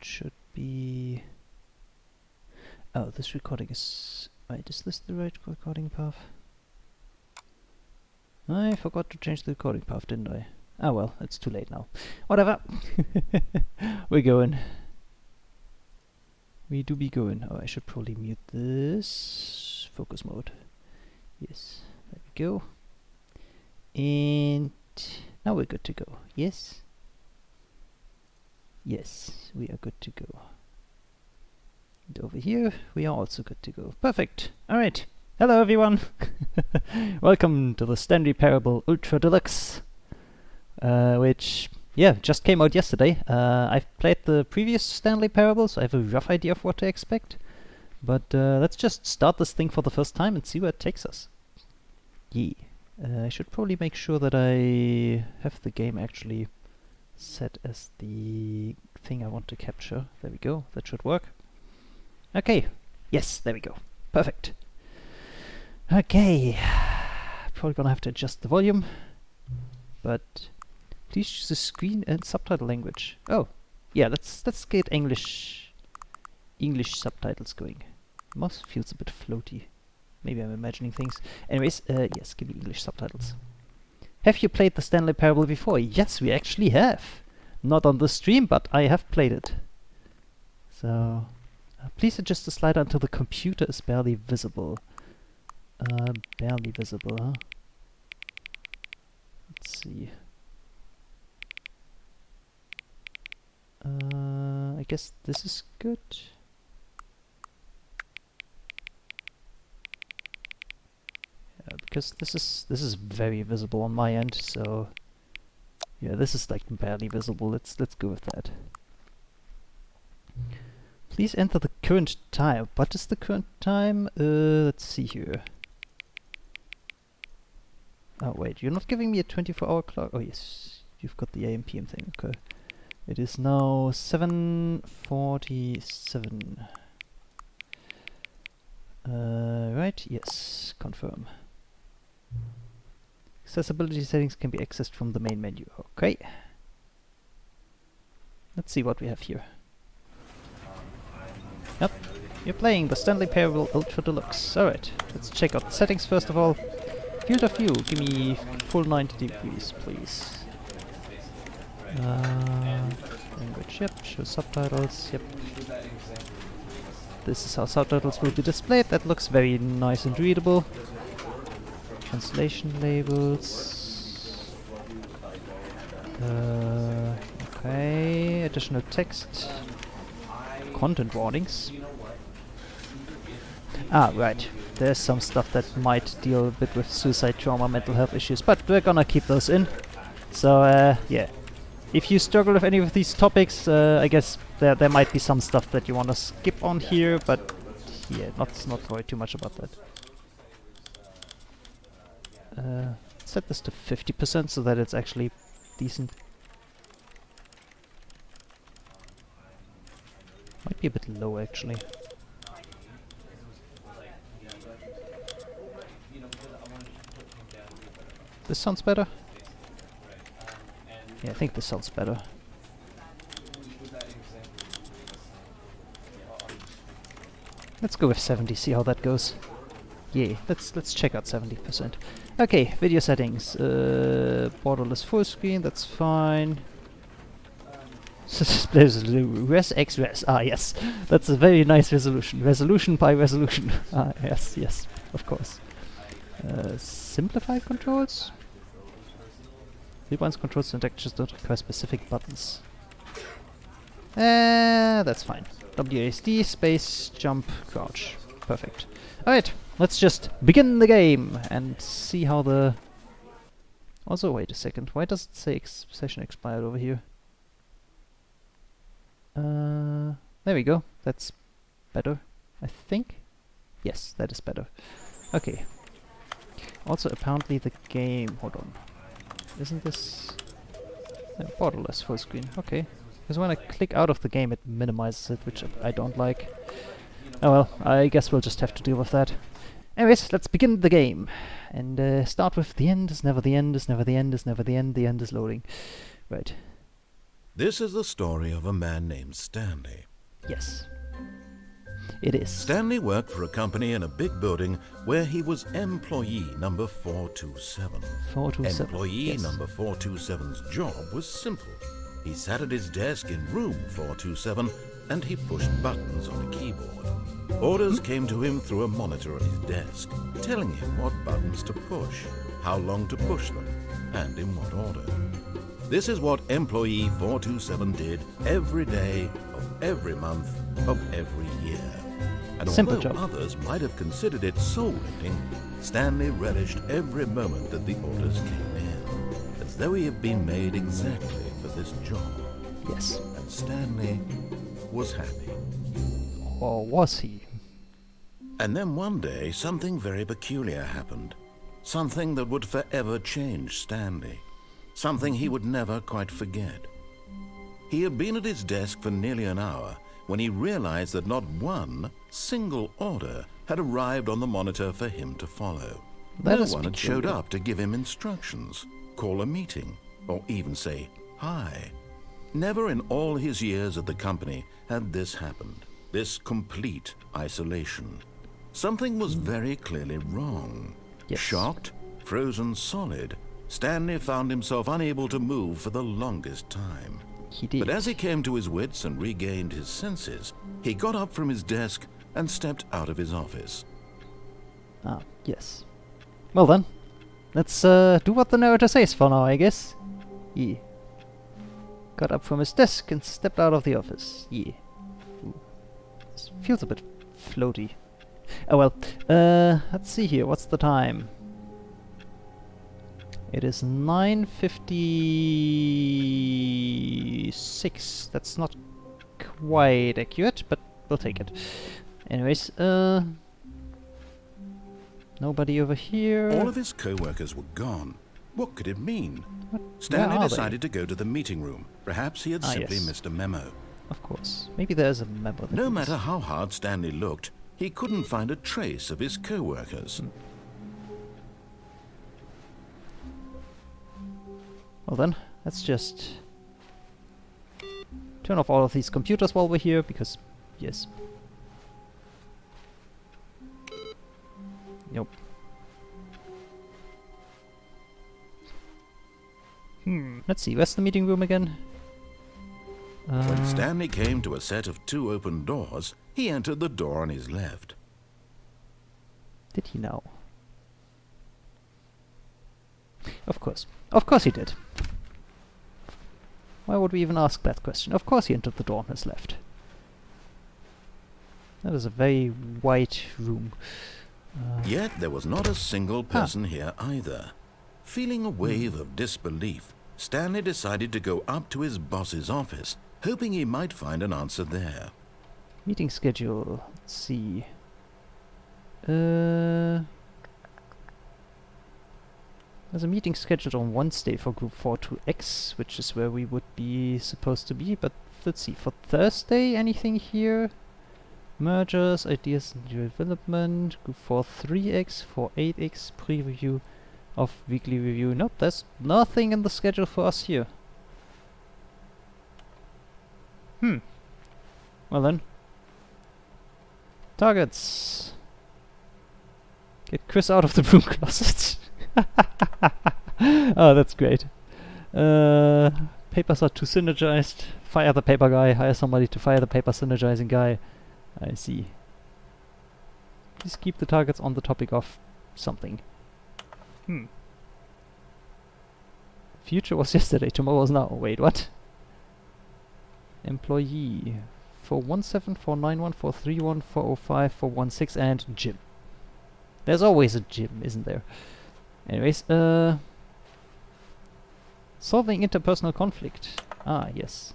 should be... Oh, this recording is... Wait, is this the right recording path? I forgot to change the recording path, didn't I? Ah well, it's too late now. Whatever. We're going. We do be going. Oh, I should probably mute this. Focus mode. Yes, there we go. And now we're good to go. Yes? Yes, we are good to go. And over here, we are also good to go. Perfect. Alright. Hello everyone. Welcome to the Stanley Parable Ultra Deluxe. Which, yeah, just came out yesterday. I've played the previous Stanley Parable, so I have a rough idea of what to expect. But let's just start this thing for the first time and see where it takes us. Yeah. I should probably make sure that I have the game actually set as the thing I want to capture. There we go. That should work. Okay. Yes, there we go. Perfect. Okay. Probably gonna have to adjust the volume. But please choose the screen and subtitle language. Oh, yeah, let's get English subtitles going. Mouse feels a bit floaty. Maybe I'm imagining things. Anyways, yes, give me English subtitles. Have you played the Stanley Parable before? Yes, we actually have. Not on the stream, but I have played it. So, please adjust the slider until the computer is barely visible. Barely visible, huh? Let's see. I guess this is good. Yeah, because this is very visible on my end, so yeah, this is like barely visible. Let's go with that. Please enter the current time. What is the current time? Let's see here. Oh wait, you're not giving me a 24-hour clock? Oh yes, you've got the AM PM thing, okay. It is now 7:47. Right, yes, confirm. Accessibility settings can be accessed from the main menu, okay. Let's see what we have here. Yep, you're playing the Stanley Parable Ultra Deluxe. Alright, let's check out the settings first of all. Field of view, give me full 90 degrees, please. Language, yep, show subtitles, yep. This is how subtitles will be displayed. That looks very nice and readable. Translation labels. Okay, additional text. Content warnings. Ah, right. There's some stuff that might deal a bit with suicide, trauma, mental health issues, but we're gonna keep those in. So, yeah. If you struggle with any of these topics, I guess there might be some stuff that you want to skip on here, but yeah, not worry too much about that. Set this to 50% so that it's actually decent. Might be a bit low actually. This sounds better? Yeah, I think this sounds better. Let's go with 70, see how that goes. Yeah, let's check out 70%. Okay, video settings. Borderless full screen, that's fine. Res X Res. Ah, yes. That's a very nice resolution. Resolution by resolution. Ah, yes, yes, of course. Simplified controls? Rewinds controls and actions don't require specific buttons. That's fine. WASD, space, jump, crouch. Perfect. Alright, let's just begin the game and see how the... Also, wait a second. Why does it say session expired over here? There we go. That's better, I think. Yes, that is better. Okay. Also, apparently the game... Hold on. Isn't this... borderless full screen? Okay. Because when I click out of the game it minimizes it, which I don't like. Oh well, I guess we'll just have to deal with that. Anyways, let's begin the game. And start with the end is never the end is never the end is never the end is loading. Right. This is the story of a man named Stanley. Yes. It is. Stanley worked for a company in a big building where he was employee number 427. 427. Employee yes. number 427's job was simple. He sat at his desk in room 427 and he pushed buttons on a keyboard. Orders came to him through a monitor on his desk, telling him what buttons to push, how long to push them, and in what order. This is what employee 427 did every day of every month of every year. And Simple although job. others might have considered it soul-rending, Stanley relished every moment that the orders came in, as though he had been made exactly for this job. Yes. And Stanley was happy. Or was he? And then one day, something very peculiar happened. Something that would forever change Stanley. Something he would never quite forget. He had been at his desk for nearly an hour when he realized that not one single order had arrived on the monitor for him to follow. That No is one had showed peculiar. up to give him instructions, call a meeting, or even say hi. Never in all his years at the company had this happened, this complete isolation. Something was very clearly wrong. Yes. Shocked, frozen solid, Stanley found himself unable to move for the longest time. He did. But as he came to his wits and regained his senses, he got up from his desk and stepped out of his office. Ah, yes. Well then, let's do what the narrator says for now, I guess. He got up from his desk and stepped out of the office. Yeah. Ooh. This feels a bit floaty. Oh well, let's see here, what's the time? It is 9:56. That's not quite accurate, but we'll take it. Anyways, nobody over here. All of his co-workers were gone. What could it mean? What? Stanley Where are they? decided to go to the meeting room. Perhaps he had simply yes. missed a memo. Of course. Maybe there's a member that No is- matter how hard Stanley looked, he couldn't find a trace of his co-workers. Well then, let's just turn off all of these computers while we're here, because, yes. Nope. Let's see, where's the meeting room again? When Stanley came to a set of 2 open doors, he entered the door on his left. Did he know? Of course. Of course he did. Why would we even ask that question? Of course he entered the door on his left. That is a very white room. Yet there was not a single person here either. Feeling a wave of disbelief, Stanley decided to go up to his boss's office, hoping he might find an answer there. Meeting schedule. Let's see. There's a meeting scheduled on Wednesday for Group 42X, which is where we would be supposed to be, but let's see. For Thursday, anything here? Mergers, ideas and development, Group 43X, 48X, preview of weekly review. Nope, there's nothing in the schedule for us here. Well then. Targets. Get Chris out of the broom closet. Oh, that's great. Papers are too synergized. Fire the paper guy. Hire somebody to fire the paper synergizing guy. I see. Please keep the targets on the topic of something. Future was yesterday, tomorrow is now. Wait, what? Employee. 417, 491, 431, 405, 416, and gym. There's always a gym, isn't there? Anyways, solving interpersonal conflict. Ah, yes.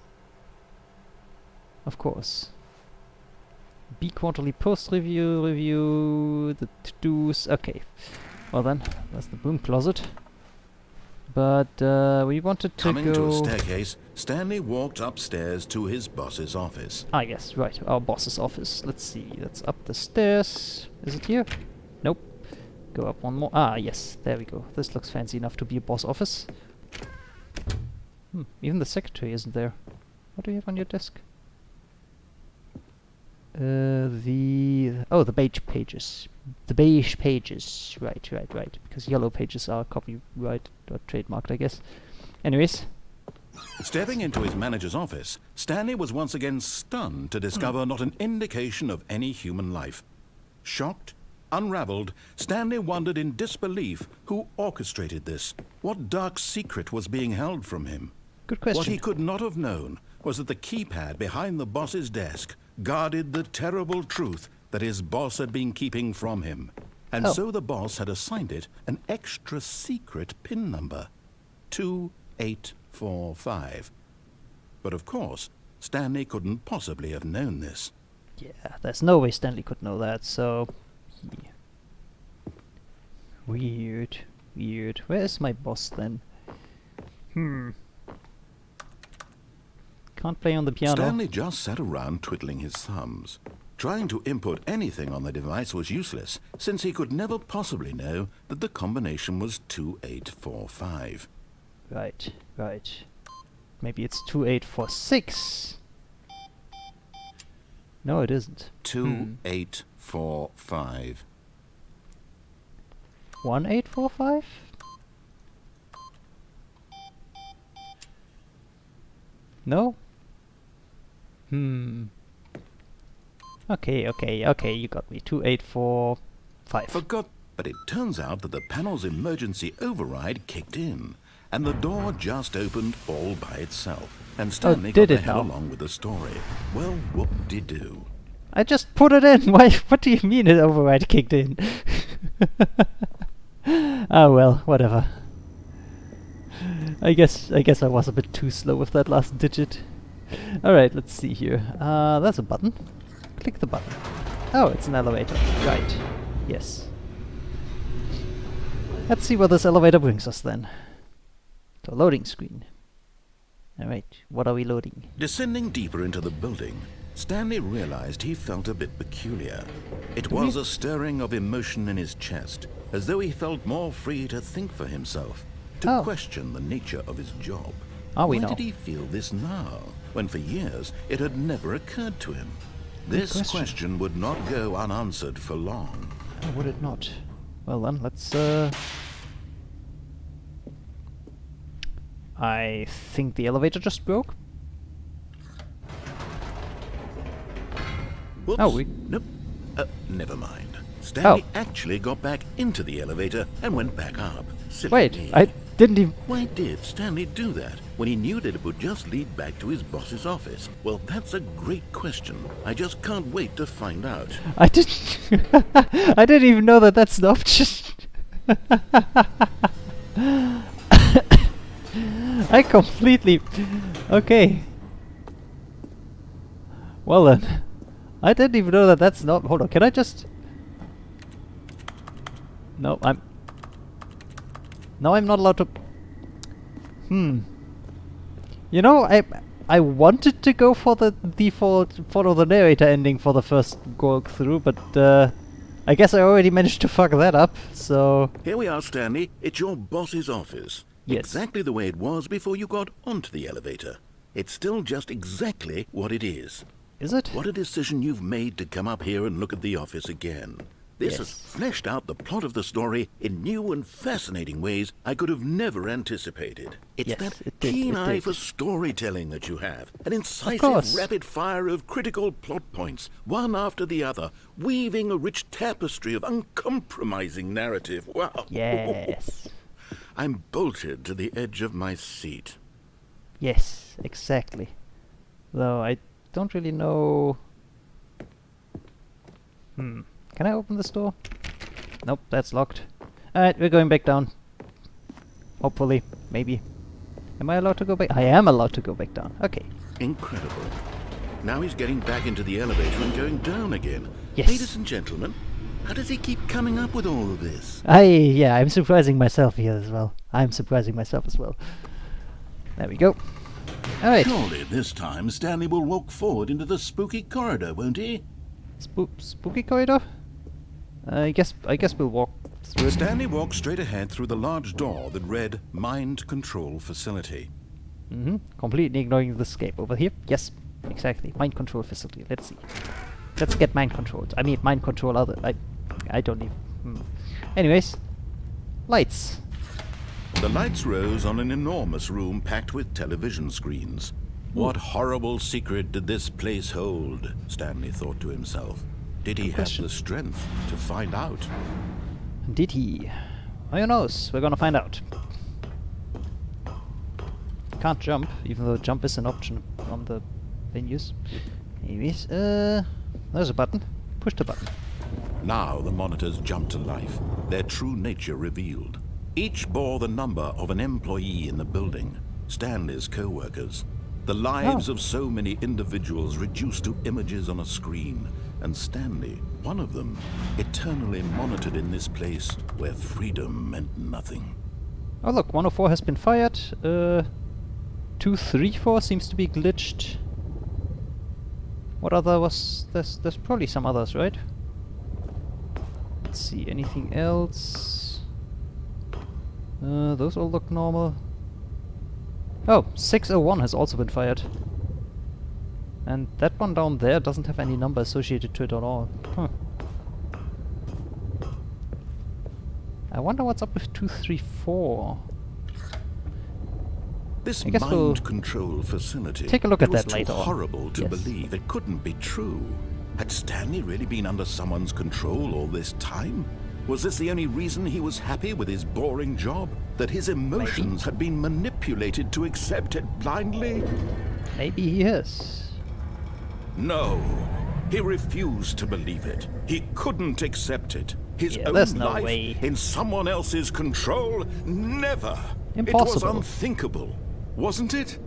Of course. B quarterly post review, the to-dos. Okay. Well then, that's the broom closet. But we wanted to Coming go... to a staircase, Stanley walked upstairs to his boss's office. Ah, yes, right. Our boss's office. Let's see. That's up the stairs. Is it here? Nope. Go up one more. Ah, yes. There we go. This looks fancy enough to be a boss office. Even the secretary isn't there. What do you have on your desk? The beige pages. The beige pages. Right. Because yellow pages are copyright or trademarked, I guess. Anyways. Stepping into his manager's office, Stanley was once again stunned to discover not an indication of any human life. Shocked, unraveled, Stanley wondered in disbelief who orchestrated this. What dark secret was being held from him? Good question. What he could not have known was that the keypad behind the boss's desk guarded the terrible truth that his boss had been keeping from him. And so the boss had assigned it an extra secret PIN number. 2845. But of course, Stanley couldn't possibly have known this. Yeah, there's no way Stanley could know that, so... yeah. Weird. Where is my boss then? Can't play on the piano. Stanley just sat around twiddling his thumbs. Trying to input anything on the device was useless, since he could never possibly know that the combination was 2845. Right. Maybe it's 2846. No, it isn't. 2845. 1845? No? Okay, you got me. 2845. Forgot, but it turns out that the panel's emergency override kicked in, and the door just opened all by itself. And Stanley got the hell along with the story. Well, whoop-de-doo. I just put it in. Why? What do you mean it override kicked in? Ah well, whatever. I guess I was a bit too slow with that last digit. Alright, let's see here. There's a button. Click the button. Oh, it's an elevator. Right. Yes. Let's see where this elevator brings us then. To a loading screen. Alright, what are we loading? Descending deeper into the building, Stanley realized he felt a bit peculiar. It was a stirring of emotion in his chest, as though he felt more free to think for himself, to question the nature of his job. Why did he feel this now, when for years it had never occurred to him? This question would not go unanswered for long. Oh, would it not? Well then, let's I think the elevator just broke. Whoops. Oh, Nope. Never mind. Stanley actually got back into the elevator and went back up. Silly Wait, me. I didn't even... Why did Stanley do that when he knew that it would just lead back to his boss's office? Well, that's a great question. I just can't wait to find out. I didn't... I didn't even know that that's an option. I completely... Okay. Well then. I didn't even know that that's not... Hold on, can I just... No, I'm... No, I'm not allowed to... You know, I wanted to go for the default follow the narrator ending for the first go through, but I guess I already managed to fuck that up, so... Here we are, Stanley. It's your boss's office. Yes. Exactly the way it was before you got onto the elevator. It's still just exactly what it is. Is it? What a decision you've made to come up here and look at the office again. This has fleshed out the plot of the story in new and fascinating ways I could have never anticipated. It's that keen eye for storytelling that you have. An incisive rapid fire of critical plot points, one after the other, weaving a rich tapestry of uncompromising narrative. Wow. Yes. I'm bolted to the edge of my seat. Yes, exactly. Though I don't really know... Can I open this door? Nope, that's locked. Alright, we're going back down. Hopefully. Maybe. Am I allowed to go back? I am allowed to go back down. Okay. Incredible. Now he's getting back into the elevator and going down again. Yes. Ladies and gentlemen, how does he keep coming up with all of this? Yeah, I'm surprising myself here as well. I'm surprising myself as well. There we go. Alright. Surely this time Stanley will walk forward into the spooky corridor, won't he? Spooky corridor? I guess we'll walk through it. Stanley walked straight ahead through the large door that read Mind Control Facility. Completely ignoring the escape over here. Yes, exactly. Mind control facility. Let's see. Let's get mind controlled. I mean, mind control other. I don't even. Anyways, lights. The lights rose on an enormous room packed with television screens. What horrible secret did this place hold? Stanley thought to himself. Did he have the strength to find out? Did he? Who knows? We're gonna find out. Can't jump, even though jump is an option on the venues. Anyways, there's a button. Push the button. Now the monitors jumped to life, their true nature revealed. Each bore the number of an employee in the building, Stanley's co-workers. The lives of so many individuals reduced to images on a screen, and Stanley, one of them, eternally monitored in this place where freedom meant nothing. Oh look, 104 has been fired. 234 seems to be glitched. What other was... There's probably some others, right? Let's see, anything else? Those all look normal. Oh, 601 has also been fired. And that one down there doesn't have any number associated to it at all. Huh. I wonder what's up with 234. This mind control facility. Take a look at that later. It was too horrible to believe. It couldn't be true. Had Stanley really been under someone's control all this time? Was this the only reason he was happy with his boring job? That his emotions had been manipulated to accept it blindly? Maybe he is. No. He refused to believe it. He couldn't accept it. His own life in someone else's control? Never. Impossible. It was unthinkable. Wasn't it?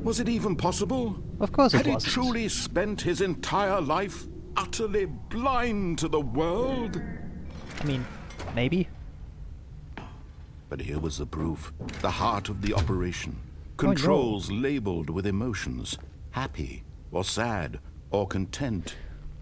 Was it even possible? Of course it wasn't. Had he truly spent his entire life utterly blind to the world? I mean, maybe. But here was the proof. The heart of the operation. Controls labeled with emotions. Happy, or sad, or content.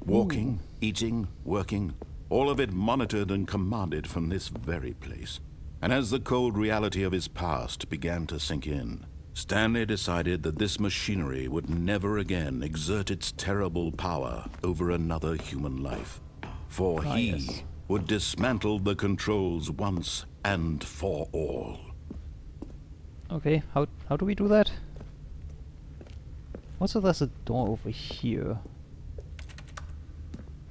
Walking, eating, working. All of it monitored and commanded from this very place. And as the cold reality of his past began to sink in, Stanley decided that this machinery would never again exert its terrible power over another human life. For he would dismantle the controls once and for all. Okay, how do we do that? Also, there's a door over here.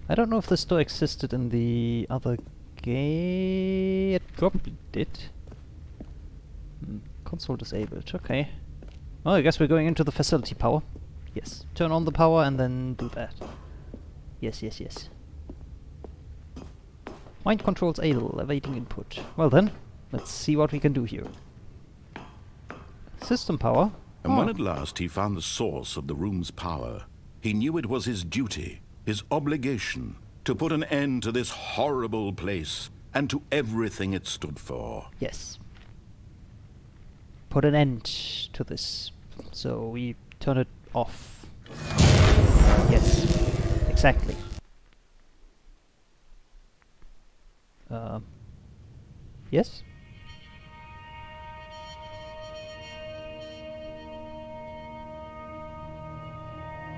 I don't know if this door existed in the other game. It probably did. Console disabled, okay. Well, I guess we're going into the facility power. Yes. Turn on the power and then do that. Yes, yes, yes. Mind controls idle, awaiting input. Well then, let's see what we can do here. System power. And when at last he found the source of the room's power, he knew it was his duty, his obligation, to put an end to this horrible place and to everything it stood for. Yes. Put an end to this. So we turn it off. Yes. Exactly. Yes?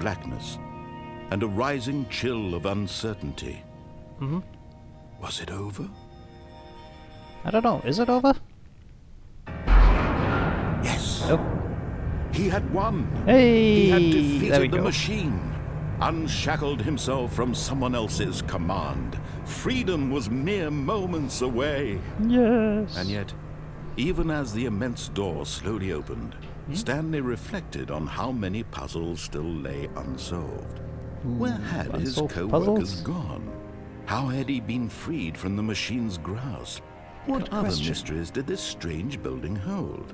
Blackness and a rising chill of uncertainty. Mm-hmm. Was it over? I don't know. Is it over? Yes. Oh. He had won. Hey! He had There we defeated the go. machine, unshackled himself from someone else's command. Freedom was mere moments away. Yes. And yet, even as the immense door slowly opened, Stanley reflected on how many puzzles still lay unsolved. Where had his co-workers gone? How had he been freed from the machine's grasp? What other mysteries did this strange building hold?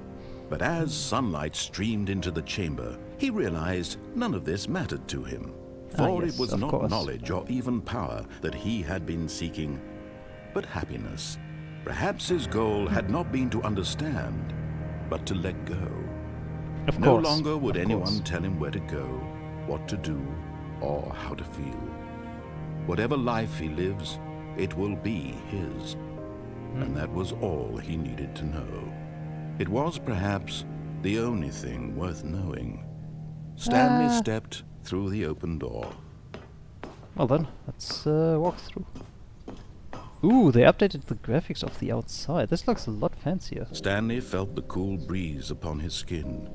But as sunlight streamed into the chamber, he realized none of this mattered to him. For it was not knowledge or even power that he had been seeking, but happiness. Perhaps his goal had not been to understand, but to let go. No longer would anyone tell him where to go, what to do, or how to feel. Whatever life he lives, it will be his. And that was all he needed to know. It was perhaps The only thing worth knowing. Stanley stepped through the open door. Well then, let's walk through. Ooh, they updated the graphics of the outside. This looks a lot fancier. Stanley felt the cool breeze upon his skin,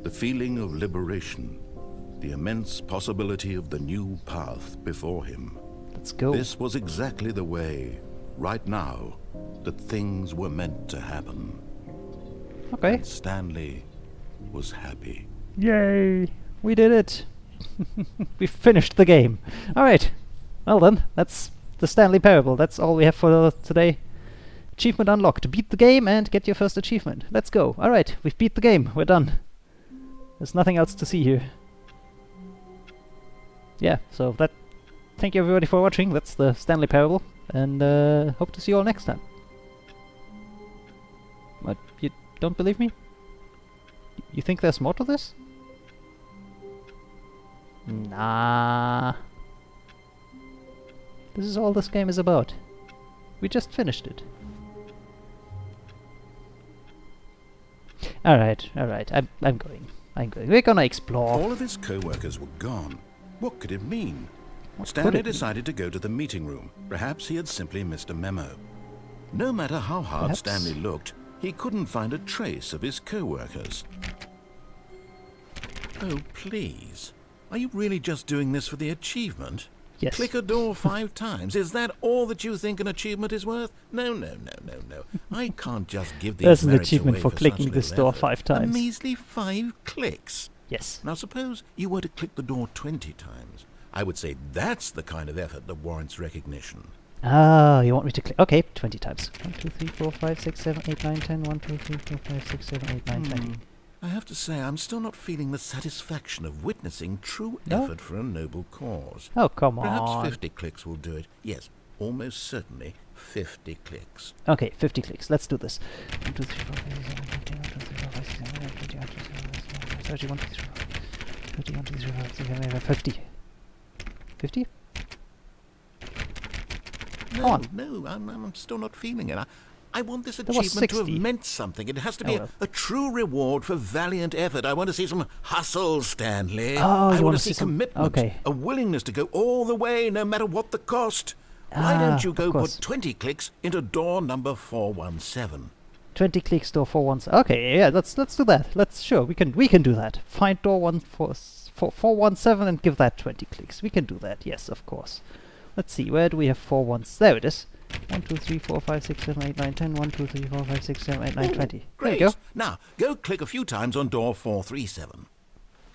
the feeling of liberation, the immense possibility of the new path before him. Let's go. This was exactly the way, right now, that things were meant to happen. Okay. And Stanley was happy. Yay! We did it! We finished the game. Alright. Well then, that's the Stanley Parable. That's all we have for today. Achievement unlocked. Beat the game and get your first achievement. Let's go. Alright, we've beat the game. We're done. There's nothing else to see here. Yeah, so that... Thank you everybody for watching. That's the Stanley Parable. And hope to see you all next time. What? You don't believe me? You think there's more to this? Nah. This is all this game is about. We just finished it. Alright, I'm going. We're gonna explore. All of his co-workers were gone. What could it mean? What could Stanley it mean? decided to go to the meeting room. Perhaps he had simply missed a memo. No matter how hard Perhaps. Stanley looked, he couldn't find a trace of his co-workers. Oh, please. Are you really just doing this for the achievement? Yes. Click a door 5 times. Is that all that you think an achievement is worth? No. I can't just give these There's an merits achievement away for such clicking this little door effort. 5 times. A measly 5 clicks. Yes. Now suppose you were to click the door 20 times. I would say that's the kind of effort that warrants recognition. Ah, you want me to click? Okay, 20 times. 1, 2, 3, 4, 5, 6, 7, 8, 9, 10. 1, 2, 3, 4, 5, 6, 7, 8, 9, 20. I have to say, I'm still not feeling the satisfaction of witnessing true No? effort for a noble cause. Oh, come Perhaps on. 50 clicks will do it. Yes, almost certainly 50 clicks. Okay, 50 clicks. Let's do this. 1, 2, 3, 4, 5, 6, 7, 8, 9, 10, 1, 2, 3, 4, 5, 6, 7, 8, 9, 10, 30, 1, 2, 3, 4, 30, 1, 2, 3, 4, 5, 6, 7, 8, 50. 50? Come on. No, I'm still not feeling it. I want this There was achievement to have 60. meant something. It has to Oh, be well. a true reward for valiant effort. I want to see some hustle, Stanley. Oh, I you want wanna to see see some- commitment, okay. a willingness to go all the way, no matter what the cost. Why Ah, don't you go of put course. 20 clicks into door number 417? 20 clicks door 417. Okay, yeah, let's do that. We can do that. Find door 417 and give that 20 clicks. We can do that. Yes, of course. Let's see. Where do we have 41s? There it is. 1, 2, 3, 4, 5, 6, 7, 8, 9, 10. 1, 2, 3, 4, 5, 6, 7, 8, 9, 20. There Great. you go. Now, go click a few times on door 437.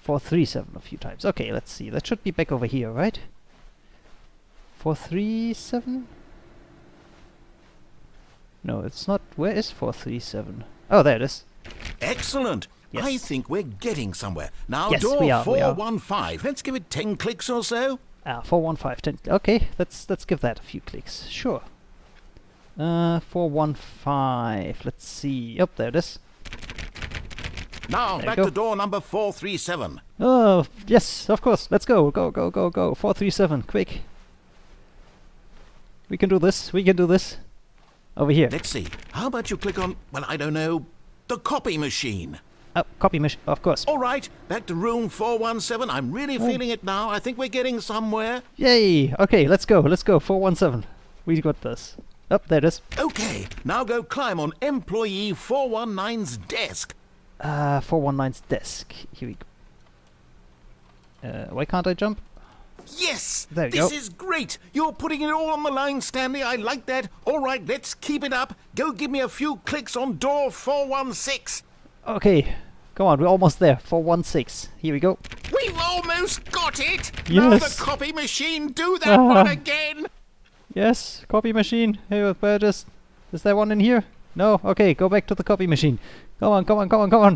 437 a few times. Okay, let's see. That should be back over here, right? 437? No, it's not. Where is 437? Oh, there it is. Excellent. Yes. I think we're getting somewhere. Now, Yes, door we are. 415. Let's give it 10 clicks or so. 415. 10. Okay, let's give that a few clicks. Sure. 415. Let's see. Oh, there it is. Now, There you back go. to door number 437. Oh, yes, of course. Let's go. Go. 437. Quick. We can do this. Over here. Let's see. How about you click on, well, I don't know, the copy machine? Oh, copy machine. Of course. All right, back to room 417. I'm really feeling it now. I think we're getting somewhere. Yay. Okay, let's go. 417. We got this. Oh, there it is. Okay, now go climb on employee 419's desk. 419's desk. Here we go. Why can't I jump? Yes! There you This go. is great! You're putting it all on the line, Stanley. I like that. All right, let's keep it up. Go give me a few clicks on door 416. Okay. Come on, we're almost there. 416. Here we go. We've almost got it! Now Yes. the copy machine, do that one again! Yes, copy machine. Hey, where is there one in here? No? Okay, go back to the copy machine. Come on.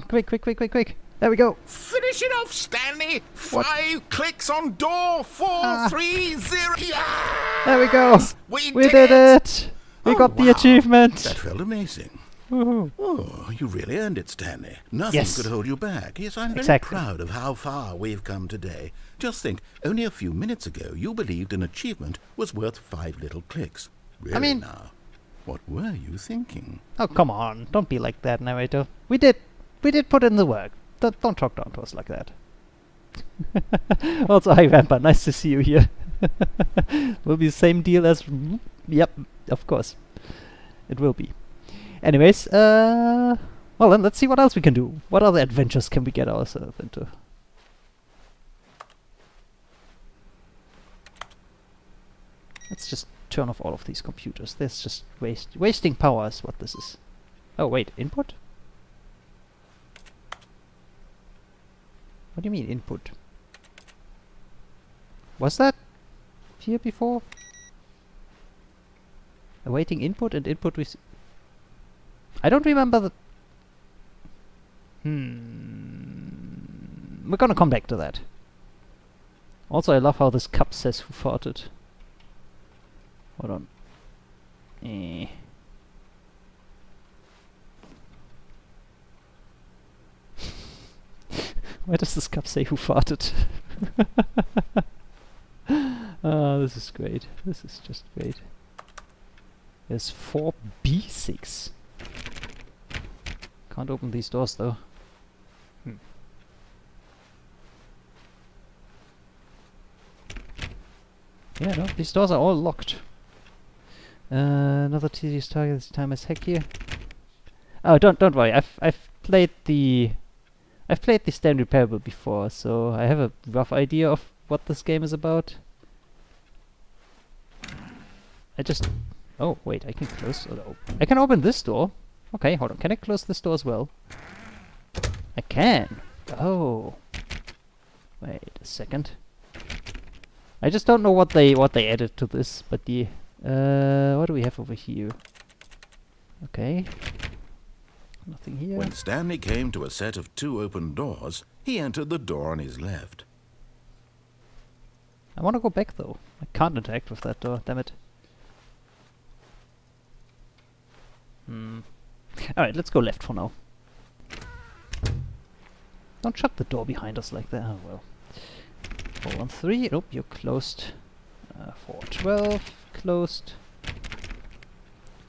Quick. There we go. Finish it off, Stanley! 5 clicks on door 430. Yeah! There we go. We did it. We Oh, got the wow. achievement. That felt amazing. Woohoo. Oh, you really earned it, Stanley. Nothing Yes. could hold you back. Yes, I'm very Exactly. proud of how far we've come today. Just think, only a few minutes ago you believed an achievement was worth 5 little clicks. Really mean- now, what were you thinking? Oh, come on. Don't be like that, narrator. We did we did put in the work. Don't talk down to us like that. Also, hi Rampa, nice to see you here. Will be the same deal as... Yep, of course. It will be. Anyways, well then, let's see what else we can do. What other adventures can we get ourselves into? Let's just turn off all of these computers. This just wasting power is what this is. Oh wait, input? What do you mean input? Was that here before? Awaiting input and input I don't remember the... We're gonna come back to that. Also, I love how this cup says who farted. Hold on. Why does this cup say who farted? This is great. This is just great. There's 4B6. Can't open these doors though. Yeah, no, these doors are all locked. Another tedious target this time as heck here. Oh, don't worry. I've played the Stanley Parable before, so I have a rough idea of what this game is about. Oh wait, I can close. I can open this door. Okay, hold on. Can I close this door as well? I can. Oh. Wait a second. I just don't know what they added to this, but the what do we have over here? Okay. Nothing here. When Stanley came to a set of 2 open doors, he entered the door on his left. I want to go back though. I can't interact with that door, damn it. Alright, let's go left for now. Don't shut the door behind us like that. Oh well. 413. Nope, you're closed. 412. Closed.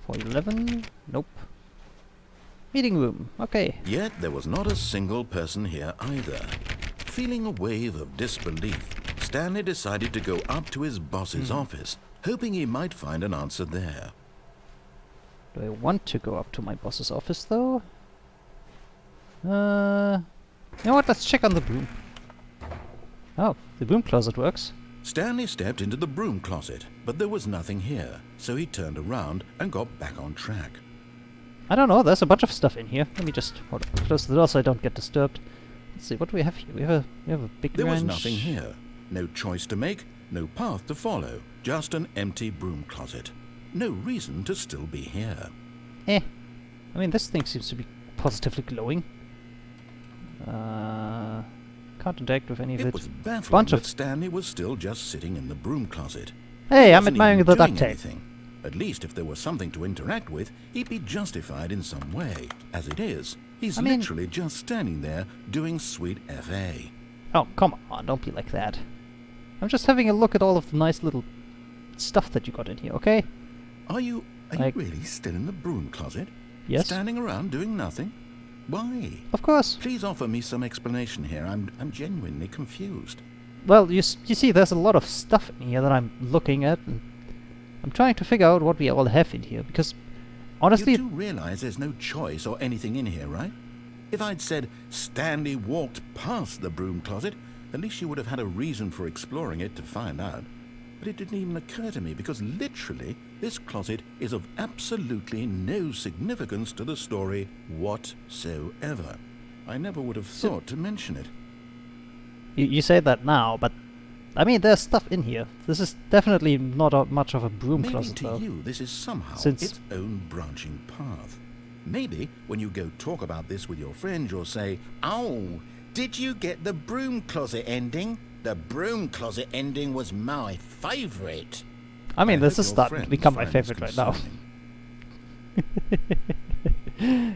411. Nope. Meeting room. Okay. Yet there was not a single person here either. Feeling a wave of disbelief, Stanley decided to go up to his boss's office, hoping he might find an answer there. Do I want to go up to my boss's office though? You know what? Let's check on the broom. Oh, the broom closet works. Stanley stepped into the broom closet, but there was nothing here, so he turned around and got back on track. I don't know, there's a bunch of stuff in here. Let me just close the door so I don't get disturbed. Let's see, what do we have here? We have a big There wrench. was nothing here. No choice to make, no path to follow, just an empty broom closet. No reason to still be here. I mean, this thing seems to be positively glowing. Can't interact with any of it. It was baffling that Stanley was still just sitting in the broom closet. Hey, I'm Wasn't admiring even the doing duct tape. anything. At least if there was something to interact with, he'd be justified in some way. As it is, he's literally just standing there doing sweet FA. Oh, come on, don't be like that. I'm just having a look at all of the nice little stuff that you got in here, okay? Are you really still in the broom closet? Yes. Standing around doing nothing? Why? Of course. Please offer me some explanation here. I'm genuinely confused. Well, you see, there's a lot of stuff in here that I'm looking at, and I'm trying to figure out what we all have in here, because honestly... You do realize there's no choice or anything in here, right? If I'd said Stanley walked past the broom closet, at least you would have had a reason for exploring it to find out. But it didn't even occur to me, because literally, this closet is of absolutely no significance to the story whatsoever. I never would have thought to mention it. You say that now, but I mean, there's stuff in here. This is definitely not much of a broom closet, though. Maybe to you, this is somehow its own branching path. Maybe when you go talk about this with your friend, you'll say, "Oh, did you get the broom closet ending? The broom closet ending was my favourite." I mean, this is starting to become my favourite right now.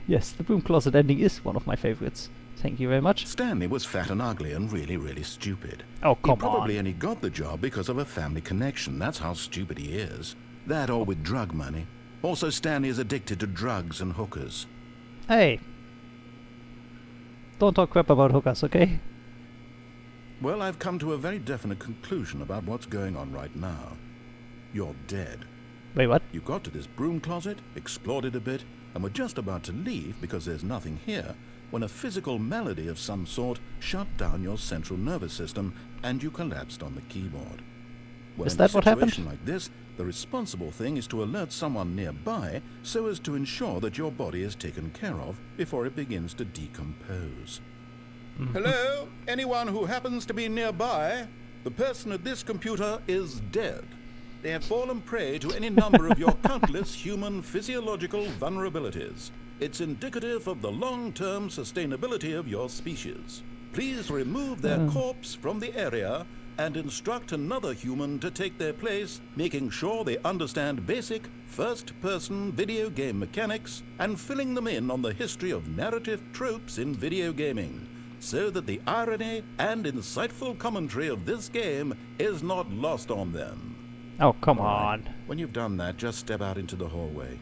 Yes, the broom closet ending is one of my favourites. Thank you very much. Stanley was fat and ugly and really, really stupid. Oh, come on. He probably only got the job because of a family connection. That's how stupid he is. That or with drug money. Also, Stanley is addicted to drugs and hookers. Hey. don't talk crap about hookers, okay? Well, I've come to a very definite conclusion about what's going on right now. You're dead. Wait, what? You got to this broom closet, explored it a bit, and were just about to leave because there's nothing here, when a physical malady of some sort shut down your central nervous system and you collapsed on the keyboard. Well, Is that what happened? In a situation like this, the responsible thing is to alert someone nearby so as to ensure that your body is taken care of before it begins to decompose. Hello? Anyone who happens to be nearby? The person at this computer is dead. They have fallen prey to any number of your countless human physiological vulnerabilities. It's indicative of the long-term sustainability of your species. Please remove their corpse from the area and instruct another human to take their place, making sure they understand basic first-person video game mechanics and filling them in on the history of narrative tropes in video gaming, so that the irony and insightful commentary of this game is not lost on them. Oh, come All right. on. When you've done that, just step out into the hallway.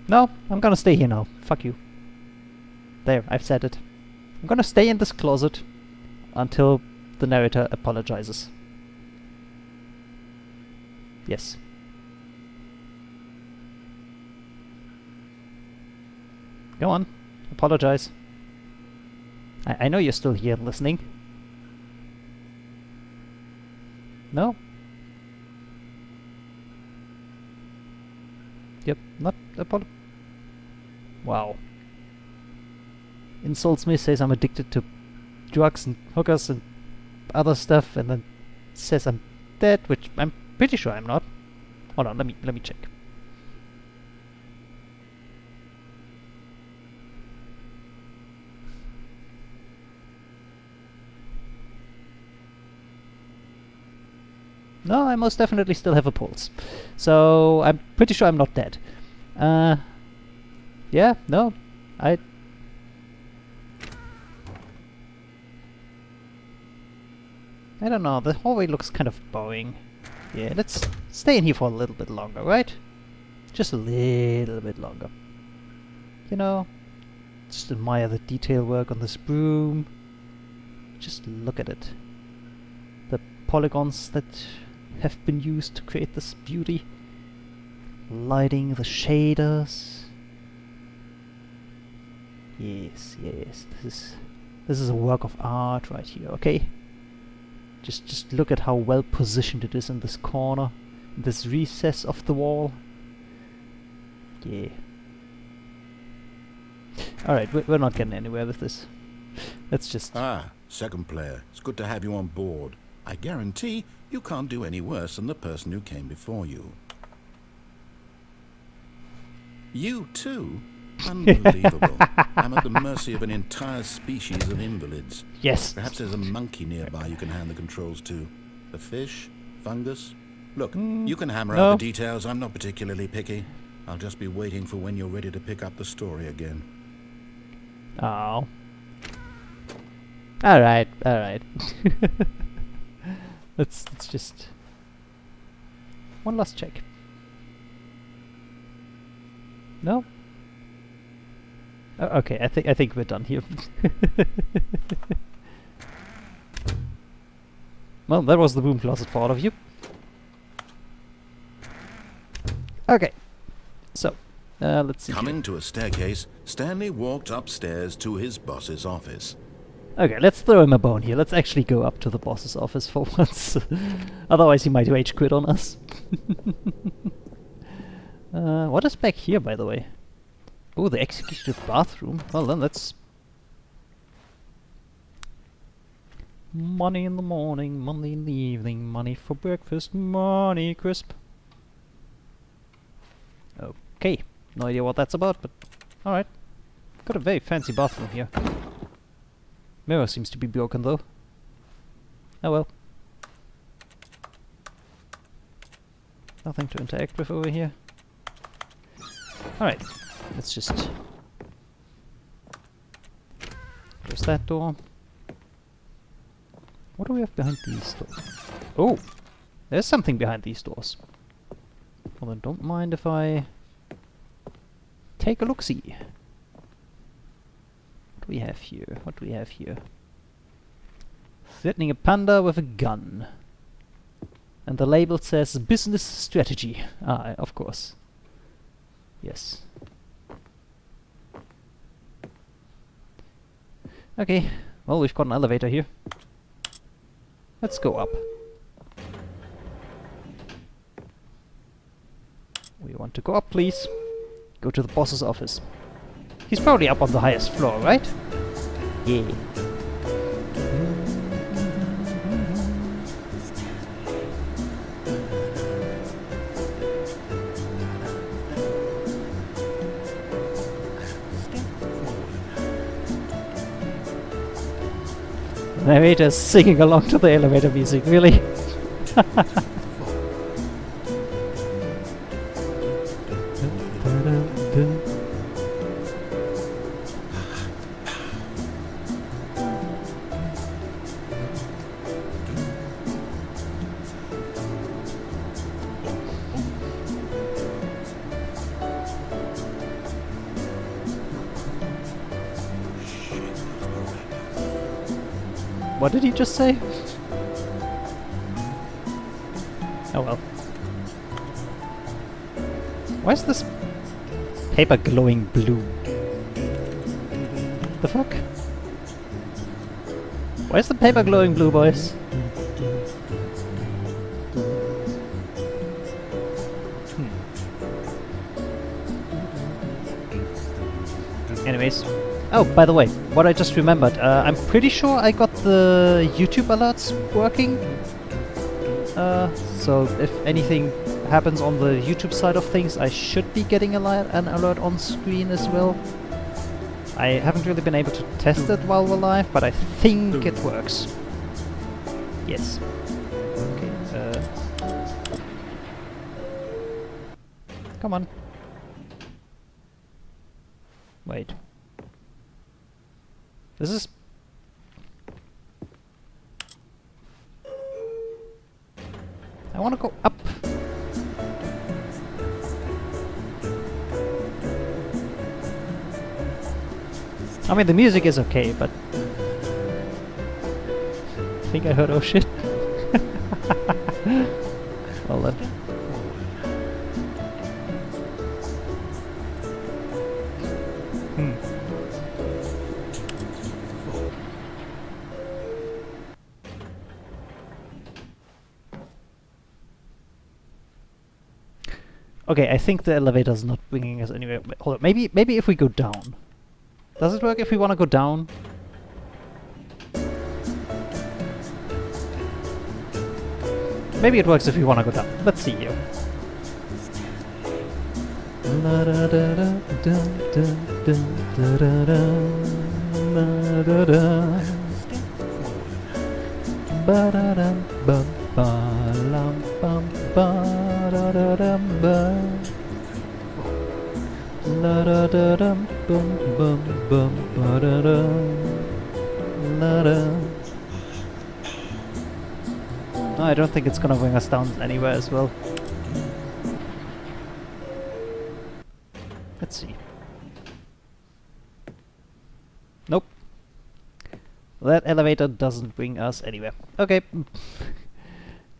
No, I'm gonna stay here now. Fuck you. There, I've said it. I'm gonna stay in this closet until the narrator apologizes. Yes. Go on. Apologize. I know you're still here listening. No? Yep, not Wow. Insults me, says I'm addicted to drugs and hookers and other stuff, and then says I'm dead, which I'm pretty sure I'm not. Hold on, let me check. No, I most definitely still have a pulse. So, I'm pretty sure I'm not dead. Yeah, no, I don't know, the hallway looks kind of boring. Yeah, let's stay in here for a little bit longer, right? Just a little bit longer. You know, just admire the detail work on this broom. Just look at it. The polygons that have been used to create this beauty. Lighting, the shaders. Yes, yes, this is a work of art right here, okay? Just look at how well positioned it is in this corner, in this recess of the wall. Yeah. Alright, we're not getting anywhere with this. Let's just... Ah, second player. It's good to have you on board. I guarantee you can't do any worse than the person who came before you. You too? Unbelievable. I'm at the mercy of an entire species of invalids. Yes. Perhaps there's a monkey nearby you can hand the controls to. A fish? Fungus? Look, you can hammer out the details. I'm not particularly picky. I'll just be waiting for when you're ready to pick up the story again. Oh. Alright, alright. Let's just... one last check. No? Oh, okay, I think we're done here. Well, that was the broom closet for all of you. Okay, so let's see. Coming to a staircase, Stanley walked upstairs to his boss's office. Okay, let's throw him a bone here. Let's actually go up to the boss's office for once. Otherwise he might rage quit on us. What is back here, by the way? Oh, the executive bathroom. Well then, let's... Money in the morning, money in the evening, money for breakfast, money crisp. Okay, no idea what that's about, but alright. Got a very fancy bathroom here. Mirror seems to be broken though. Oh well. Nothing to interact with over here. Alright, let's just close that door. What do we have behind these doors? Oh! There's something behind these doors. Well then, don't mind if I take a look-see. do we have here? What do we have here? Threatening a panda with a gun. And the label says business strategy. Ah, of course. Yes. Okay, well, we've got an elevator here. Let's go up. We want to go up, please. Go to the boss's office. He's probably up on the highest floor, right? Yeah. The narrator's singing along to the elevator music, really? What did he just say? Oh well. Why is this paper glowing blue? The fuck? Why is the paper glowing blue, boys? Anyways. Oh, by the way, what I just remembered, I'm pretty sure I got the YouTube alerts working. So if anything happens on the YouTube side of things, I should be getting an alert on screen as well. I haven't really been able to test it while we're live, but I think it works. Yes. Okay, come on. Wait. This is... I want to go up. I mean, the music is okay, but... I think I heard oh shit. Well then. Okay, I think the elevator's not bringing us anywhere. Hold on, maybe if we go down. Does it work if we want to go down? Maybe it works if we want to go down. Let's see here. No, I don't think it's gonna bring us down anywhere as well. Let's see. Nope. That elevator doesn't bring us anywhere. Okay.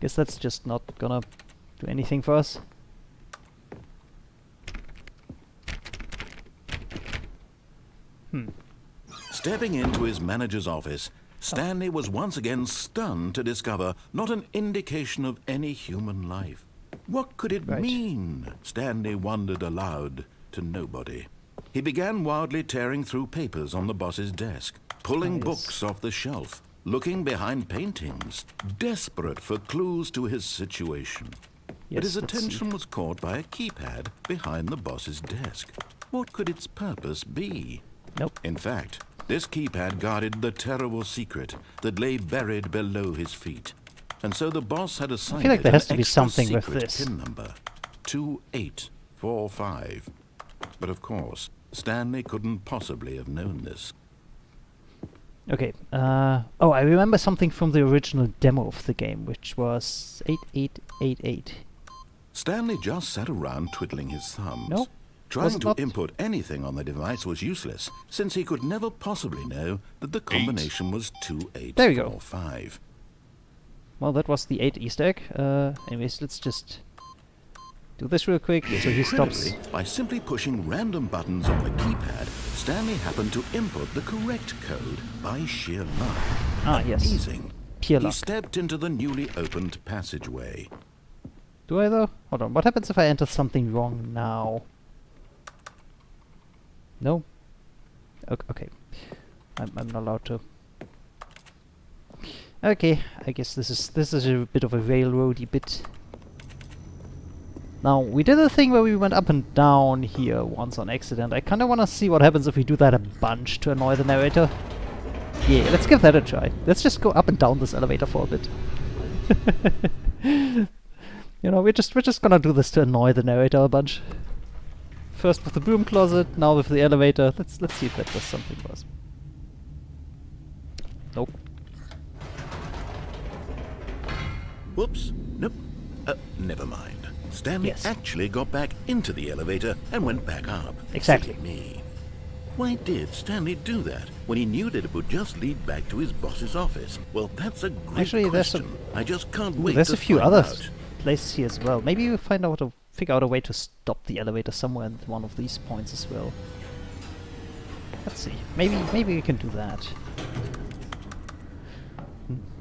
Guess that's just not gonna do anything for us. Stepping into his manager's office, Stanley was once again stunned to discover not an indication of any human life. What could it mean? Stanley wondered aloud to nobody. He began wildly tearing through papers on the boss's desk, pulling books off the shelf, looking behind paintings, desperate for clues to his situation. But his attention was caught by a keypad behind the boss's desk. What could its purpose be? Nope. In fact, this keypad guarded the terrible secret that lay buried below his feet. And so the boss had assigned I feel like there has to be something with secret this. pin number, 2845. But of course, Stanley couldn't possibly have known this. Okay, oh, I remember something from the original demo of the game, which was 8888. Stanley just sat around twiddling his thumbs. No? Trying it to not? input anything on the device was useless, since he could never possibly know that the combination was There we go. 2845. Well, that was the 8 Easter egg. Anyways, let's just do this real quick so he stops. Incredibly, by simply pushing random buttons on the keypad, Stanley happened to input the correct code by sheer luck. Ah, yes. Amazing. Pure He luck. stepped into the newly opened passageway. Do I though? Hold on, what happens if I enter something wrong now? No? Okay. I'm not allowed to. Okay, I guess this is a bit of a railroady bit. Now, we did a thing where we went up and down here once on accident. I kinda wanna see what happens if we do that a bunch to annoy the narrator. Yeah, let's give that a try. Let's just go up and down this elevator for a bit. You know, we're just gonna do this to annoy the narrator a bunch. First with the broom closet, now with the elevator. Let's see if that does something for us. Nope. Whoops. Nope. Never mind. Stanley Yes. actually got back into the elevator and went back up. Exactly. Silly me. Why did Stanley do that when he knew that it would just lead back to his boss's office? Well, that's a great Actually, there's question. I just can't Ooh, wait there's to a few find other out. places here as well. Maybe we'll figure out a way to stop the elevator somewhere in one of these points as well. Let's see. Maybe we can do that.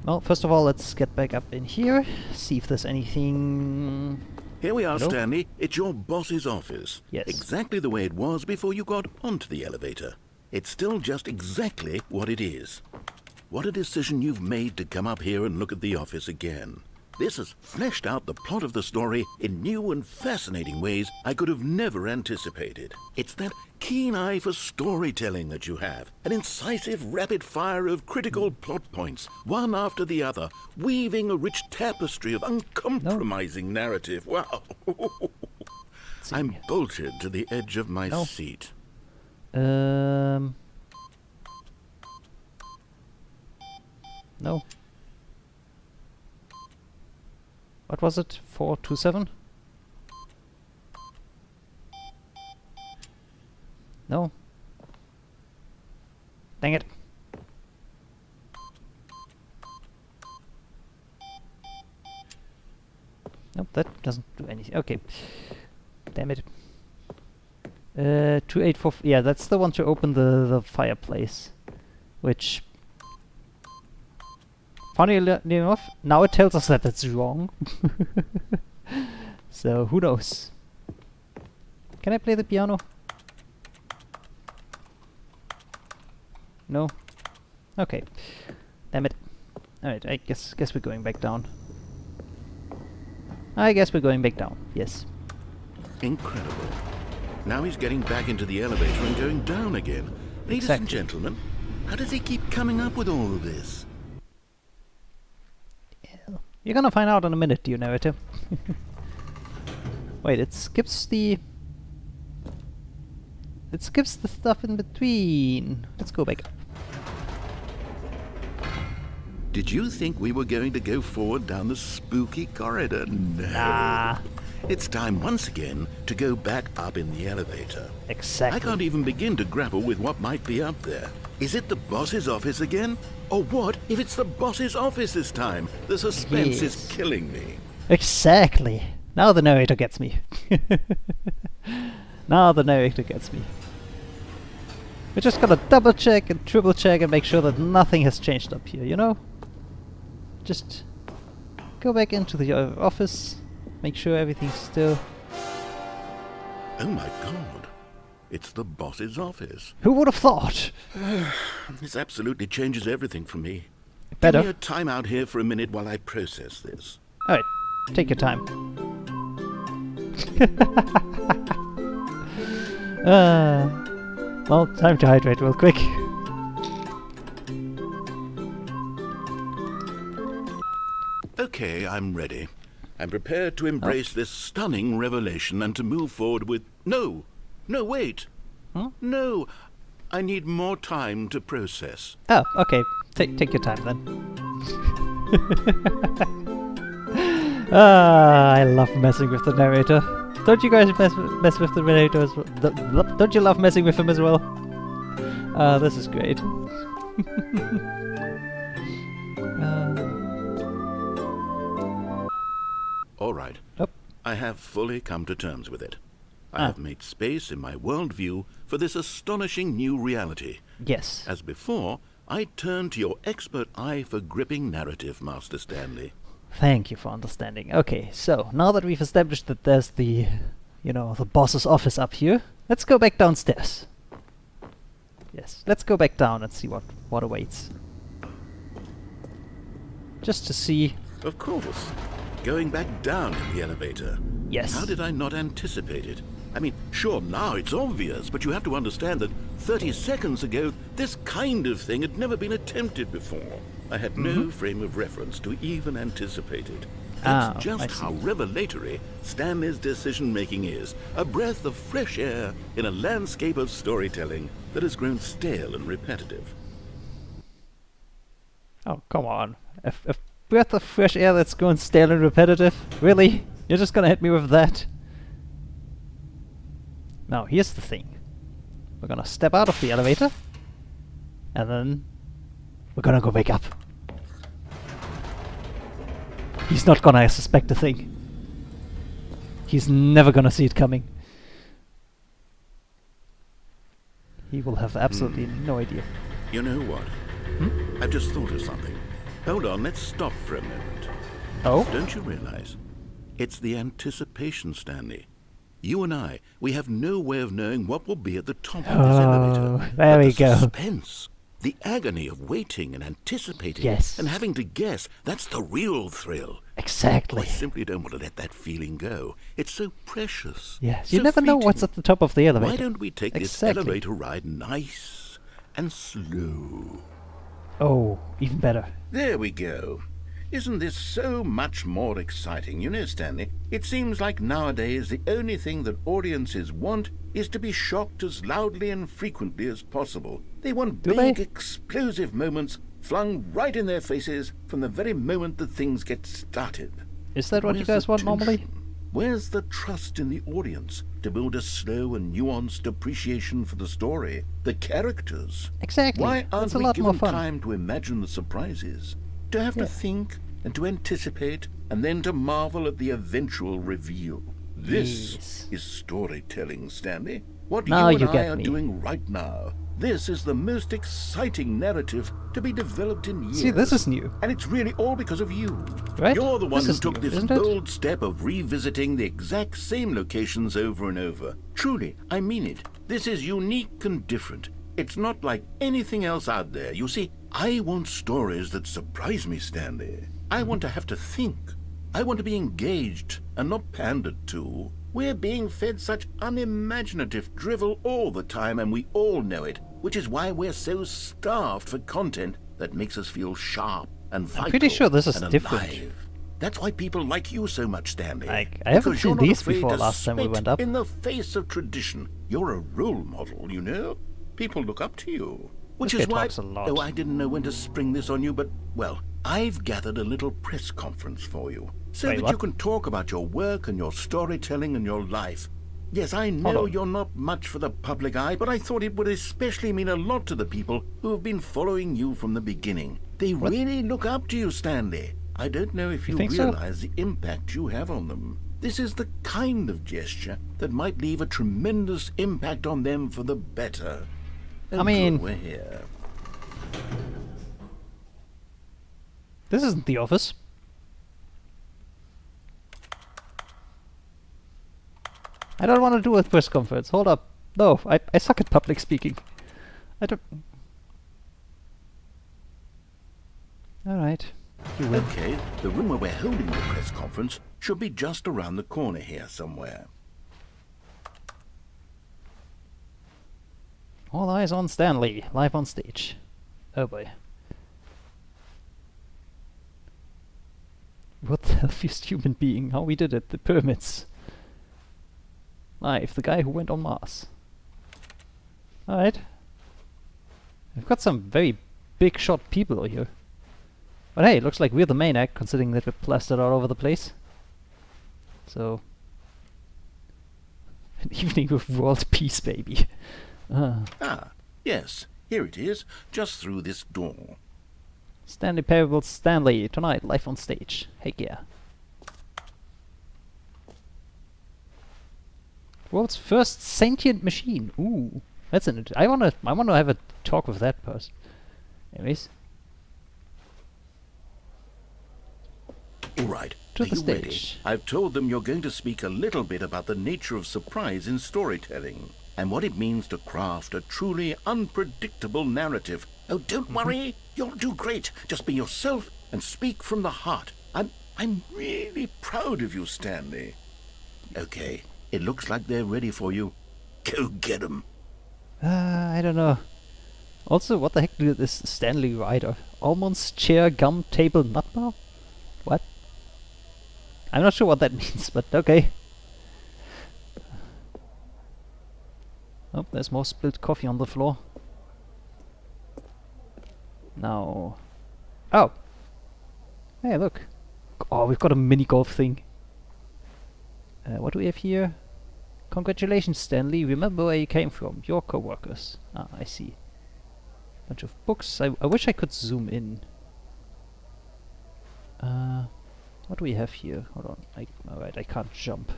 Well, first of all, let's get back up in here. See if there's anything. Here we are, Hello? Stanley. It's your boss's office. Yes. Exactly the way it was before you got onto the elevator. It's still just exactly what it is. What a decision you've made to come up here and look at the office again. This has fleshed out the plot of the story in new and fascinating ways I could have never anticipated. It's that keen eye for storytelling that you have, an incisive rapid fire of critical plot points, one after the other, weaving a rich tapestry of uncompromising narrative. Wow. I'm bolted to the edge of my seat. No. What was it? 427? No. Dang it. Nope, that doesn't do anything. Okay. Damn it. 284. Yeah, that's the one to open the fireplace. Which, funnily enough, now it tells us that that's wrong. So who knows? Can I play the piano? No. Okay. Damn it. All right. I guess we're going back down. I guess we're going back down. Yes. Incredible. Now he's getting back into the elevator and going down again. Ladies and gentlemen, how does he keep coming up with all of this? You're gonna find out in a minute, dear narrator. Wait, it skips the stuff in between. Let's go back up. Did you think we were going to go forward down the spooky corridor? No. Nah. It's time once again to go back up in the elevator. Exactly. I can't even begin to grapple with what might be up there. Is it the boss's office again? Or what if it's the boss's office this time? The suspense is killing me. Exactly. Now the narrator gets me. Now the narrator gets me. We're just gonna double check and triple check and make sure that nothing has changed up here, you know? Just go back into the office, make sure everything's still... Oh my god. It's the boss's office. Who would have thought? This absolutely changes everything for me. Better. Give me a time out here for a minute while I process this. Alright, take your time. Well, time to hydrate real quick. Okay, I'm ready. I'm prepared to embrace this stunning revelation and to move forward with... No! No, wait! Huh? No! I need more time to process. Oh, okay. Take your time then. I love messing with the narrator. Don't you guys mess with the Renator as well? Don't you love messing with him as well? This is great. All right. Oh. I have fully come to terms with it. I have made space in my worldview for this astonishing new reality. Yes. As before, I turn to your expert eye for gripping narrative, Master Stanley. Thank you for understanding. Okay, so now that we've established that there's the, you know, the boss's office up here, let's go back downstairs. Yes, let's go back down and see what awaits. Just to see. Of course. Going back down in the elevator. Yes. How did I not anticipate it? I mean, sure, now it's obvious, but you have to understand that 30 seconds ago, this kind of thing had never been attempted before. I had no frame of reference to even anticipate it. That's just how revelatory Stanley's decision-making is. A breath of fresh air in a landscape of storytelling that has grown stale and repetitive. Oh, come on. A breath of fresh air that's going stale and repetitive? Really? You're just gonna hit me with that? Now, here's the thing. We're gonna step out of the elevator, and then we're gonna go back up. He's not gonna suspect a thing. He's never gonna see it coming. He will have absolutely no idea. You know what? I've just thought of something. Hold on, let's stop for a moment. Oh? Don't you realize? It's the anticipation, Stanley. You and I, we have no way of knowing what will be at the top of this elevator. There But we go. the suspense, the agony of waiting and anticipating and having to guess, that's the real thrill. Exactly. I simply don't want to let that feeling go. It's so precious. Yes, so you never know what's fleeting. at the top of the elevator. Why don't we take this elevator ride nice and slow? Oh, even better. There we go. Isn't this so much more exciting? You know, Stanley, it seems like nowadays the only thing that audiences want is to be shocked as loudly and frequently as possible. They want big, explosive moments flung right in their faces from the very moment that things get started. Is that what you guys want normally? Where's the trust in the audience to build a slow and nuanced appreciation for the story, the characters? Exactly. Why aren't It's a we lot more given fun. time to imagine the surprises? To have to think and to anticipate and then to marvel at the eventual reveal. This is storytelling, Stanley. What Now you you and get I are me. doing right now. This is the most exciting narrative to be developed in years. See, this is new. And it's really all because of you. Right? You're the one This who is took new, this isn't it? bold step of revisiting the exact same locations over and over. Truly, I mean it. This is unique and different. It's not like anything else out there. You see, I want stories that surprise me, Stanley. I want to have to think. I want to be engaged and not pandered to. We're being fed such unimaginative drivel all the time, and we all know it, which is why we're so starved for content that makes us feel sharp and vital. I'm pretty sure this is and different. alive. That's why people like you so much, Stanley. I haven't Because seen you're not these afraid before to last time we spit went up. in the face of tradition. You're a role model, you know? People look up to you. Which This is guy why... talks a lot. Oh, I didn't know when to spring this on you, but, well, I've gathered a little press conference for you. So Wait, that what? you can talk about your work and your storytelling and your life. Yes, I know on. you're not much for the public eye, but I thought it would especially mean a lot to the people who have been following you from the beginning. They really look up to you, Stanley. I don't know if you think so? realize the impact you have on them. This is the kind of gesture that might leave a tremendous impact on them for the better. Oh, I mean- good, we're here. This isn't the office. I don't want to do a press conference. Hold up. No, I suck at public speaking. I don't... Alright. You win. Okay, the room where we're holding the press conference should be just around the corner here somewhere. All eyes on Stanley, live on stage. Oh boy. What the healthiest human being? How we did it, the pyramids. Live, the guy who went on Mars. Alright. We've got some very big shot people here. But hey, it looks like we're the main act, considering that we're plastered all over the place. So... An evening with world peace, baby. Ah, yes, here it is, just through this door. Stanley Parable Stanley, tonight, live on stage. Heck yeah. World's first sentient machine. Ooh, that's an. I wanna have a talk with that person. Anyways, All right, To are the you ready? stage. I've told them you're going to speak a little bit about the nature of surprise in storytelling and what it means to craft a truly unpredictable narrative. Oh, don't worry, you'll do great. Just be yourself and speak from the heart. I'm really proud of you, Stanley. Okay, it looks like they're ready for you. Go get 'em. I don't know. Also, what the heck did this Stanley writer? Almonds, chair, gum, table, nut bar? What? I'm not sure what that means, but okay. Oh, there's more spilled coffee on the floor. Now. Oh! Hey, look. Oh, we've got a mini golf thing. What do we have here? Congratulations, Stanley. Remember where you came from. Your coworkers. Ah, I see. Bunch of books. I wish I could zoom in. What do we have here? Hold on. Alright, I can't jump.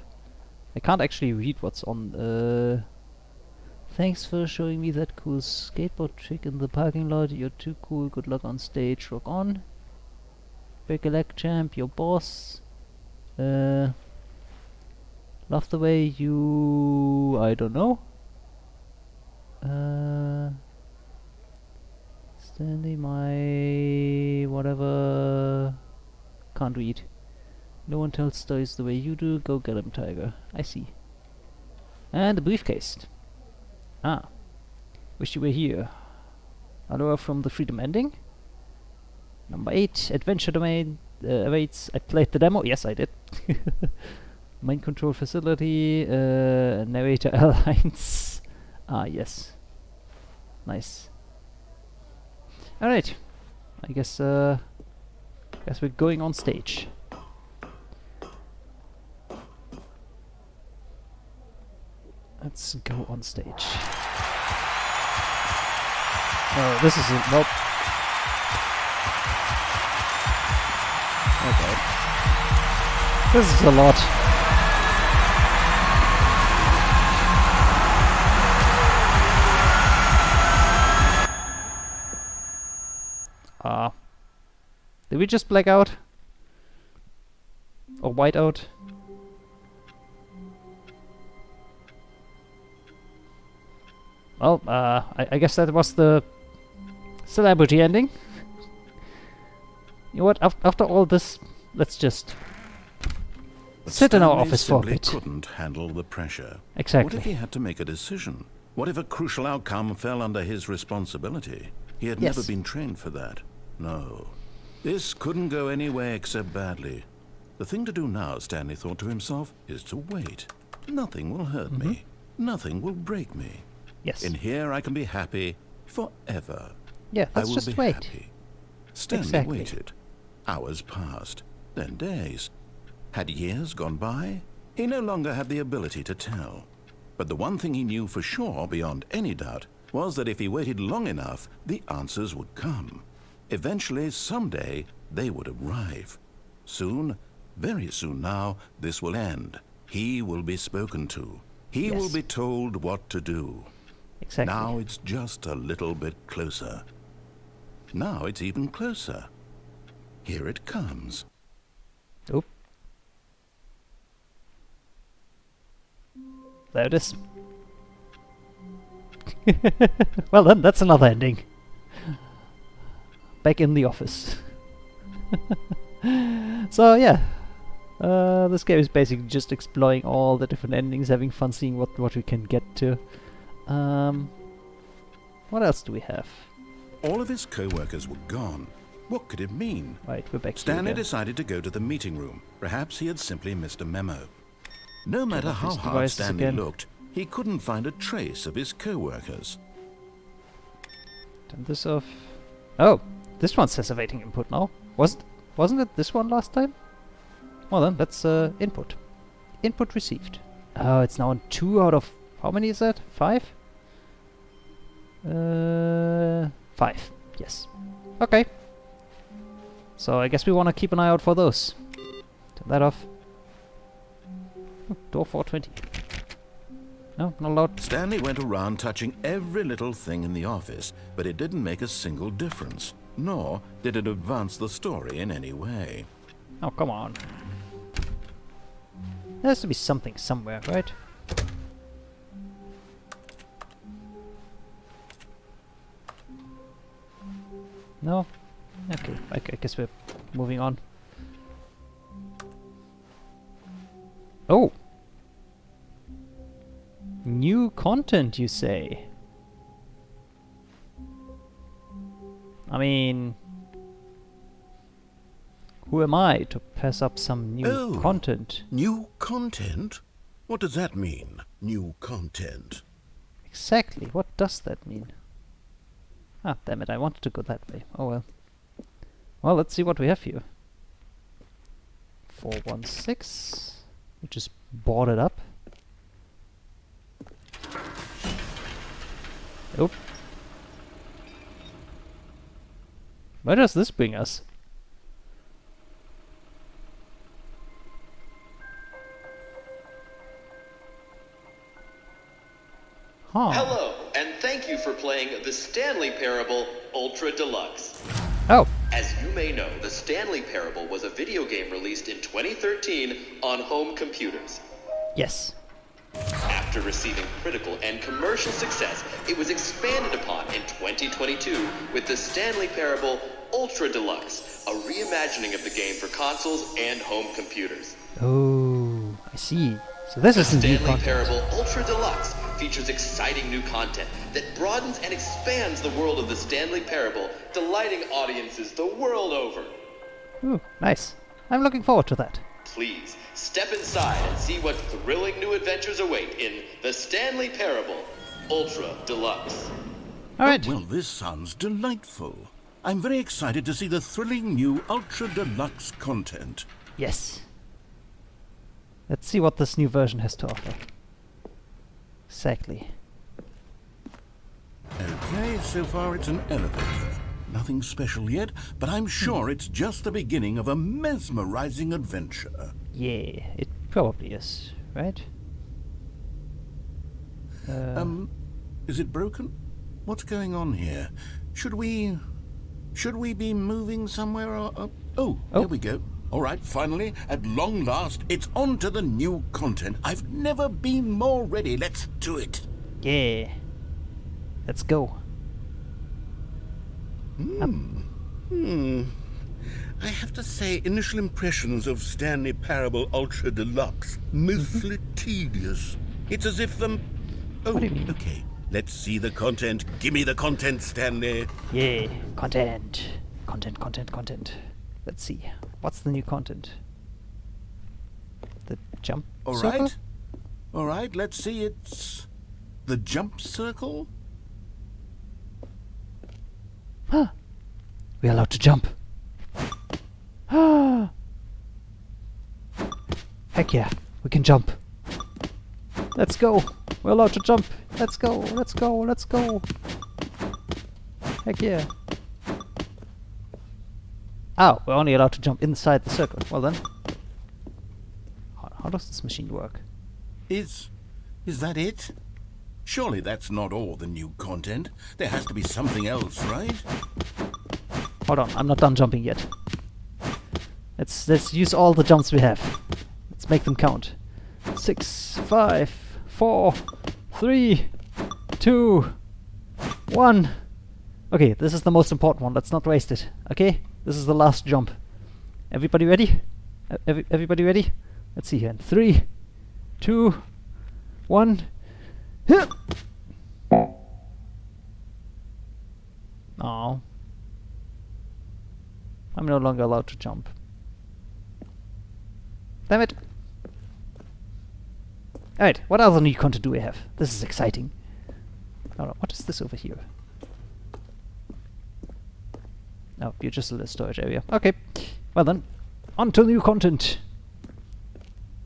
I can't actually read what's on. Thanks for showing me that cool skateboard trick in the parking lot. You're too cool. Good luck on stage. Rock on. Break a leg, champ. Your boss. Love the way you... I don't know. Stanley, my... whatever... Can't read. No one tells stories the way you do. Go get him, Tiger. I see. And the briefcase. Ah. Wish you were here. Allure from the Freedom Ending. Number 8. Adventure Domain awaits. I played the demo. Yes, I did. Mind control facility. Narrator airlines. Ah, yes. Nice. Alright. I guess we're going on stage. Let's go on stage. Oh, this is a... nope. Okay. This is a lot. Did we just black out? Or white out? Well, I guess that was the celebrity ending. You know what? After all this, let's just sit in our office for a bit. Couldn't handle the pressure. Exactly. What if he had to make a decision? What if a crucial outcome fell under his responsibility? He had never been trained for that. No. This couldn't go anywhere except badly. The thing to do now, Stanley thought to himself, is to wait. Nothing will hurt me. Nothing will break me. Yes. In here I can be happy forever. Yeah, let's I will just be wait. happy. Stanley waited. Hours passed, then days. Had years gone by? He no longer had the ability to tell. But the one thing he knew for sure, beyond any doubt, was that if he waited long enough, the answers would come. Eventually, someday, they would arrive. Soon, very soon now, this will end. He will be spoken to. He will be told what to do. Exactly. Now it's just a little bit closer. Now it's even closer. Here it comes. Oop. There it is. Well then, that's another ending. Back in the office. So yeah. This game is basically just exploring all the different endings, having fun seeing what we can get to. What else do we have? All of his co-workers were gone. What could it mean? Right, we're back Stanley here again. decided to go to the meeting room. Perhaps he had simply missed a memo. No matter how his hard devices Stanley again. looked, he couldn't find a trace of his co-workers. Turn this off. Oh, this one says awaiting input now. Wasn't it this one last time? Well then, that's input. Input received. Oh, it's now on 2 out of... How many is that? 5? 5. Yes. Okay. So I guess we want to keep an eye out for those. Turn that off. Oh, door 420. No, not allowed. Stanley went around touching every little thing in the office, but it didn't make a single difference, nor did it advance the story in any way. Oh, come on. There has to be something somewhere, right? No? Okay, I guess we're moving on. Oh! New content, you say? I mean... Who am I to pass up some new content? New content? What does that mean, new content? Exactly, what does that mean? Ah, damn it, I wanted to go that way. Oh well. Well, let's see what we have here. 416. We just bought it up. Nope. Where does this bring us? Huh. Hello, and thank you for playing the Stanley Parable Ultra Deluxe. Oh. As you may know, the Stanley Parable was a video game released in 2013 on home computers. Yes. After receiving critical and commercial success, it was expanded upon in 2022 with the Stanley Parable Ultra Deluxe, a reimagining of the game for consoles and home computers. Oh, I see. So this is the new Stanley content. Parable Ultra Deluxe features exciting new content that broadens and expands the world of the Stanley Parable, delighting audiences the world over. Ooh, nice. I'm looking forward to that. Please, step inside and see what thrilling new adventures await in the Stanley Parable Ultra Deluxe. Alright. Well, this sounds delightful. I'm very excited to see the thrilling new Ultra Deluxe content. Yes. Let's see what this new version has to offer. Exactly. Okay, so far it's an elevator. Nothing special yet, but I'm sure it's just the beginning of a mesmerizing adventure. Yeah, it probably is, right? Is it broken? What's going on here? Should we be moving somewhere or... Oh, there we go. All right, finally, at long last, it's on to the new content. I've never been more ready. Let's do it. Yeah. Let's go. I have to say, initial impressions of Stanley Parable Ultra Deluxe, mostly tedious. It's as if Oh, What do you mean? okay. Let's see the content. Give me the content, Stanley. Yeah, content. Content. Let's see. What's the new content? The jump circle? All right, let's see. It's the jump circle. Huh. We're allowed to jump. Ah. Heck yeah, we can jump. Let's go. We're allowed to jump. Let's go. Heck yeah. Oh, we're only allowed to jump inside the circle. Well then. How does this machine work? Is that it? Surely that's not all the new content. There has to be something else, right? Hold on, I'm not done jumping yet. Let's use all the jumps we have. Let's make them count. 6, 5, 4, 3, 2, 1. Okay, this is the most important one. Let's not waste it. Okay? This is the last jump. Everybody ready? Everybody ready? Let's see here. 3, 2, 1. Oh. I'm no longer allowed to jump. Damn it! Alright, what other new content do we have? This is exciting. Hold on, what is this over here? Oh, you're just a little storage area. Okay. Well then, on to new content.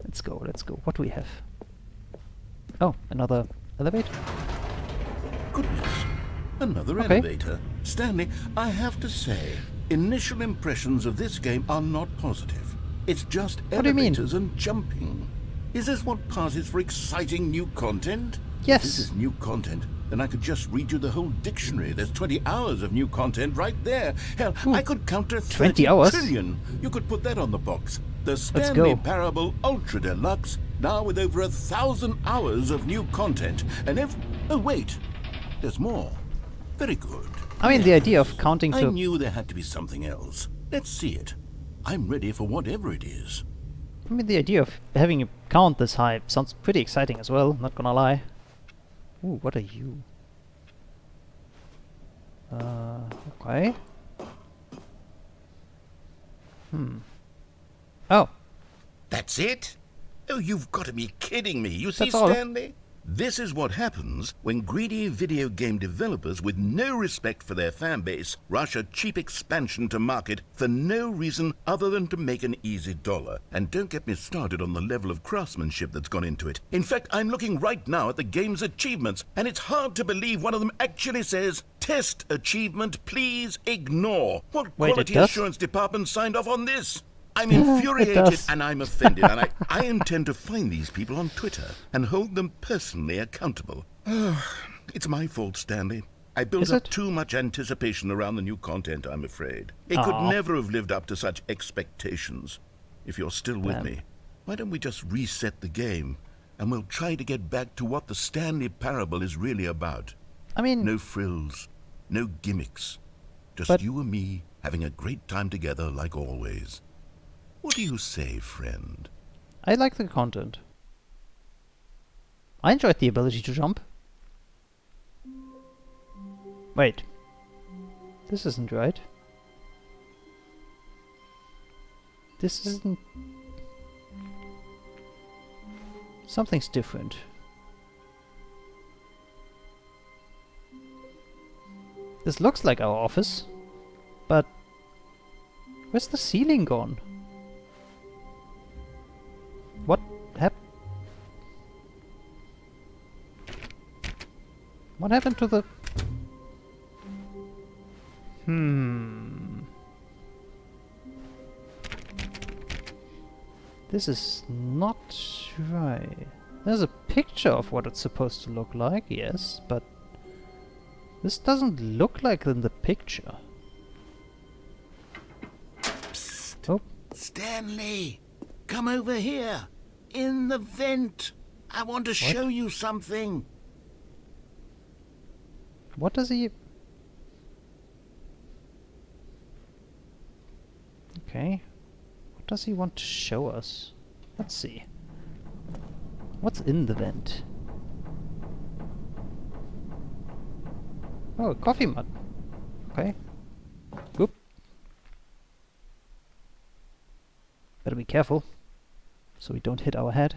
Let's go. What do we have? Oh, another elevator? Goodness, another Okay. elevator. Stanley, I have to say, initial impressions of this game are not positive. It's just What do you mean? elevators and jumping. Is this what passes for exciting new content? Yes. If this is new content, then I could just read you the whole dictionary. There's 20 hours of new content right there. Hell, Ooh, I could count to 20 30 hours? trillion. You could put that on the box. The Let's Stanley go. Parable Ultra Deluxe, now with over 1,000 hours of new content. And oh wait, there's more. Very good. I mean, the idea of counting I to... knew there had to be something else. Let's see it. I'm ready for whatever it is. I mean, the idea of having a count this high sounds pretty exciting as well, not gonna lie. Ooh, what are you? Okay. Oh, That's it? Oh, you've got to be kidding me. You see, That's all. Stanley? This is what happens when greedy video game developers with no respect for their fan base rush a cheap expansion to market for no reason other than to make an easy dollar. And don't get me started on the level of craftsmanship that's gone into it. In fact, I'm looking right now at the game's achievements, and it's hard to believe one of them actually says, "Test achievement, please ignore." What Wait, it quality does? assurance department signed off on this? I'm It infuriated does. and I'm offended, and I intend to find these people on Twitter and hold them personally accountable. It's my fault, Stanley. I built Is up it? too much anticipation around the new content, I'm afraid. It Aw. could never have lived up to such expectations. If you're still with Damn. me, why don't we just reset the game and we'll try to get back to what the Stanley Parable is really about. I mean, No frills, no gimmicks. Just But- you and me having a great time together like always. What do you say, friend? I like the content. I enjoyed the ability to jump. Wait. This isn't right. This isn't... Something's different. This looks like our office, but where's the ceiling gone? What happened? What happened to the... This is not right. There's a picture of what it's supposed to look like, yes, but this doesn't look like in the picture. Psst. Oh, Stanley, come over here. In the vent. I want to show you something. what does he... Okay. What does he want to show us? Let's see. What's in the vent? Oh, a coffee mug. Okay. Whoop. Better be careful, so we don't hit our head.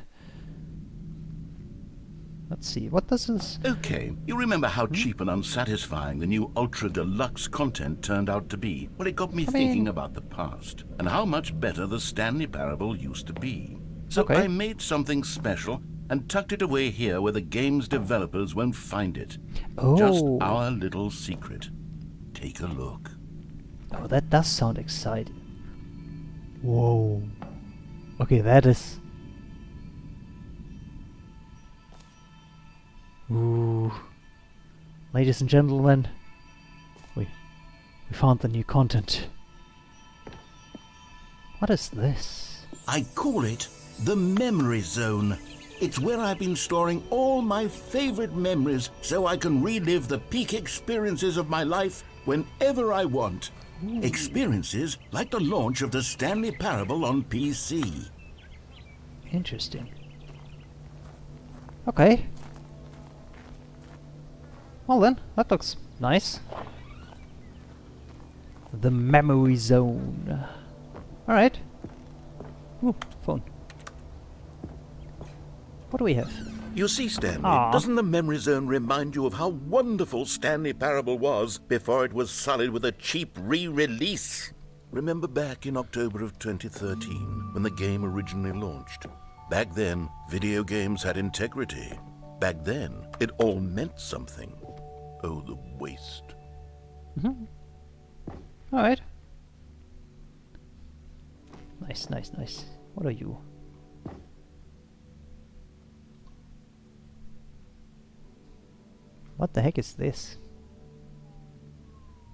Let's see, what does this... Okay, you remember how cheap and unsatisfying the new Ultra Deluxe content turned out to be? Well, it got me thinking mean- about the past and how much better the Stanley Parable used to be. So Okay. I made something special and tucked it away here where the game's developers won't find it. Just Oh. our little secret. Take a look. Oh, that does sound exciting. Whoa. Okay, that is... Ooh. Ladies and gentlemen, we found the new content. What is this? I call it the Memory Zone. It's where I've been storing all my favorite memories so I can relive the peak experiences of my life whenever I want. Experiences like the launch of the Stanley Parable on PC. Interesting. Okay. Well then, that looks nice. The Memory Zone. Alright. Ooh, phone. What do we have? You see, Stanley, Aw. doesn't the Memory Zone remind you of how wonderful Stanley Parable was before it was sullied with a cheap re-release? Remember back in October of 2013, when the game originally launched? Back then, video games had integrity. Back then, it all meant something. Oh, the waste. Alright. Nice, nice, nice. What are you? What the heck is this?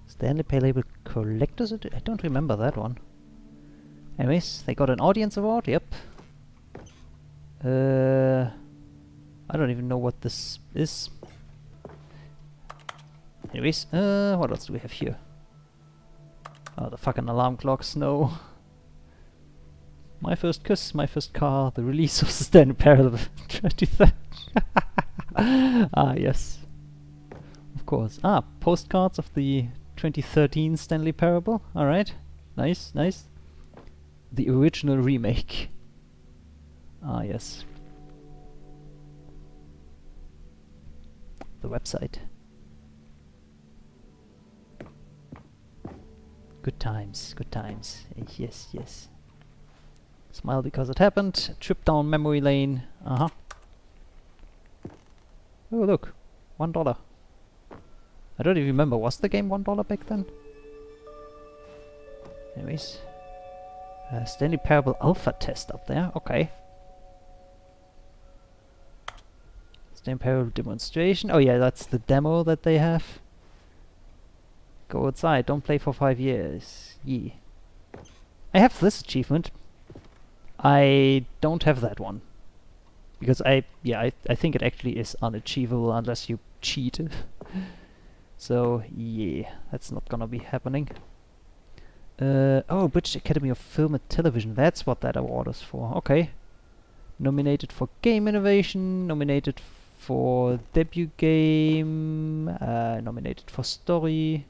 Stanley Parable Collector's Edition? I don't remember that one. Anyways, they got an audience award, yep. I don't even know what this is. Anyways, what else do we have here? Oh, the fucking alarm clocks, no. My first kiss, my first car, the release of the Stanley Parable 23rd. Ah, yes. Of course. Ah, postcards of the 2013 Stanley Parable. Alright. Nice, nice. The original remake. Ah, yes. The website. Good times, good times. Yes, yes. Smile because it happened. Trip down memory lane. Uh-huh. Oh, look. $1. I don't even remember. Was the game $1 back then? Anyways. Stanley Parable Alpha Test up there. Okay. Stanley Parable Demonstration. Oh yeah, that's the demo that they have. Go outside. Don't play for 5 years. Yeah. I have this achievement. I don't have that one. Because I think it actually is unachievable unless you cheat. So, yeah, that's not gonna be happening. Oh, British Academy of Film and Television, that's what that award is for. Okay. Nominated for Game Innovation, nominated for Debut Game, nominated for Story.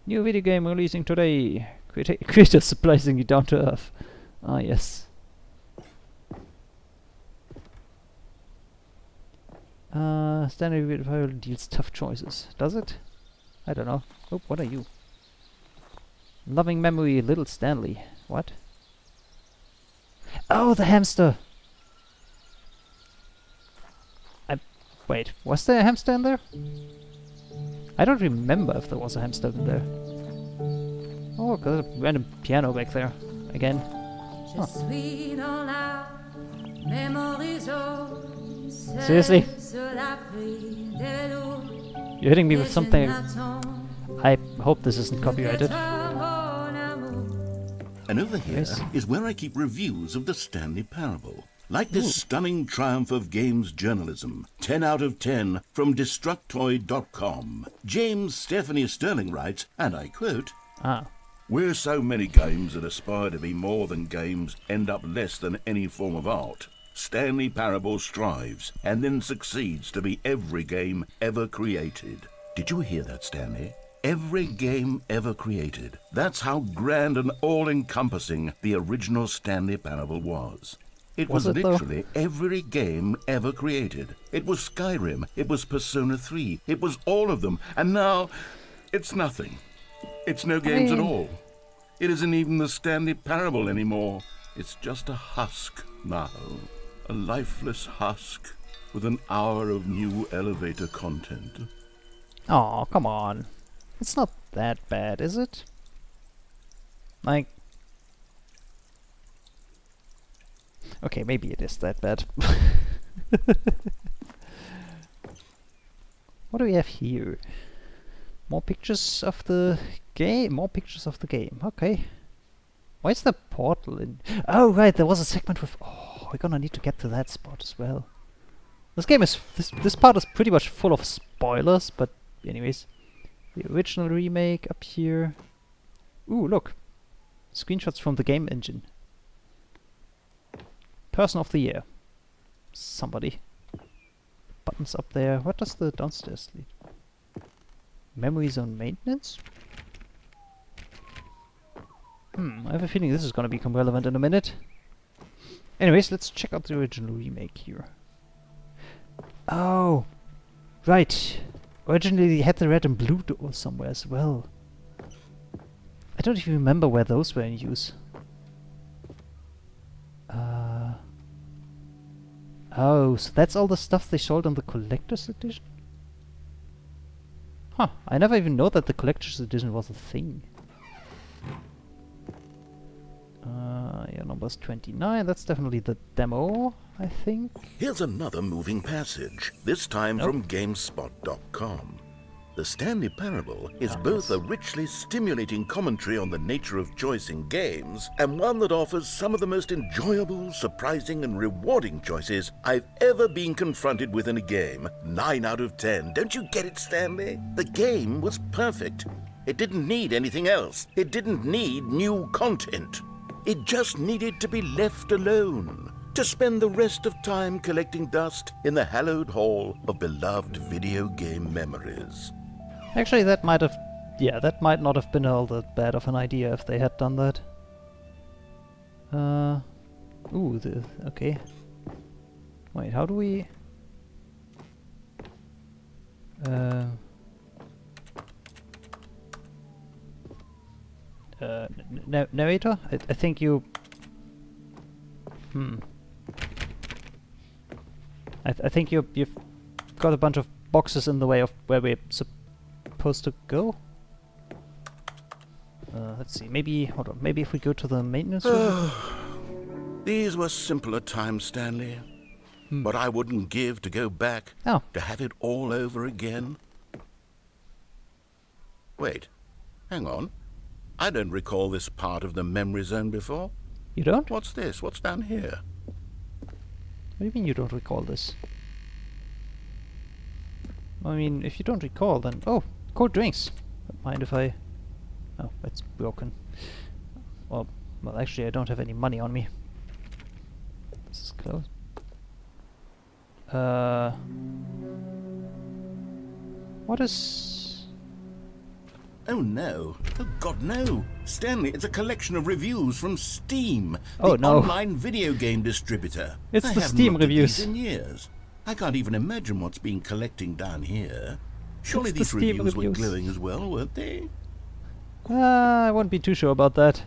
New video game releasing today. Creator surprisingly down to earth. Ah, yes. Stanley Parable deals tough choices. Does it? I don't know. Oh, what are you? Loving memory, little Stanley. What? Oh, the hamster! Wait, was there a hamster in there? I don't remember if there was a hamster in there. Oh, got a random piano back there. Again. Huh. Seriously? You're hitting me with something. I hope this isn't copyrighted. And over here Yes. is where I keep reviews of the Stanley Parable. Like this stunning triumph of games journalism, 10 out of 10 from Destructoid.com. James Stephanie Sterling writes, and I quote, Ah. "Where so many games that aspire to be more than games end up less than any form of art, Stanley Parable strives and then succeeds to be every game ever created." Did you hear that, Stanley? Every game ever created. That's how grand and all-encompassing the original Stanley Parable was. It was it, though? literally every game ever created. It was Skyrim, it was Persona 3, it was all of them, and now it's nothing. It's no games at all. It isn't even the Stanley Parable anymore. It's just a husk now. A lifeless husk with an hour of new elevator content. Oh, come on. It's not that bad, is it? Like... Okay, maybe it is that bad. What do we have here? More pictures of the game. More pictures of the game. Okay. Why is the portal in... Oh, right, there was a segment with... Oh, we're gonna need to get to that spot as well. This game is... This part is pretty much full of spoilers, but anyways. The original remake up here. Ooh, look. Screenshots from the game engine. Person of the year. Somebody. Buttons up there. What does the downstairs lead? Memory zone maintenance? I have a feeling this is gonna become relevant in a minute. Anyways, let's check out the original remake here. Oh! Right. Originally they had the red and blue doors somewhere as well. I don't even remember where those were in use. Oh, so that's all the stuff they sold on the collector's edition? Huh, I never even know that the collector's edition was a thing. Yeah, number's 29, that's definitely the demo, I think. Here's another moving passage, this time from GameSpot.com. The Stanley Parable is both a richly stimulating commentary on the nature of choice in games, and one that offers some of the most enjoyable, surprising, and rewarding choices I've ever been confronted with in a game. 9 out of 10. Don't you get it, Stanley? The game was perfect. It didn't need anything else. It didn't need new content. It just needed to be left alone, to spend the rest of time collecting dust in the hallowed hall of beloved video game memories. Actually, that might have... yeah, that might not have been all that bad of an idea if they had done that. Ooh, okay. Wait, how do we... narrator? I think you... I think you've got a bunch of boxes in the way of where we're supposed to go. Let's see, maybe... hold on, maybe if we go to the maintenance room? These were simpler times, Stanley. But I wouldn't give to go back, to have it all over again. Wait, hang on. I don't recall this part of the memory zone before. You don't? What's this? What's down here? What do you mean you don't recall this? I mean, if you don't recall, then... oh, cold drinks. Don't mind if I... oh, it's broken. Well, actually, I don't have any money on me. This is closed. What is... Oh no. Oh God, no. Stanley, it's a collection of reviews from Steam, oh, the no. online video game distributor. It's I the haven't Steam looked at reviews. these in years. I can't even imagine what's been collecting down here. Surely It's the these Steam reviews were reviews. glowing as well, weren't they? I wouldn't be too sure about that.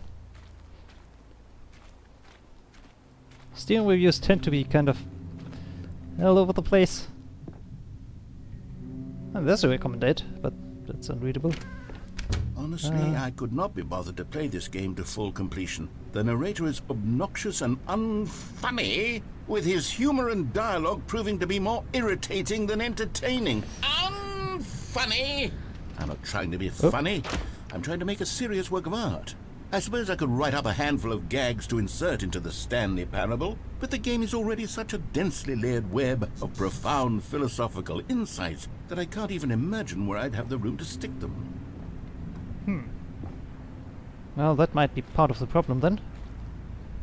Steam reviews tend to be kind of all over the place. Oh, there's a recommended, but that's unreadable. Honestly, I could not be bothered to play this game to full completion. The narrator is obnoxious and unfunny, with his humor and dialogue proving to be more irritating than entertaining. Unfunny! I'm not trying to be funny. I'm trying to make a serious work of art. I suppose I could write up a handful of gags to insert into the Stanley Parable, but the game is already such a densely layered web of profound philosophical insights that I can't even imagine where I'd have the room to stick them. Well, that might be part of the problem then.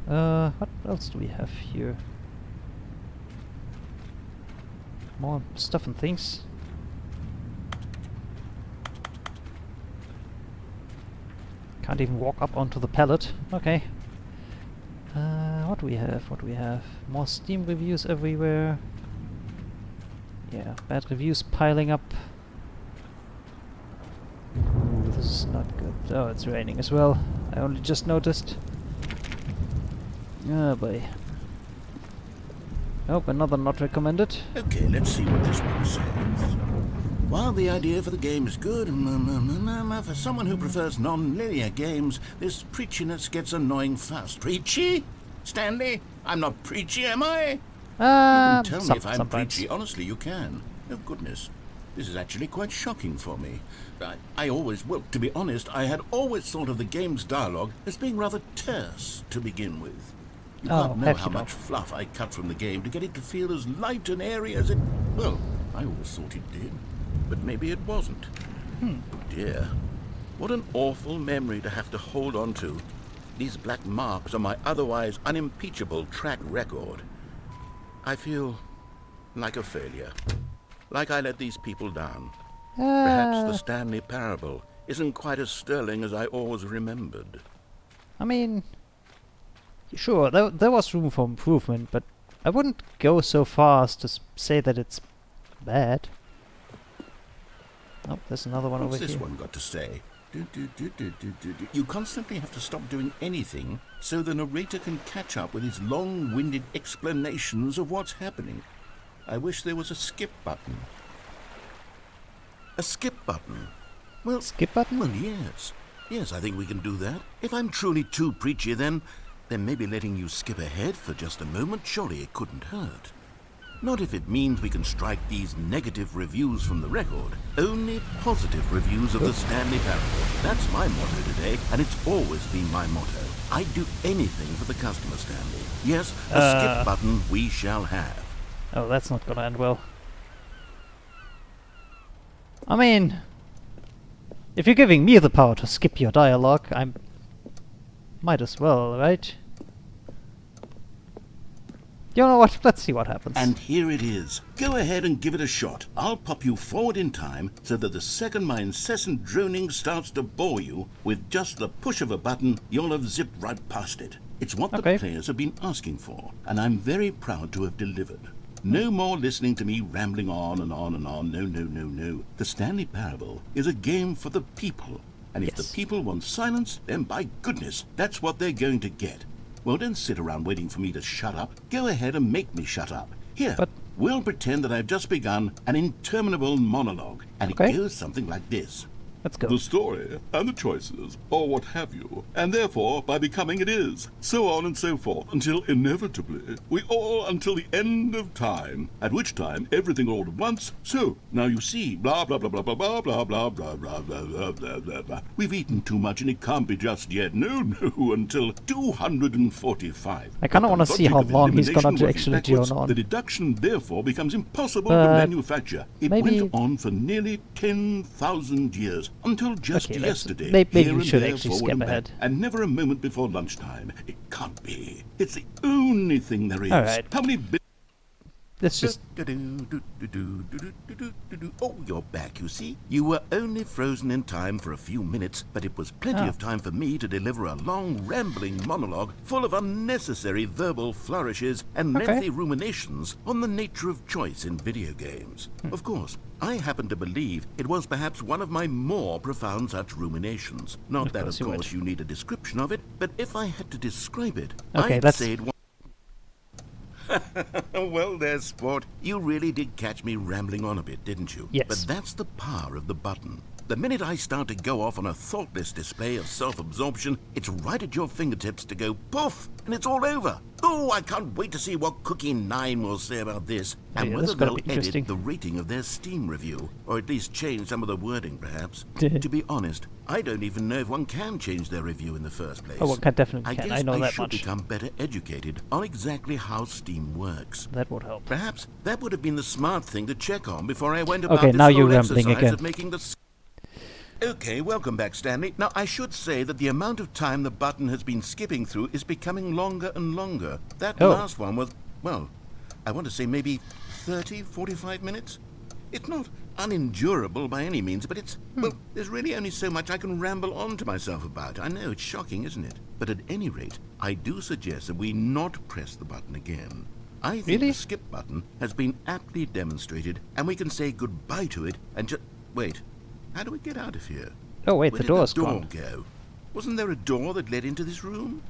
What else do we have here? More stuff and things. Can't even walk up onto the pallet. Okay. What do we have? What do we have? More Steam reviews everywhere. Yeah, bad reviews piling up. Ooh, this is not good. Oh, it's raining as well. I only just noticed. Oh boy. Oh, another not recommended. Okay, let's see what this one says. While the idea for the game is good, for someone who prefers non-linear games, this preachiness gets annoying fast. Preachy? Stanley? I'm not preachy, am I? You can tell me if I'm sometimes. preachy. Honestly, you can. Oh, goodness. This is actually quite shocking for me. Well, to be honest, I had always thought of the game's dialogue as being rather terse to begin with. You can't know how much fluff I cut from the game to get it to feel as light and airy as it... well, I always thought it did. But maybe it wasn't. Dear, what an awful memory to have to hold on to. These black marks on my otherwise unimpeachable track record. I feel like a failure. Like I let these people down. Perhaps the Stanley Parable isn't quite as sterling as I always remembered. I mean, sure, there was room for improvement, but I wouldn't go so far as to say that it's bad. Oh, there's another one over here. What's this one got to say? You constantly have to stop doing anything so the narrator can catch up with his long-winded explanations of what's happening. I wish there was a skip button. A skip button? Well, Skip button? well, yes. Yes, I think we can do that. If I'm truly too preachy, then maybe letting you skip ahead for just a moment, surely it couldn't hurt. Not if it means we can strike these negative reviews from the record. Only positive reviews of the Stanley Parable. That's my motto today, and it's always been my motto. I'd do anything for the customer, Stanley. Yes, a skip button we shall have. Oh, that's not gonna end well. I mean, if you're giving me the power to skip your dialogue, I might as well, right? You know what? Let's see what happens. And here it is. Go ahead and give it a shot. I'll pop you forward in time so that the second my incessant droning starts to bore you, with just the push of a button, you'll have zipped right past it. It's what the players have been asking for, and I'm very proud to have delivered. No more listening to me rambling on and on and on. No, no, no, no. The Stanley Parable is a game for the people. And if the people want silence, then by goodness, that's what they're going to get. Well, don't sit around waiting for me to shut up. Go ahead and make me shut up. Here, we'll pretend that I've just begun an interminable monologue, and it goes something like this. Let's go. The story, and the choices, or what have you, and therefore, by becoming it is, so on and so forth, until inevitably, we all until the end of time, at which time everything all at once, so, now you see, blah blah blah blah blah blah blah blah blah blah blah blah blah blah blah. We've eaten too much and it can't be just yet, no, until 245. I kinda wanna see how long he's gonna actually drone on. The deduction therefore becomes impossible to manufacture. It went on for nearly 10,000 years. Until just yesterday, maybe here we and should there, actually forward skip and back, ahead. and never a moment before lunchtime. It can't be. It's the only thing there is. Alright. How many Let's just... Oh, you're back, you see. You were only frozen in time for a few minutes, but it was plenty of time for me to deliver a long, rambling monologue full of unnecessary verbal flourishes and lengthy ruminations on the nature of choice in video games. Of course, I happen to believe it was perhaps one of my more profound such ruminations. Not that, of course, you need a description of it, but if I had to describe it, I'd say it was... Well, there's sport. You really did catch me rambling on a bit, didn't you? Yes. But that's the power of the button. The minute I start to go off on a thoughtless display of self-absorption, it's right at your fingertips to go poof, and it's all over. Oh, I can't wait to see what Cookie 9 will say about this, and whether they'll edit the rating of their Steam review, or at least change some of the wording, perhaps. To be honest, I don't even know if one can change their review in the first place. Oh, one definitely can. I know that much. I should become better educated on exactly how Steam works. That would help. Perhaps that would have been the smart thing to check on before I went about this now you're whole rambling exercise again. of making the... Okay, welcome back, Stanley. Now, I should say that the amount of time the button has been skipping through is becoming longer and longer. That last one was, well, I want to say maybe 30, 45 minutes? It's not unendurable by any means, but it's, well, there's really only so much I can ramble on to myself about. I know, it's shocking, isn't it? But at any rate, I do suggest that we not press the button again. I think the skip button has been aptly demonstrated, and we can say goodbye to it and just... Wait. How do we get out of here? Oh wait, Where the door's did the door gone. go? Wasn't there a door that led into this room?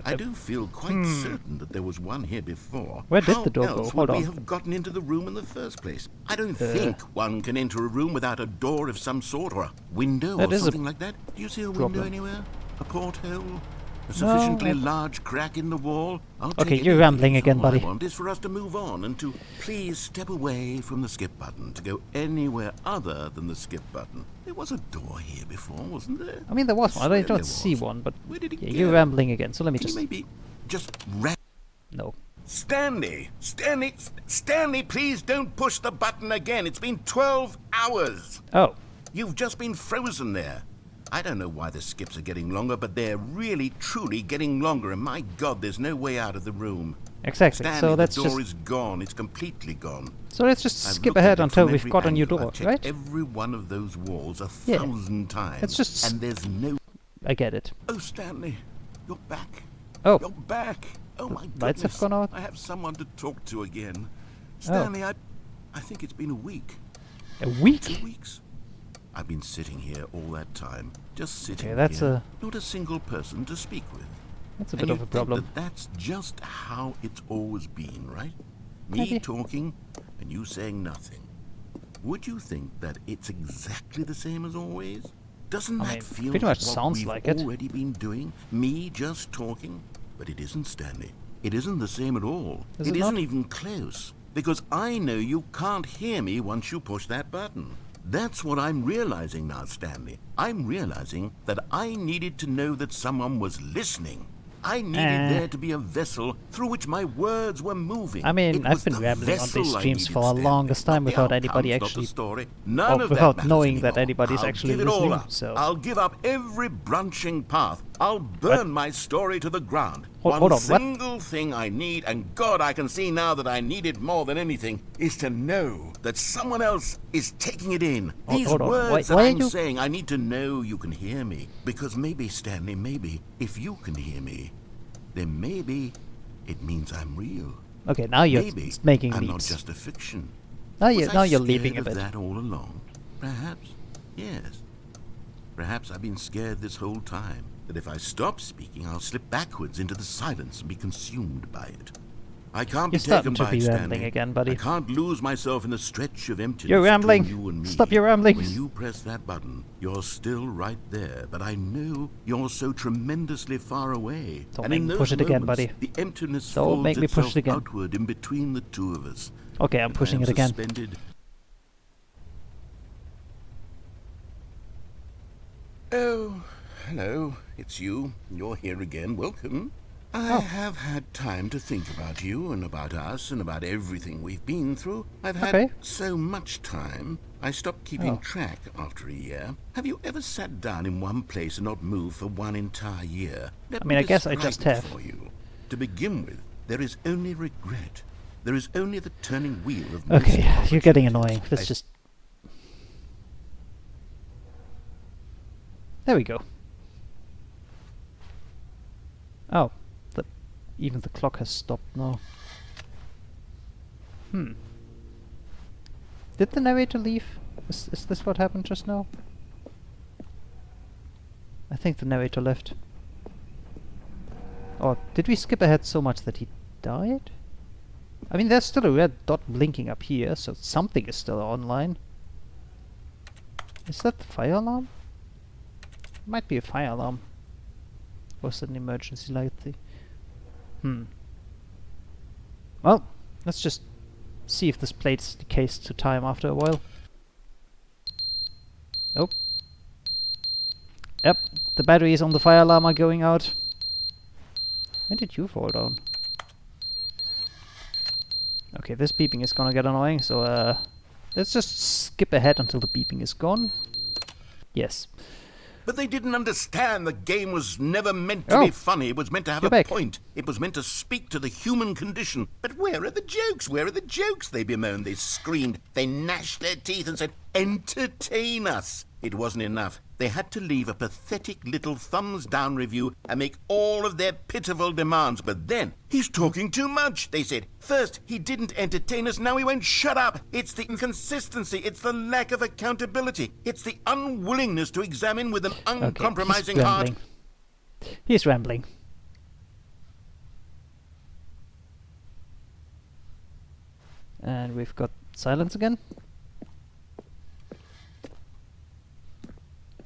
I do feel quite certain that there was one here before. Where did the door How go? else Hold would we on. have gotten into the room in the first place? I don't think one can enter a room without a door of some sort, or a window, or something like that. Do you see a window anywhere? A porthole? A sufficiently large crack in the wall? Okay, you're rambling again, buddy. All I want is for us to move on and to please step away from the skip button, to go anywhere other than the skip button. There was a door here before, wasn't there? I mean, there was one. I don't see one, but you're rambling again. So let me just... Maybe just No. Stanley, please don't push the button again. It's been 12 hours. Oh. You've just been frozen there. I don't know why the skips are getting longer, but they're really, truly getting longer, and my God, there's no way out of the room. Exactly. Stanley, So let's the door just... is gone. It's completely gone. So let's just I've skip looked at ahead it until from we've every got a new angle. door, I've checked right? every one of those walls 1,000 times. Let's just... And there's no... I get it. Oh, Stanley, you're back. Oh. You're back. Oh, my goodness. Lights have gone out. I have someone to talk to again. Stanley, I think it's been a week. A week? 2 weeks. I've been sitting here all that time, just sitting Okay, that's here, not a single person to speak with. that's a And bit of you a think problem. that that's just how it's always been, right? Maybe. Me talking and you saying nothing. Would you think that it's exactly the same as always? Doesn't I that mean, feel pretty like much what sounds we've like it. already been doing? Me just talking? But it isn't, Stanley. It isn't the same at all. Is It it isn't not? even close. Because I know you can't hear me once you push that button. That's what I'm realizing now, Stanley. I'm realizing that I needed to know that someone was listening. I needed there to be a vessel through which my words were moving. I mean, It I've was been the rambling on these vessel I streams needed, for the Stanley, longest time not the without anybody outcomes, not the actually, story. None of that without matters knowing that anymore. anybody's I'll actually give it all listening. up. So I'll give up every branching path. I'll burn my story to the ground. Hold One on, what? single thing I need, and God, I can see now that I need it more than anything, is to know that someone else is taking it in. These hold on. words Why that are I'm you- saying, I need to know you can hear me. Because maybe, Stanley, maybe, if you can hear me, then maybe it means I'm real. okay, now you're Maybe making I'm not leaps. just a fiction. Now Was you're I leaping a scared of bit. that all along? Perhaps, yes. Perhaps I've been scared this whole time, that if I stop speaking, I'll slip backwards into the silence and be consumed by it. I can't You're be taken starting to by be it, rambling Stanley. again, buddy. I can't lose myself in the stretch of emptiness You're rambling. between you and me. Stop your rambling. When you press that button, you're still right there, but I know you're so tremendously far away. Don't and make in me those push it again, moments, buddy. the emptiness Don't folds make me push itself it again. outward in between the two of us. Okay, I'm And I pushing am it again. suspended. Oh, hello. It's you. You're here again. Welcome. I have had time to think about you and about us and about everything we've been through. I've had Okay. so much time, I stopped keeping Oh. track after a year. Have you ever sat down in one place and not moved for one entire year? Let I mean, me I guess I describe just it have. for you. To begin with, there is only regret. There is only the turning wheel of Okay, missed you're getting opportunities. annoying. Let's I just... There we go. Oh, even the clock has stopped now. Did the narrator leave? Is this what happened just now? I think the narrator left. Or did we skip ahead so much that he died? I mean, there's still a red dot blinking up here, so something is still online. Is that the fire alarm? Might be a fire alarm. Or is it an emergency light thing? Well, let's just see if this plate's decays to time after a while. Oh. Yep, the batteries on the fire alarm are going out. When did you fall down? Okay, this beeping is gonna get annoying, so let's just skip ahead until the beeping is gone. Yes. But they didn't understand the game was never meant to Oh. be funny. It was meant to have You're a back. point. It was meant to speak to the human condition. But where are the jokes? Where are the jokes? They bemoaned, they screamed, they gnashed their teeth and said, entertain us. It wasn't enough. They had to leave a pathetic little thumbs-down review and make all of their pitiful demands. But then, he's talking too much, they said. First, he didn't entertain us, now he won't shut up. It's the inconsistency, it's the lack of accountability. It's the unwillingness to examine with an uncompromising heart. He's rambling. And we've got silence again.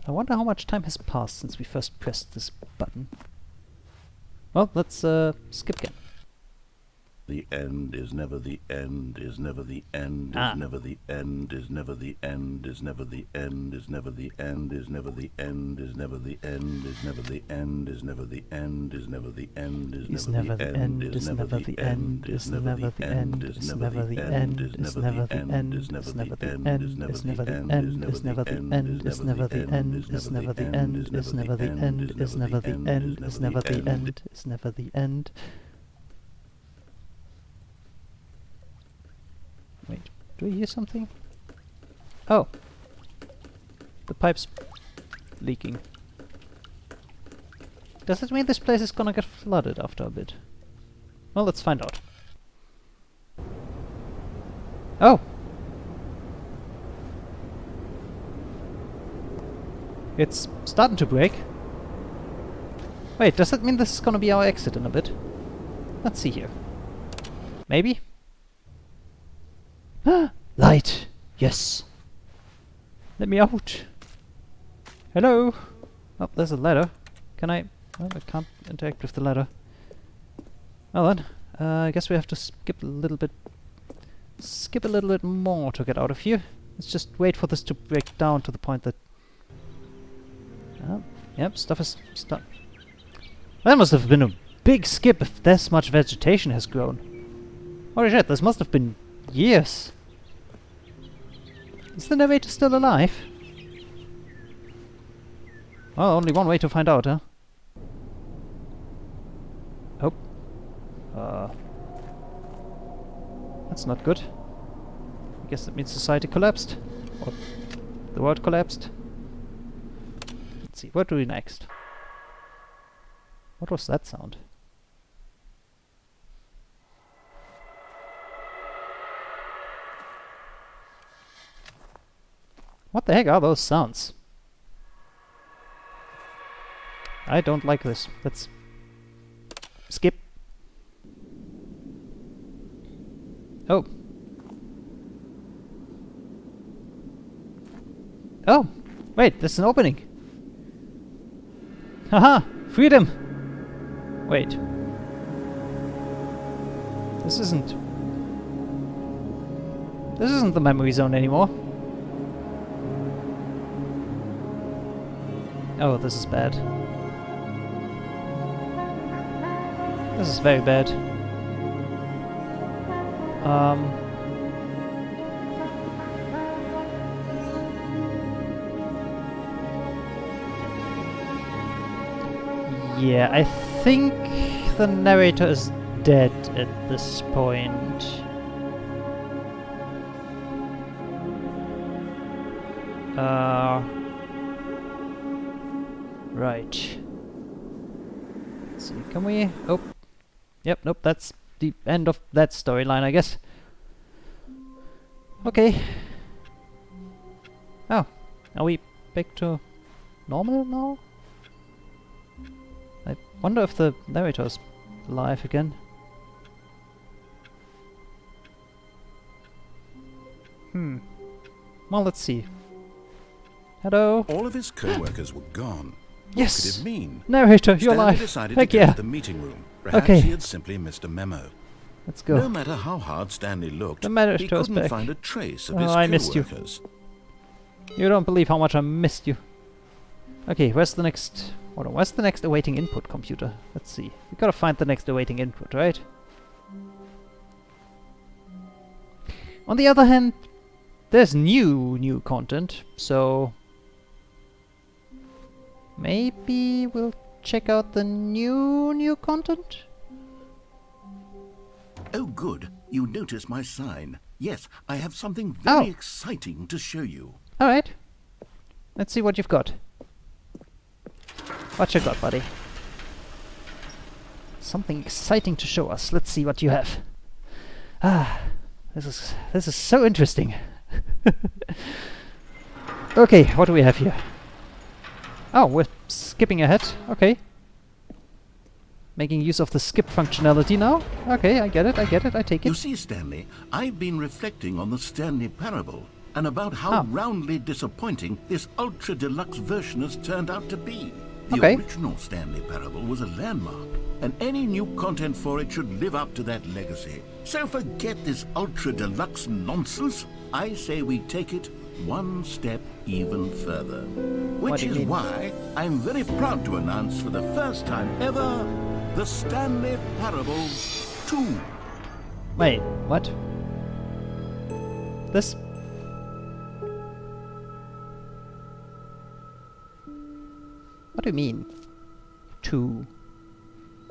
I wonder how much time has passed since we first pressed this button. Well, let's skip again. The end is never the end, is never the end, Ah. is never the end, is never the end, is never the end, is never the end, is never the end, is never the end, is never the end, is never the end, is never the end, Is never the end, is never the end, is never the end, is never the end, is never the end, is never the end, is never the end, is never the end, is never the end, is never the end, is never the end, is never the end, is never the end, is never the end. Wait, do we hear something? Oh! The pipe's leaking. Does it mean this place is gonna get flooded after a bit? Well, let's find out. Oh! It's starting to break. Wait, does that mean this is gonna be our exit in a bit? Let's see here. Maybe? Light! Yes! Let me out! Hello! Oh, there's a ladder. Can I... Oh, I can't interact with the ladder. Well then, I guess we have to skip a little bit... Skip a little bit more to get out of here. Let's just wait for this to break down to the point that... Yep, stuff is... That must have been a big skip if this much vegetation has grown. Holy shit, this must have been years. Is the narrator still alive? Well, only one way to find out, huh? Oh. That's not good. I guess that means society collapsed. Or the world collapsed. Let's see, what do we next? What was that sound? What the heck are those sounds? I don't like this. Let's skip. Oh. Oh! Wait, there's an opening! Haha! Freedom! Wait. This isn't the memory zone anymore. Oh, this is bad. This is very bad. Yeah, I think the narrator is dead at this point. Right. Let's see, can we... Oh. Yep, nope, that's the end of that storyline, I guess. Okay. Oh, are we back to normal now? I wonder if the narrator's alive again. Well, let's see. Hello? All of his co-workers were gone. Yes! What could it mean? Narrator, you're Stanley alive! decided Heck to go yeah! to the meeting room. Perhaps Okay. he had simply missed a memo. Let's go. No matter how hard Stanley looked, The he narrator's couldn't back. find a trace of Oh, his I missed you. co-workers. You don't believe how much I missed you. Okay, where's the next... Hold on, where's the next awaiting input computer? Let's see. We gotta find the next awaiting input, right? On the other hand, there's new content, so... Maybe we'll check out the new content? Oh, good. You noticed my sign. Yes, I have something very Oh. exciting to show you. Alright. Let's see what you've got. What you got, buddy? Something exciting to show us. Let's see what you have. Ah, this is so interesting. Okay, what do we have here? Oh, we're skipping ahead. Okay. Making use of the skip functionality now. Okay, I get it, I take You it. see, Stanley, I've been reflecting on the Stanley Parable and about how roundly disappointing this ultra deluxe version has turned out to be. The Okay. original Stanley Parable was a landmark, and any new content for it should live up to that legacy. So forget this ultra deluxe nonsense. I say we take it one step even further. What Which do you is mean? why I'm very proud to announce for the first time ever the Stanley Parable 2. Wait, what? This... What do you mean? 2?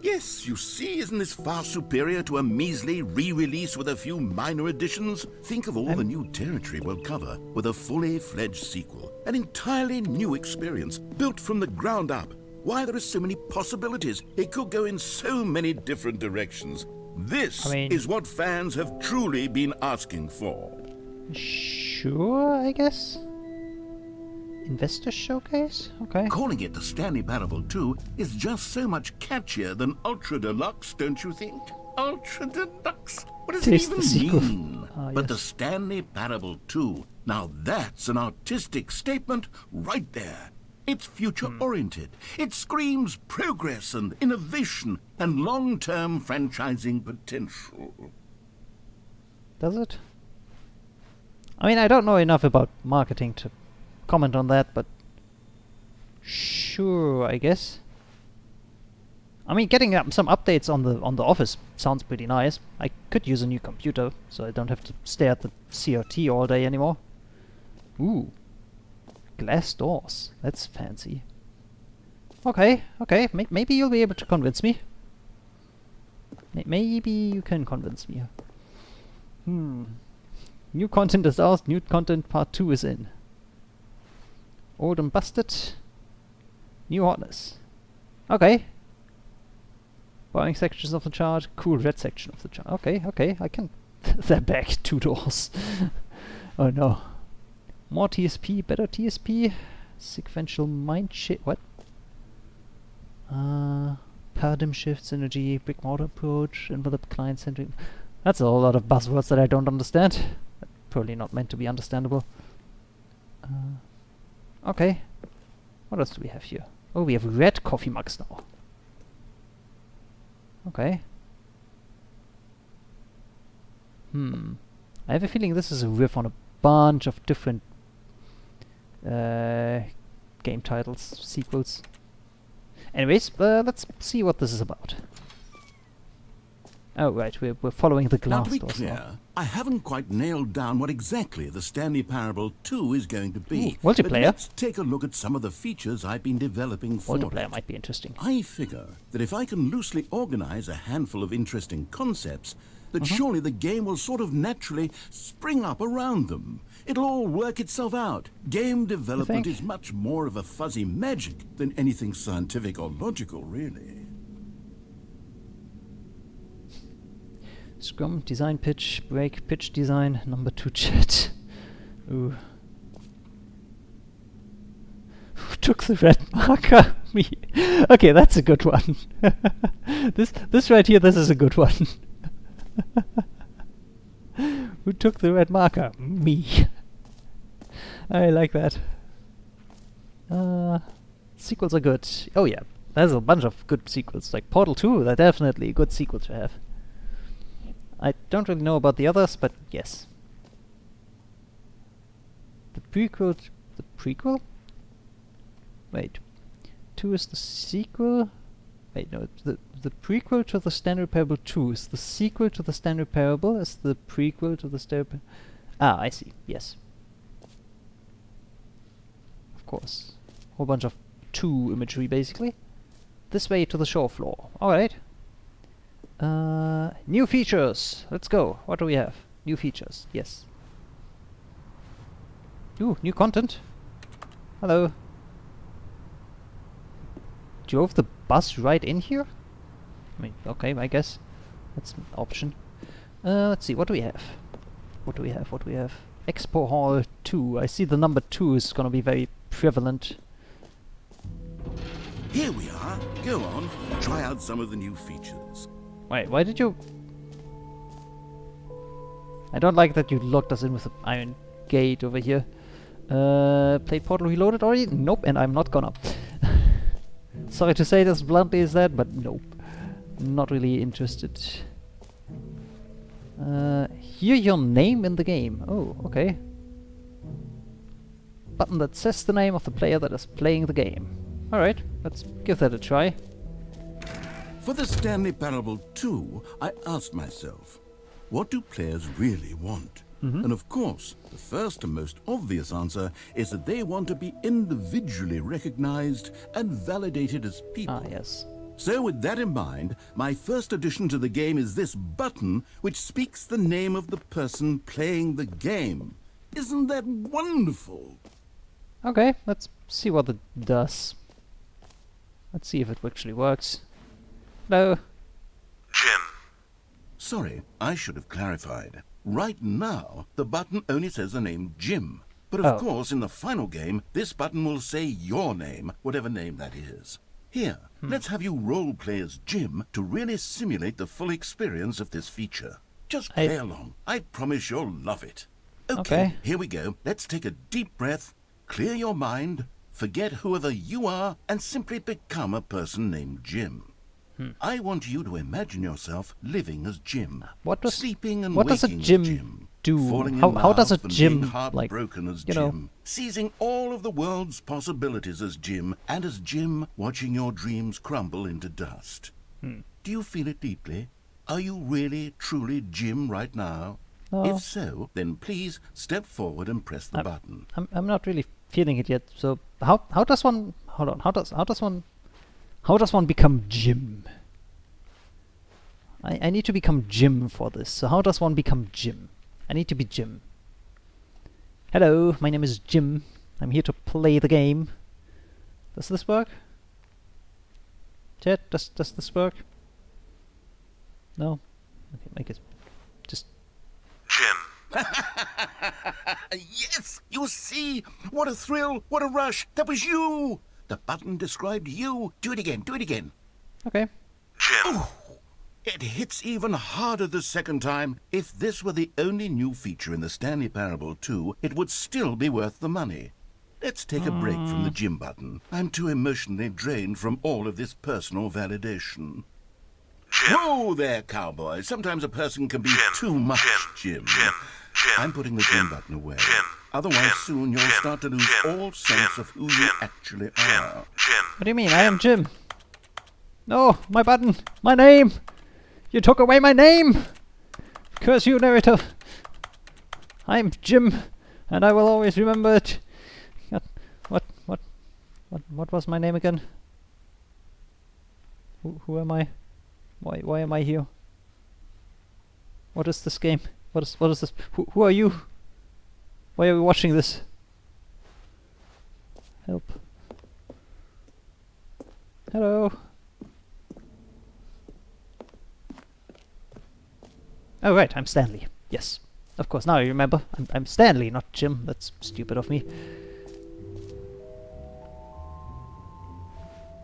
Yes, you see, isn't this far superior to a measly re-release with a few minor additions? Think of all the new territory we'll cover with a fully fledged sequel. An entirely new experience, built from the ground up. Why, there are so many possibilities. It could go in so many different directions. This is what fans have truly been asking for. Sure, I guess? Investor showcase? Okay. Calling it the Stanley Parable 2 is just so much catchier than Ultra Deluxe, don't you think? Ultra Deluxe? What does Taste it the even sequel. mean? But the Yes. Stanley Parable 2, now that's an artistic statement right there. It's future-oriented. It screams progress and innovation and long-term franchising potential. Does it? I mean, I don't know enough about marketing to comment on that, but sure, I guess. I mean, getting some updates on the office sounds pretty nice. I could use a new computer, so I don't have to stare at the CRT all day anymore. Ooh. Glass doors. That's fancy. Okay, okay. Maybe you'll be able to convince me. Maybe you can convince me. New content is out. New content part 2 is in. Old and busted. New hotness. Okay. Buying sections of the chart. Cool red section of the chart. Okay, okay. I can... They're back. 2 doors. Oh no. More TSP, better TSP, sequential mind shift. What? Paradigm shift, synergy, brick mortar approach, envelope client centric. That's a whole lot of buzzwords that I don't understand. Probably not meant to be understandable. Okay. What else do we have here? Oh, we have red coffee mugs now. Okay. I have a feeling this is a riff on a bunch of different game titles, sequels. Anyways, let's see what this is about. Oh right, we're following the Now, glass to be doors clear, now. I haven't quite nailed down what exactly the Stanley Parable 2 is going to be. Ooh, multiplayer. But let's take a look at some of the features I've been developing for Multiplayer it. might be interesting. I figure that if I can loosely organize a handful of interesting concepts, that surely the game will sort of naturally spring up around them. It'll all work itself out. Game development think? is much more of a fuzzy magic than anything scientific or logical, really. Scrum, design pitch, break, pitch design, number 2 chat. Ooh. Who took the red marker? Me. Okay, that's a good one. This right here, this is a good one. Who took the red marker? Me. I like that. Sequels are good. Oh yeah, there's a bunch of good sequels. Like Portal 2, they're definitely a good sequel to have. I don't really know about the others, but yes. The prequel... The prequel? Wait. 2 is the sequel? Wait, no, the prequel to the Stanley Parable 2 is the sequel to the Stanley Parable, is the prequel to the Stanley Parable... Ah, I see, yes. Of course. Whole bunch of 2 imagery, basically. This way to the shore floor. Alright. New features! Let's go. What do we have? New features, yes. Ooh, new content. Hello. Drove the bus right in here? I mean, okay, I guess. That's an option. Let's see, what do we have? What do we have? What do we have? Expo Hall 2. I see the number 2 is gonna be very prevalent. Here we are. Go on, try out some of the new features. Wait, why did you... I don't like that you locked us in with the iron gate over here. Play Portal Reloaded already? Nope, and I'm not gonna. Sorry to say this bluntly as that, but nope. Not really interested. Hear your name in the game. Oh, okay. Button that says the name of the player that is playing the game. Alright, let's give that a try. For the Stanley Parable 2, I asked myself, what do players really want? And of course, the first and most obvious answer is that they want to be individually recognized and validated as people. Ah, yes. So with that in mind, my first addition to the game is this button which speaks the name of the person playing the game. Isn't that wonderful? Okay, let's see what it does. Let's see if it actually works. Hello. Jim. Sorry, I should have clarified. Right now, the button only says the name Jim. But of Oh. course, in the final game, this button will say your name, whatever name that is. Here, let's have you role-play as Jim to really simulate the full experience of this feature. Just play along. I promise you'll love it. Okay, here we go. Let's take a deep breath, clear your mind, forget whoever you are, and simply become a person named Jim. I want you to imagine yourself living as Jim, sleeping and what does a waking Jim as Jim, do? falling in How does a love and Jim, being like, heartbroken as you know? Jim, seizing all of the world's possibilities as Jim, and as Jim watching your dreams crumble into dust. Do you feel it deeply? Are you really, truly Jim right now? No. If so, then please step forward and press the button. I'm not really feeling it yet. So how does one how does one become Jim? I need to become Jim for this. So how does one become Jim? I need to be Jim. Hello, my name is Jim. I'm here to play the game. Does this work? Chat, does this work? No? Okay, make it just Jim. Yes! You see? What a thrill! What a rush! That was you! The button described you. Do it again. Do it again. okay. Jim. It hits even harder the second time. If this were the only new feature in the Stanley Parable 2, it would still be worth the money. Let's take a break from the Jim button. I'm too emotionally drained from all of this personal validation. Jim. Whoa there, cowboy. Sometimes a person can be Jim. too much Jim. Jim. Jim. Jim. I'm putting the Jim button away. Jim. Otherwise, Jim. soon you'll Jim. start to lose Jim. all sense Jim. of who Jim. you actually Jim. are. Jim. What do you mean? I am Jim. No, my button, my name. You took away my name. Curse you, narrator. I'm Jim, and I will always remember it. What was my name again? Who am I? Why am I here? What is this game? What is this? Who are you? Why are we watching this? Help. Hello. Oh right, I'm Stanley. Yes. Of course, now I remember. I'm Stanley, not Jim. That's stupid of me.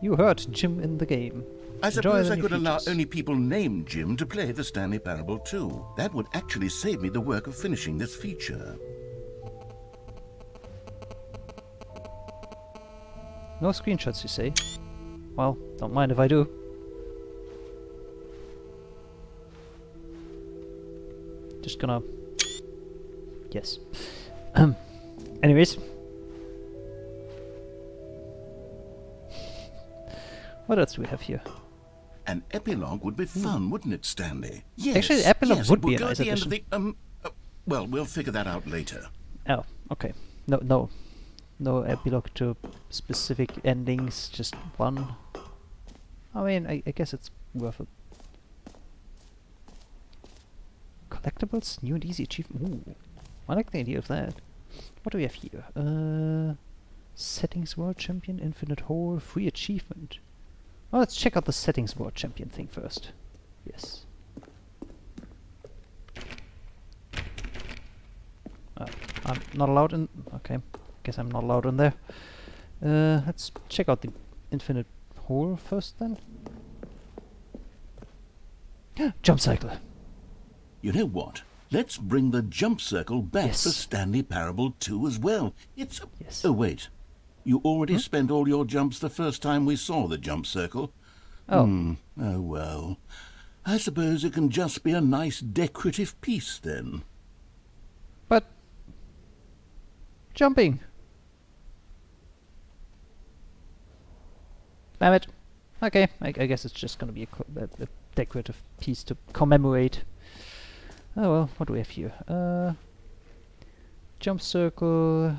You heard Jim in the game. I Enjoy suppose the I new could allow features. only people named Jim to play the Stanley Parable 2. That would actually save me the work of finishing this feature. No screenshots, you say? Well, don't mind if I do. Just gonna... Yes. Anyways. What else do we have here? An epilogue would be fun, wouldn't it, Stanley? Yes. Actually, the epilogue yes, would it would be a go nice at the end of addition. the, well, we'll figure that out later. Oh, okay. No epilogue to specific endings, just one. I mean, I guess it's worth it. Collectibles? New and easy achievement. Ooh. I like the idea of that. What do we have here? Settings World Champion, Infinite Hole, free achievement. Well, let's check out the Settings World Champion thing first. Yes. I'm not allowed in... Okay, guess I'm not allowed in there. Let's check out the Infinite Hole first then. Jump cycle. You know what? Let's bring the jump circle back Yes. for Stanley Parable 2 as well. It's... Yes. Oh, wait. You already spent all your jumps the first time we saw the jump circle. Oh. Oh, well. I suppose it can just be a nice decorative piece, then. But... Jumping. Damn it. Okay, I guess it's just gonna be a decorative piece to commemorate. Oh well, what do we have here? Jump circle,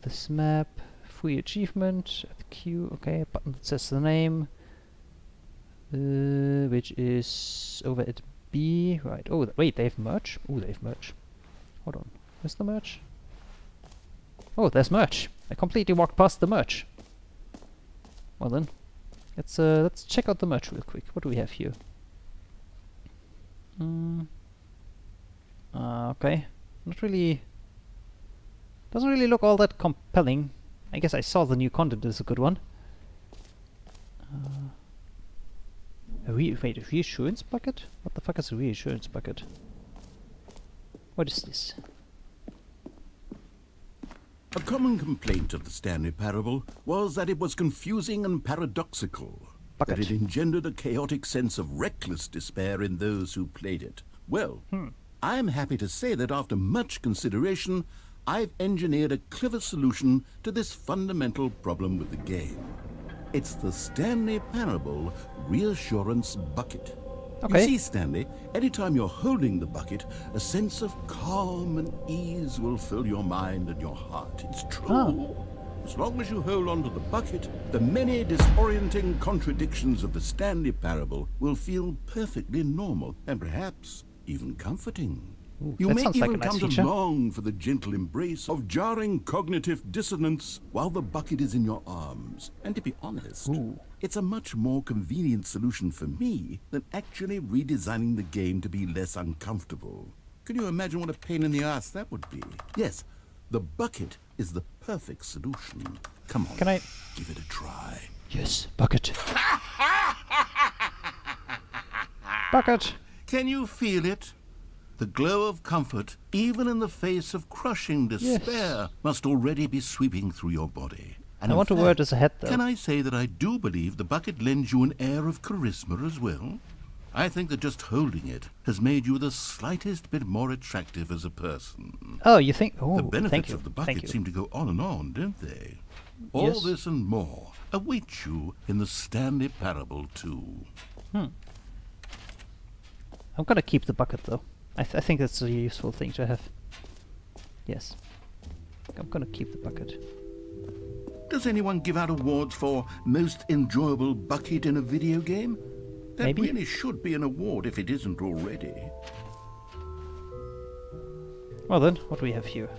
this map, free achievement, at the queue, okay, button that says the name, which is over at B, right, oh, wait, they have merch? Oh, they have merch. Hold on, where's the merch? Oh, there's merch! I completely walked past the merch. Well then, let's check out the merch real quick. What do we have here? Okay, not really Doesn't really look all that compelling. I guess I saw the new content is a good one. Wait, a reassurance bucket? What the fuck is a reassurance bucket? What is this? A common complaint of the Stanley Parable was that it was confusing and paradoxical. Bucket. That it engendered a chaotic sense of reckless despair in those who played it. Well, I'm happy to say that after much consideration, I've engineered a clever solution to this fundamental problem with the game. It's the Stanley Parable Reassurance Bucket. Okay. You see, Stanley, anytime you're holding the bucket, a sense of calm and ease will fill your mind and your heart. It's true. Oh. As long as you hold on to the bucket, the many disorienting contradictions of the Stanley Parable will feel perfectly normal and perhaps even comforting. Ooh, You that may sounds like a even nice come to feature. long for the gentle embrace of jarring cognitive dissonance while the bucket is in your arms. And to be honest, Ooh. it's a much more convenient solution for me than actually redesigning the game to be less uncomfortable. Can you imagine what a pain in the ass that would be? Yes, the bucket is the perfect solution. Come on, Can I- give it a try. Yes, bucket. Bucket. Can you feel it? The glow of comfort, even in the face of crushing despair, must already be sweeping through your body. And I in want to wear it fact, as a hat, though. Can I say that I do believe the bucket lends you an air of charisma as well? I think that just holding it has made you the slightest bit more attractive as a person. Oh, you think? Oh, The thank benefits you. of the Thank bucket you. seem to go on and on, don't they? All Yes. this and more await you in the Stanley Parable 2. I'm gonna keep the bucket though. I think that's a useful thing to have. Yes. I'm gonna keep the bucket. Does anyone give out awards for most enjoyable bucket in a video game? That Maybe. really should be an award if it isn't already. Well then, what do we have here?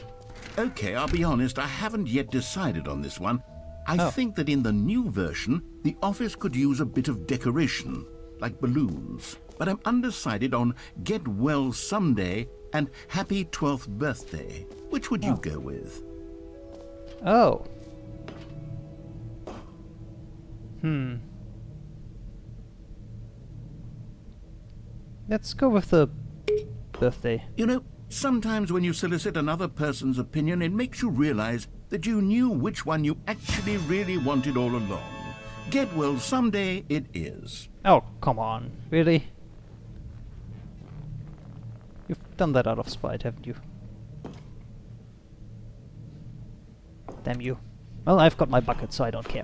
Okay, I'll be honest, I haven't yet decided on this one. I Oh. think that in the new version, the office could use a bit of decoration, like balloons. But I'm undecided on Get Well Someday and Happy 12th Birthday. Which would you go with? Oh. Let's go with the birthday. You know, sometimes when you solicit another person's opinion, it makes you realize that you knew which one you actually really wanted all along. Get Well Someday it is. Oh, come on. Really? You've done that out of spite, haven't you? Damn you. Well, I've got my bucket, so I don't care.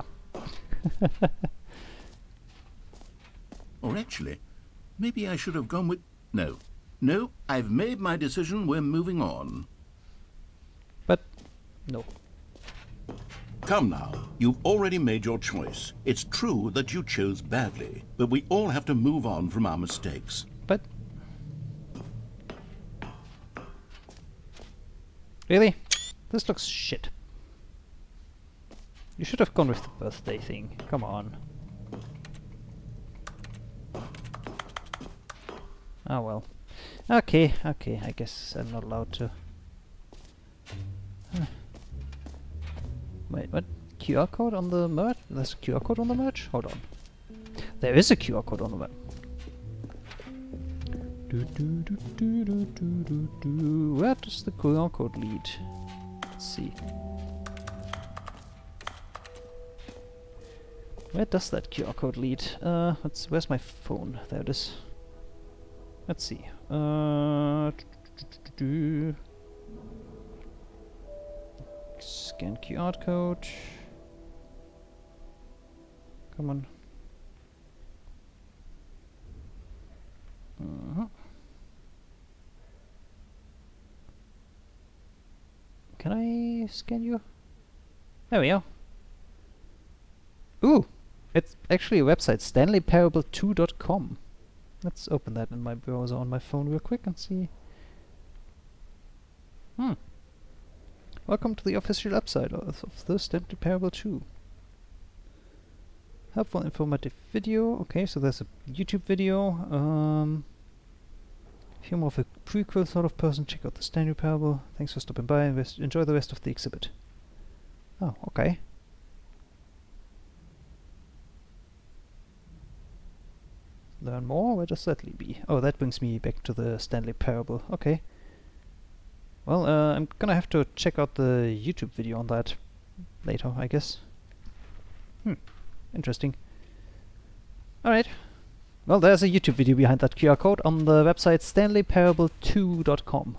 Or actually, maybe I should have gone with... No, I've made my decision, we're moving on. But, no. Come now, you've already made your choice. It's true that you chose badly, but we all have to move on from our mistakes. But... Really? This looks shit. You should have gone with the birthday thing. Come on. Oh well. Okay, I guess I'm not allowed to. Huh. Wait, what? QR code on the merch? There's a QR code on the merch? Hold on. There is a QR code on the merch. Where does the QR code lead? Let's see. Where does that QR code lead? Where's my phone? There it is. Let's see. Scan QR code. Come on. Can I scan you? There we go. Ooh! It's actually a website, stanleyparable2.com. Let's open that in my browser on my phone real quick and see. Welcome to the official website of the Stanley Parable 2. Helpful, informative video. Okay, so there's a YouTube video. If you're more of a prequel sort of person, check out the Stanley Parable. Thanks for stopping by and enjoy the rest of the exhibit. Oh, okay. Learn more? Where does that lead me? Oh, that brings me back to the Stanley Parable. Okay. Well, I'm gonna have to check out the YouTube video on that later, I guess. Interesting. Alright. Well, there's a YouTube video behind that QR code on the website stanleyparable2.com.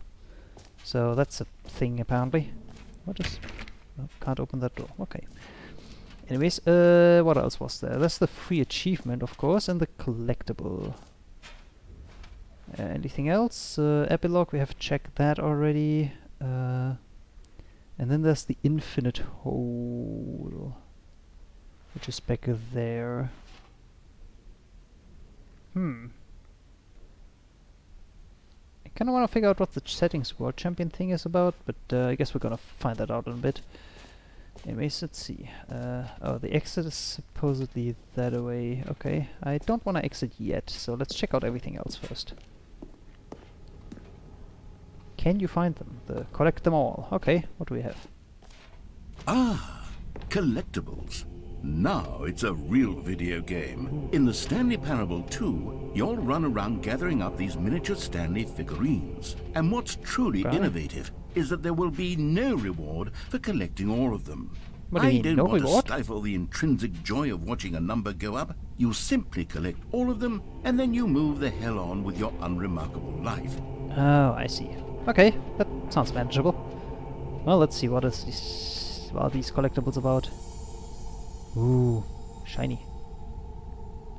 So that's a thing, apparently. What is... Oh, can't open that door. Okay. Anyways, what else was there? That's the free achievement, of course, and the collectible. Anything else? Epilogue, we have checked that already. And then there's the infinite hole, which is back there. I kinda wanna figure out what the settings world champion thing is about, but I guess we're gonna find that out in a bit. Anyways, let's see. Oh, the exit is supposedly that way. Okay, I don't wanna exit yet, so let's check out everything else first. Can you find them? Collect them all. Okay, what do we have? Ah, collectibles. Now it's a real video game. In the Stanley Parable 2, you'll run around gathering up these miniature Stanley figurines. And what's truly innovative is that there will be no reward for collecting all of them. What do you I mean, don't no want reward? to stifle the intrinsic joy of watching a number go up. You simply collect all of them, and then you move the hell on with your unremarkable life. Oh, I see. Okay, that sounds manageable. Well, let's see, what are these collectibles about? Ooh, shiny.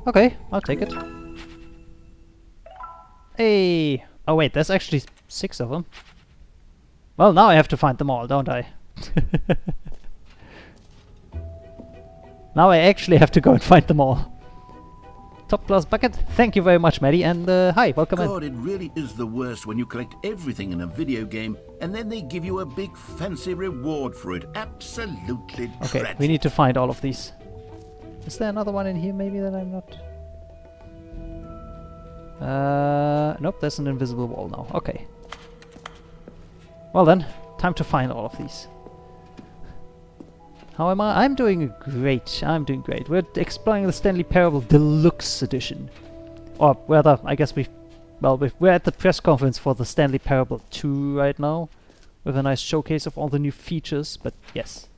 Okay, I'll take it. Hey! Oh wait, there's actually 6 of them. Well, now I have to find them all, don't I? Now I actually have to go and find them all. Top class bucket, thank you very much, Maddie, and hi, welcome in. God, it really is the worst when you collect everything in a video game and then they give you a big fancy reward for it. Absolutely Okay, tragic. we need to find all of these. Is there another one in here maybe that I'm not... Nope, there's an invisible wall now. Okay. Well then, time to find all of these. How am I? I'm doing great. I'm doing great. We're exploring the Stanley Parable Deluxe Edition. Or rather, I guess we're at the press conference for the Stanley Parable 2 right now, with a nice showcase of all the new features. But yes,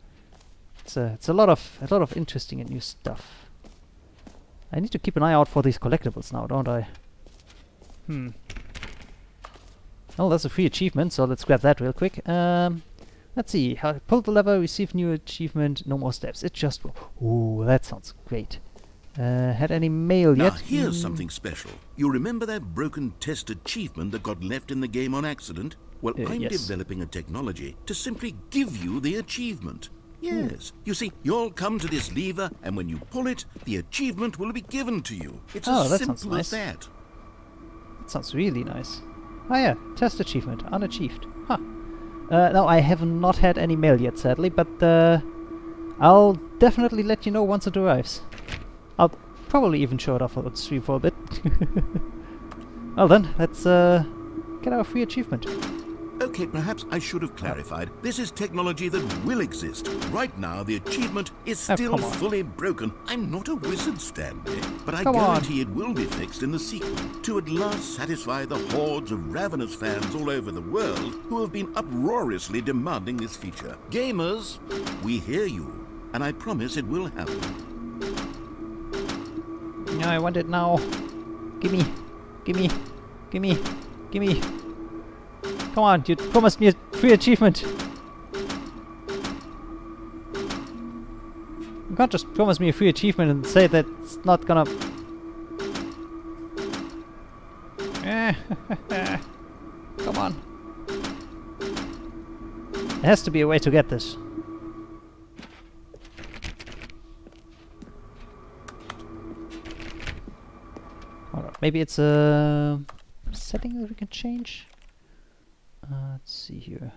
it's a lot of interesting and new stuff. I need to keep an eye out for these collectibles now, don't I? Well, that's a free achievement, so let's grab that real quick. Let's see. Pull the lever, receive new achievement, no more steps. It just... Ooh, that sounds great. Had any mail Now, yet? here's something special. You remember that broken test achievement that got left in the game on accident? Well, I'm yes. developing a technology to simply give you the achievement. Yes. You see, you'll come to this lever, and when you pull it, the achievement will be given to you. It's Oh, as that sounds simple nice. as that. That sounds really nice. Oh yeah, test achievement, unachieved. Huh. No, I have not had any mail yet, sadly, but I'll definitely let you know once it arrives. I'll probably even show it off on stream for a bit. Well then, let's get our free achievement. Okay, perhaps I should have clarified. This is technology that will exist. Right now, the achievement is still come on. fully broken. I'm not a wizard, Stanley, but I Come on. guarantee it will be fixed in the sequel to at last satisfy the hordes of ravenous fans all over the world who have been uproariously demanding this feature. Gamers, we hear you, and I promise it will happen. No, I want it now. Gimme, gimme, gimme, gimme. Come on, you promised me a free achievement. You can't just promise me a free achievement and say that it's not gonna... Come on. There has to be a way to get this. Alright, maybe it's a setting that we can change? Let's see here.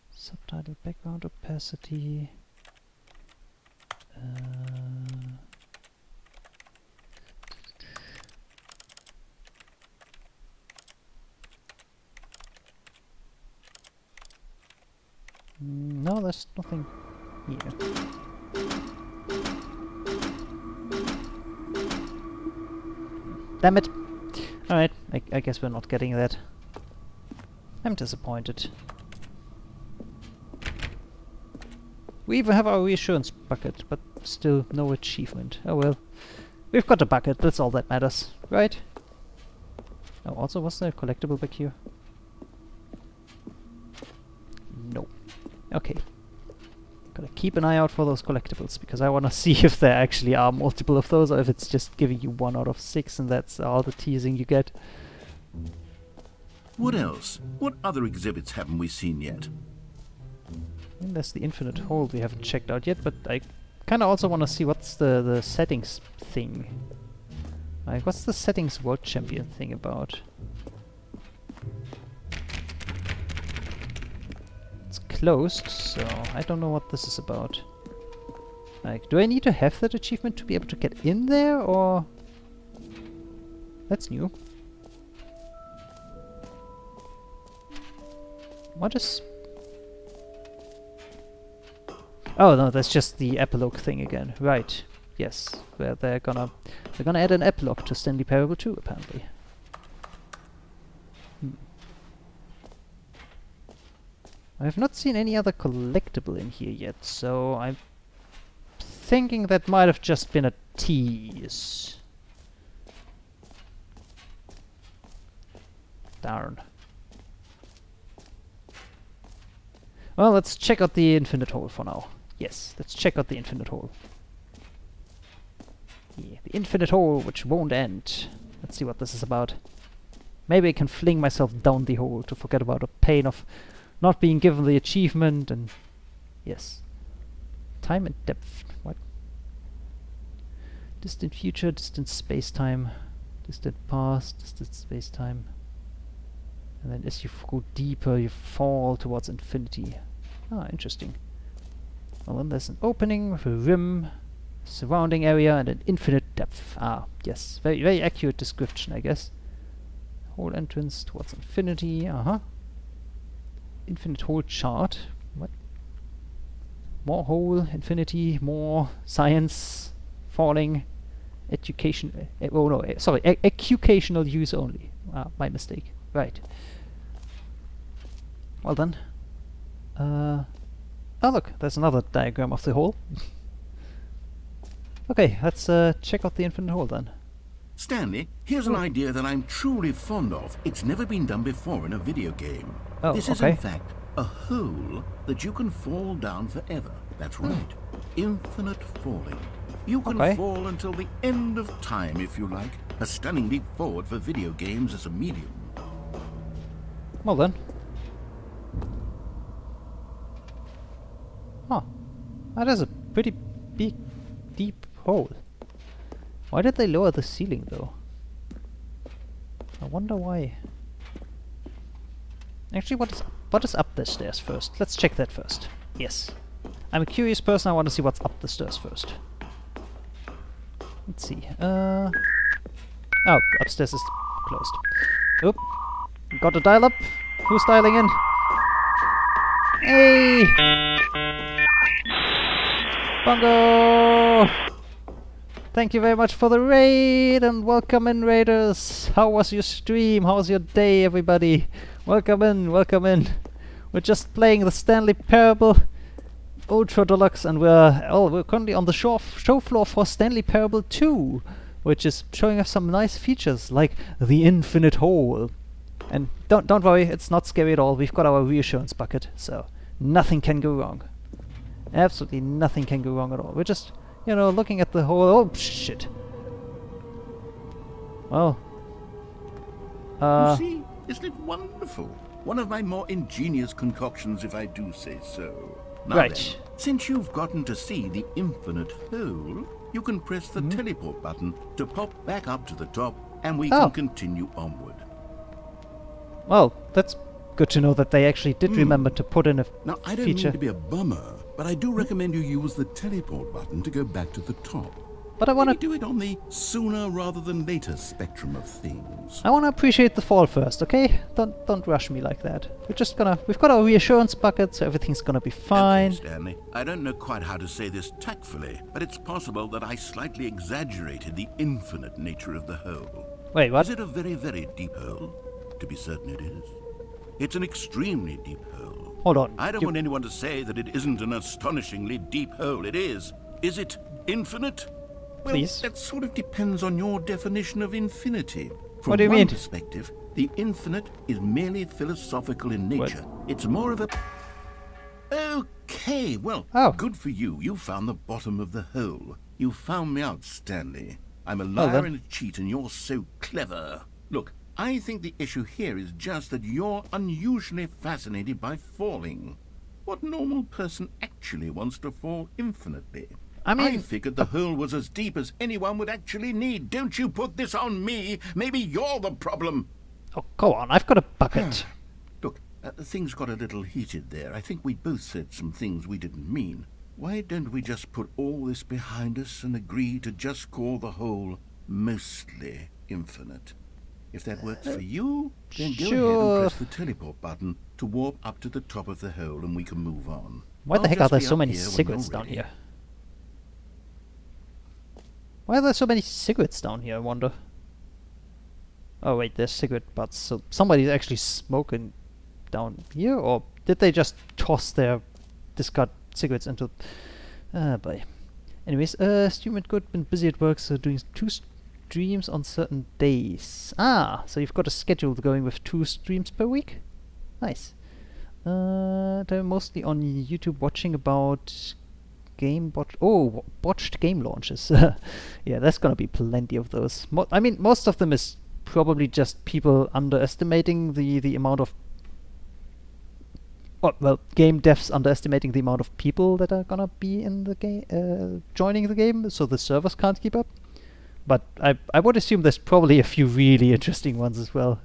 Subtitle background opacity. there's nothing here. Damn it! Alright, I guess we're not getting that. I'm disappointed. We even have our reassurance bucket, but still no achievement. Oh well. We've got a bucket, that's all that matters, right? Oh, also, was there a collectible back here? No. Okay. Gotta keep an eye out for those collectibles, because I wanna see if there actually are multiple of those, or if it's just giving you 1 out of 6 and that's all the teasing you get. What else? What other exhibits haven't we seen yet? And there's the infinite hole we haven't checked out yet, but I kinda also wanna see what's the settings thing. Like, what's the settings world champion thing about? It's closed, so I don't know what this is about. Like, do I need to have that achievement to be able to get in there, or... That's new. What is... Oh no, that's just the epilogue thing again. Right. Yes. Where they're gonna add an epilogue to Stanley Parable 2, apparently. I have not seen any other collectible in here yet, so I'm thinking that might have just been a tease. Darn. Well, let's check out the infinite hole for now. Yes, let's check out the infinite hole. Yeah, the infinite hole which won't end. Let's see what this is about. Maybe I can fling myself down the hole to forget about the pain of not being given the achievement and... Yes. Time and depth. What? Distant future, distant space-time. Distant past, distant space-time. And then as you go deeper, you fall towards infinity. Ah, interesting. Well, then there's an opening with a rim, surrounding area, and an infinite depth. Ah, yes. Very, very accurate description, I guess. Hole entrance towards infinity. Uh-huh. Infinite hole chart. What? More hole, infinity, more science, falling, education. Oh no, sorry, educational use only. Ah, my mistake. Right. Well then. Oh look, there's another diagram of the hole. Okay, let's check out the infinite hole then. Stanley, here's an idea that I'm truly fond of. It's never been done before in a video game. Oh, this is okay. in fact a hole that you can fall down forever. That's right. Infinite falling. You can Okay. fall until the end of time if you like. A stunning leap forward for video games as a medium. Well then. Huh. That is a pretty big, deep hole. Why did they lower the ceiling though? I wonder why. Actually, what is up the stairs first? Let's check that first. Yes. I'm a curious person, I want to see what's up the stairs first. Let's see. Oh, upstairs is closed. Oop. Got a dial up. Who's dialing in? Hey! Bongo! Thank you very much for the raid and welcome in, raiders. How was your stream? How was your day, everybody? Welcome in, welcome in. We're just playing the Stanley Parable Ultra Deluxe, and we're currently on the show floor for Stanley Parable 2, which is showing us some nice features like the infinite hole. And don't worry, it's not scary at all. We've got our reassurance bucket, so nothing can go wrong. Absolutely nothing can go wrong at all. We're just, you know, looking at the hole. Oh shit. Well. You see, isn't it wonderful? One of my more ingenious concoctions, if I do say so. Now Right. then, since you've gotten to see the infinite hole, you can press the teleport button to pop back up to the top, and we can continue onward. Well, that's good to know that they actually did remember to put in a Now, I don't feature. mean to be a bummer, but I do recommend you use the teleport button to go back to the top. But I wanna Maybe do it on the sooner rather than later spectrum of things. appreciate the fall first, okay? Don't rush me like that. We've got our reassurance bucket, so everything's gonna be fine. Okay, Stanley, I don't know quite how to say this tactfully, but it's possible that I slightly exaggerated the infinite nature of the hole. Wait, what? Is it a very, very deep hole? To be certain it is. It's an extremely deep hole. Hold on. I don't want anyone to say that it isn't an astonishingly deep hole. It is. Is it infinite? Well, Please. that sort of depends on your definition of infinity. From What do you one mean? perspective, the infinite is merely philosophical in nature. It's more of a... Okay, well, Oh. good for you. You found the bottom of the hole. You found me out, Stanley. I'm a Well liar then. and a cheat, and you're so clever. Look, I think the issue here is just that you're unusually fascinated by falling. What normal person actually wants to fall infinitely? I mean, figured the hole was as deep as anyone would actually need. Don't you put this on me. Maybe you're the problem. oh, go on. I've got a bucket. Look, things got a little heated there. I think we both said some things we didn't mean. Why don't we just put all this behind us and agree to just call the hole mostly infinite? If that works for you, then go ahead Sure. and press the teleport button to warp up to the top of the hole and we can move on. Why the I'll heck are just there be so up many here when cigarettes you're down ready. here? Why are there so many cigarettes down here, I wonder? Oh wait, there's cigarette butts, so somebody's actually smoking down here? Or did they just toss their discard cigarettes into... Ah, boy. Anyways, stream and good, been busy at work, so doing 2 streams on certain days. Ah, so you've got a schedule going with 2 streams per week? Nice. They're mostly on YouTube watching about botched game launches. Yeah, there's gonna be plenty of those. I mean, most of them is probably just people underestimating the amount of... well, game devs underestimating the amount of people that are gonna be in the game, joining the game, so the servers can't keep up. But I would assume there's probably a few really interesting ones as well.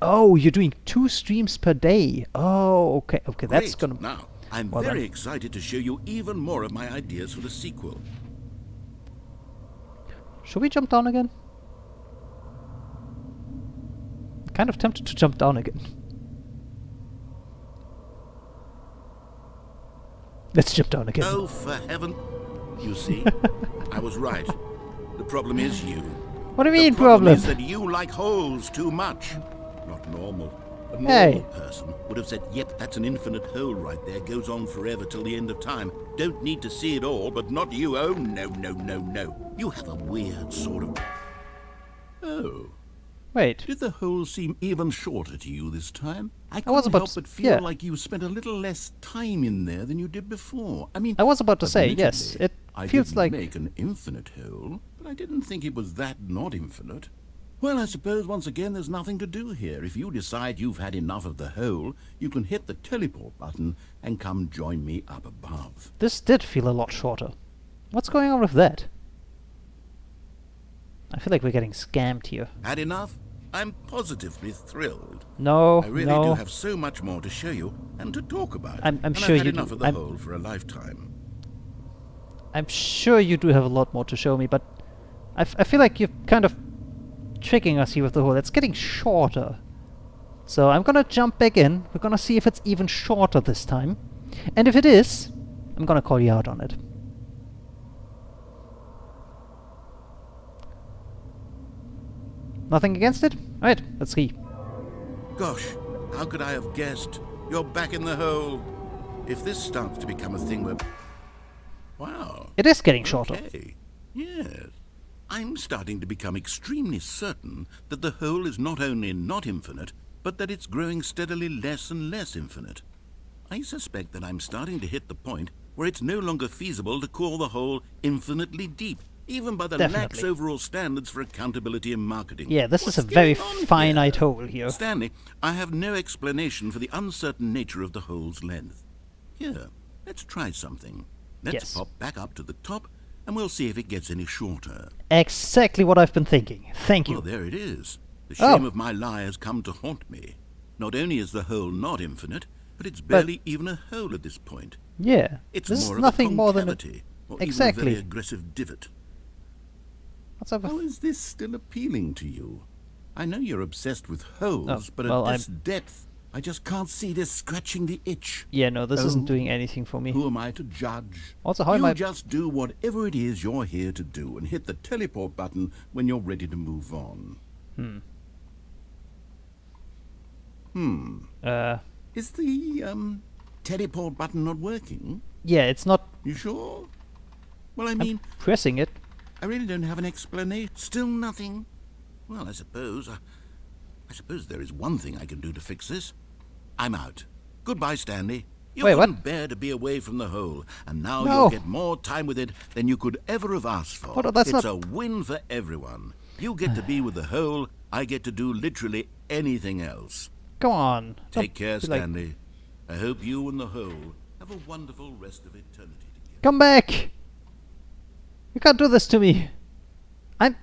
Oh, you're doing 2 streams per day. Oh, okay, that's Great. gonna... Now, I'm Well very done. excited to show you even more of my ideas for the sequel. Should we jump down again? Kind of tempted to jump down again. Let's jump down again. Oh, for heaven... You see, I was right. The problem is you. What do you mean, The problem problem? is that you like holes too much. Not normal. A normal Hey. person would have said, yep, that's an infinite hole right there. Goes on forever till the end of time. Don't need to see it all, but not you. Oh, no, no, no, no. You have a weird sort of... Oh. Wait, Did the hole seem even shorter to you this time? I was couldn't about help to but s- feel yeah. like you spent a little less time in there than you did before. I mean, I was about to say, yes, admittedly, it I feels didn't like... make an infinite hole, but I didn't think it was that not infinite. Well, I suppose once again there's nothing to do here. If you decide you've had enough of the hole, you can hit the teleport button and come join me up above. This did feel a lot shorter. What's going on with that? I feel like we're getting scammed here. Had enough? I'm positively thrilled. No, I really no. do have so much more to show you and to talk about. I'm and sure I've had you enough do. of the I'm- hole for a lifetime. I'm sure you do have a lot more to show me, but I feel like you're kind of tricking us here with the hole. It's getting shorter. So I'm gonna jump back in. We're gonna see if it's even shorter this time. And if it is, I'm gonna call you out on it. Nothing against it? Alright, let's see. Gosh, how could I have guessed? You're back in the hole. If this starts to become a thing where... Wow. It is getting shorter. Okay. Yes. I'm starting to become extremely certain that the hole is not only not infinite, but that it's growing steadily less and less infinite. I suspect that I'm starting to hit the point where it's no longer feasible to call the hole infinitely deep, even by the lax Definitely. overall standards for accountability and marketing. Yeah, this is a What's very going on finite here? hole here. Stanley, I have no explanation for the uncertain nature of the hole's length. Here, let's try something. Let's Yes. pop back up to the top, and we'll see if it gets any shorter. Exactly what I've been thinking. Thank Well, you. there it is. The Oh. shame of my lie has come to haunt me. Not only is the hole not infinite, but it's barely even a hole at this point. Yeah, It's this is more of nothing a more than a... concavity. or Exactly. even a very aggressive divot. What's up with... How is this still appealing to you? I know you're obsessed with holes, Oh, but well, at this depth, I just can't see this scratching the itch. Yeah, no, this isn't Oh, doing anything for me. Who am I to judge? Also, how am You I... just do whatever it is you're here to do and hit the teleport button when you're ready to move on. Is the, teleport button not working? Yeah, it's not You sure? Well, I mean, pressing it. I really don't have an explanation. Still nothing? Well, I suppose there is one thing I can do to fix this. I'm out. Goodbye, Stanley. You Wait, what? couldn't bear to be away from the hole, and now No. you'll get more time with it than you could ever have asked for. Hold on, that's it's not- a win for everyone. You get to be with the hole, I get to do literally anything else. Come on. Take care, be like- Stanley. I hope you and the hole have a wonderful rest of eternity together. Come back! You can't do this to me. I'm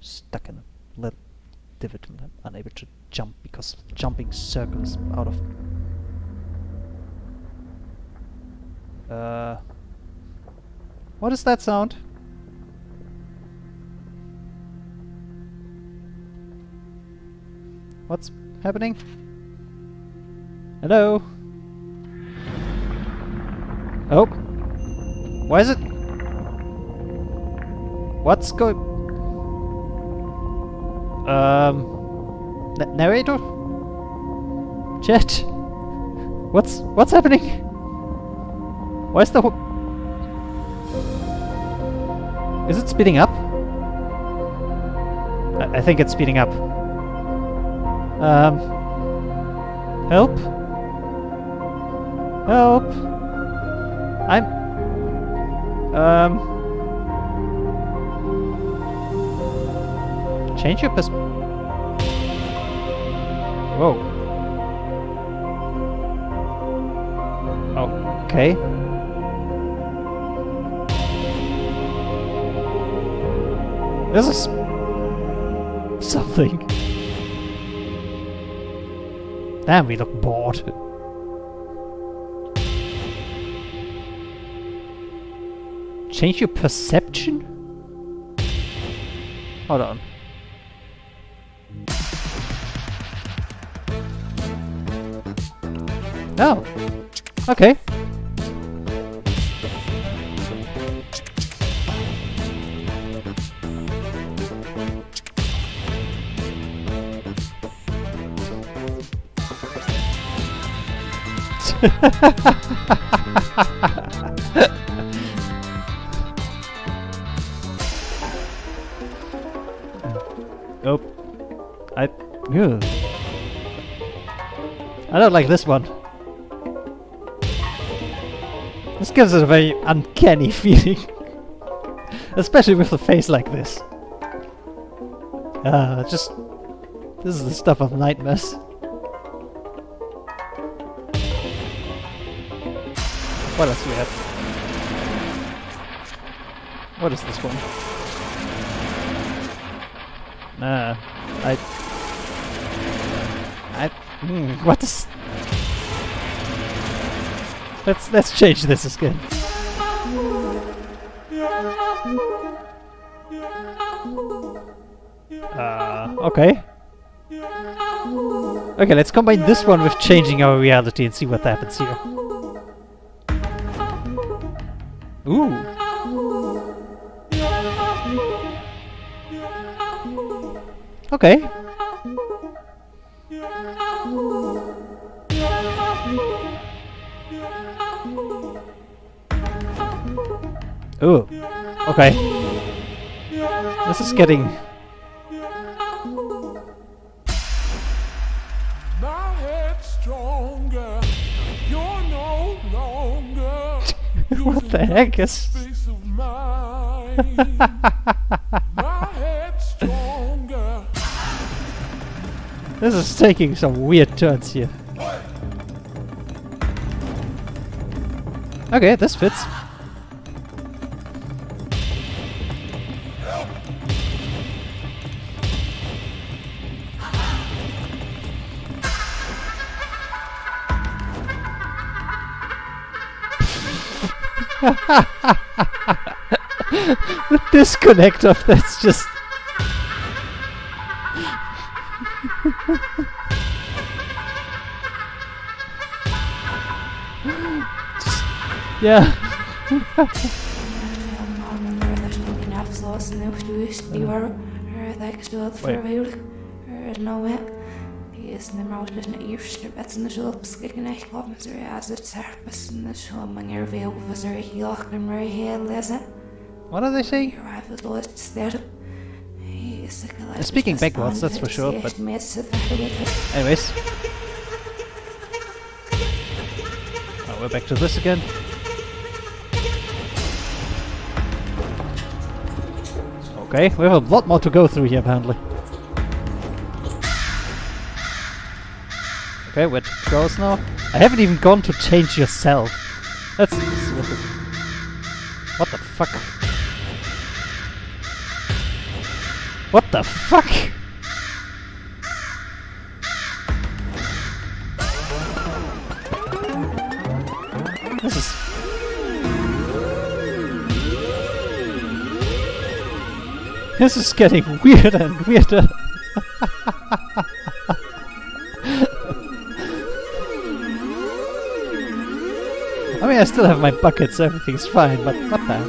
stuck in a little divot and I'm unable to jump because jumping circles out of... What is that sound? What's happening? Hello? Oh. Why is it? What's going... narrator? Chat? What's happening? Why is the Is it speeding up? I think it's speeding up. Help? Help! Change your Whoa. Okay. This is something. Damn, we look bored. Change your perception? Hold on. Oh. Okay. Oh. Ew. I don't like this one. This gives it a very uncanny feeling. Especially with a face like this. This is the stuff of nightmares. What else do we have? What is this one? Nah, what is... Let's change this again. Okay. Okay, let's combine this one with changing our reality and see what happens here. Ooh. Okay. Ooh. Okay. This is getting... My head's stronger. You're no longer. What the heck is... Space of mine. My head's stronger. This is taking some weird turns here. Okay, this fits. The disconnect of that's just... yeah. Is na mar leis na írstir bet na sulpas gin eichlá mas as terpas na showman ar bhéh was ar híoch na mar hé lesa. What are they saying? They're speaking backwards, that's for sure, but... Anyways. Oh, we're back to this again. Okay, we have a lot more to go through here, apparently. Okay, we're close now. I haven't even gone to change yourself. That's... What the fuck? What the fuck? This is... This is getting weirder and weirder. I mean, I still have my bucket, so everything's fine, but what the...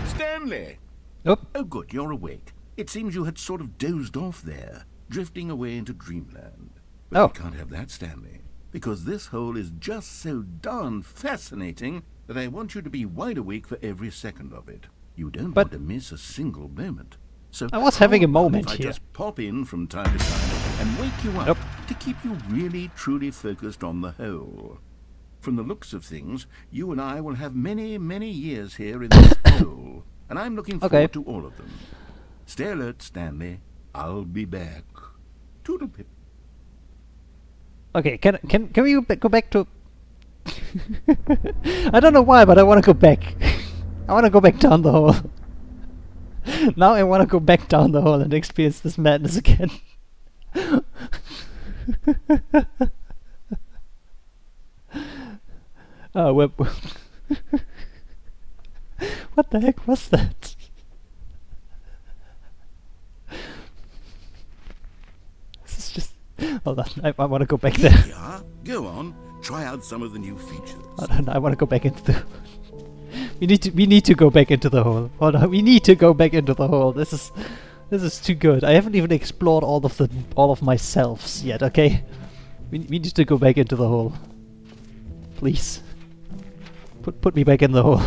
Stanley! Oh. Oh, good, you're awake. It seems you had sort of dozed off there, drifting away into dreamland. But Oh. we can't have that, Stanley, because this hole is just so darn fascinating that I want you to be wide awake for every second of it. You don't But- want to miss a single moment. So I was having a how about moment if I here. just pop in from time to time and wake you up Nope. to keep you really, truly focused on the hole. From the looks of things, you and I will have many, many years here in this hole, and I'm looking forward Okay. to all of them. Stay alert, Stanley. I'll be back. Toodlepip. Okay, can we go back to... I don't know why, but I want to go back. I want to go back down the hole. Now I want to go back down the hole and experience this madness again. Oh, what the heck was that? This is just... Hold on, I want to go back there. Yeah, go on. Try out some of the new features. Hold on, I want to go back into the... We need to go back into the hole. Hold on, we need to go back into the hole. This is too good. I haven't even explored all of myselves yet. Okay, we need to go back into the hole. Please, put me back in the hole.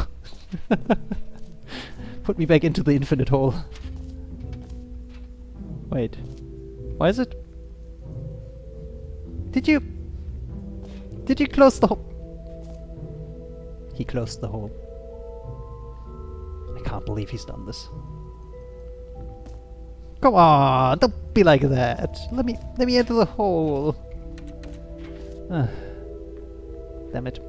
Put me back into the infinite hole. Wait, why is it? Did you close the hole? He closed the hole. I can't believe he's done this. Come on, don't be like that. Let me enter the hole. Ah, damn it.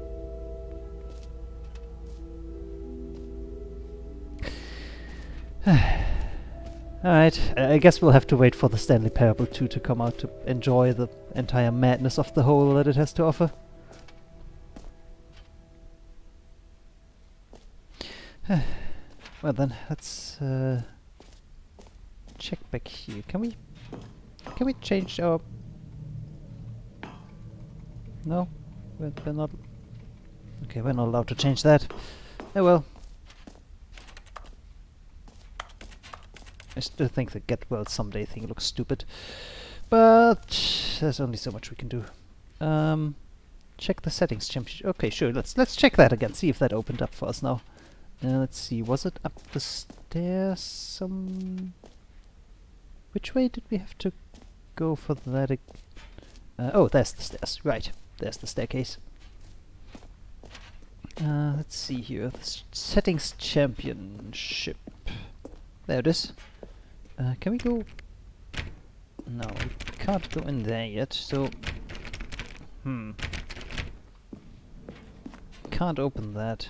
Alright, I guess we'll have to wait for the Stanley Parable 2 to come out to enjoy the entire madness of the hole that it has to offer. Well then, let's check back here. Can we change our... No? We're not... Okay, we're not allowed to change that. Oh well. I still think the Get Well Someday thing looks stupid. But there's only so much we can do. Check the settings championship. Okay, sure, let's check that again, see if that opened up for us now. Let's see, was it up the stairs which way did we have to go for that? Oh, there's the stairs, right. There's the staircase. Let's see here, the settings championship. There it is. Can we go? No, we can't go in there yet, so... Can't open that.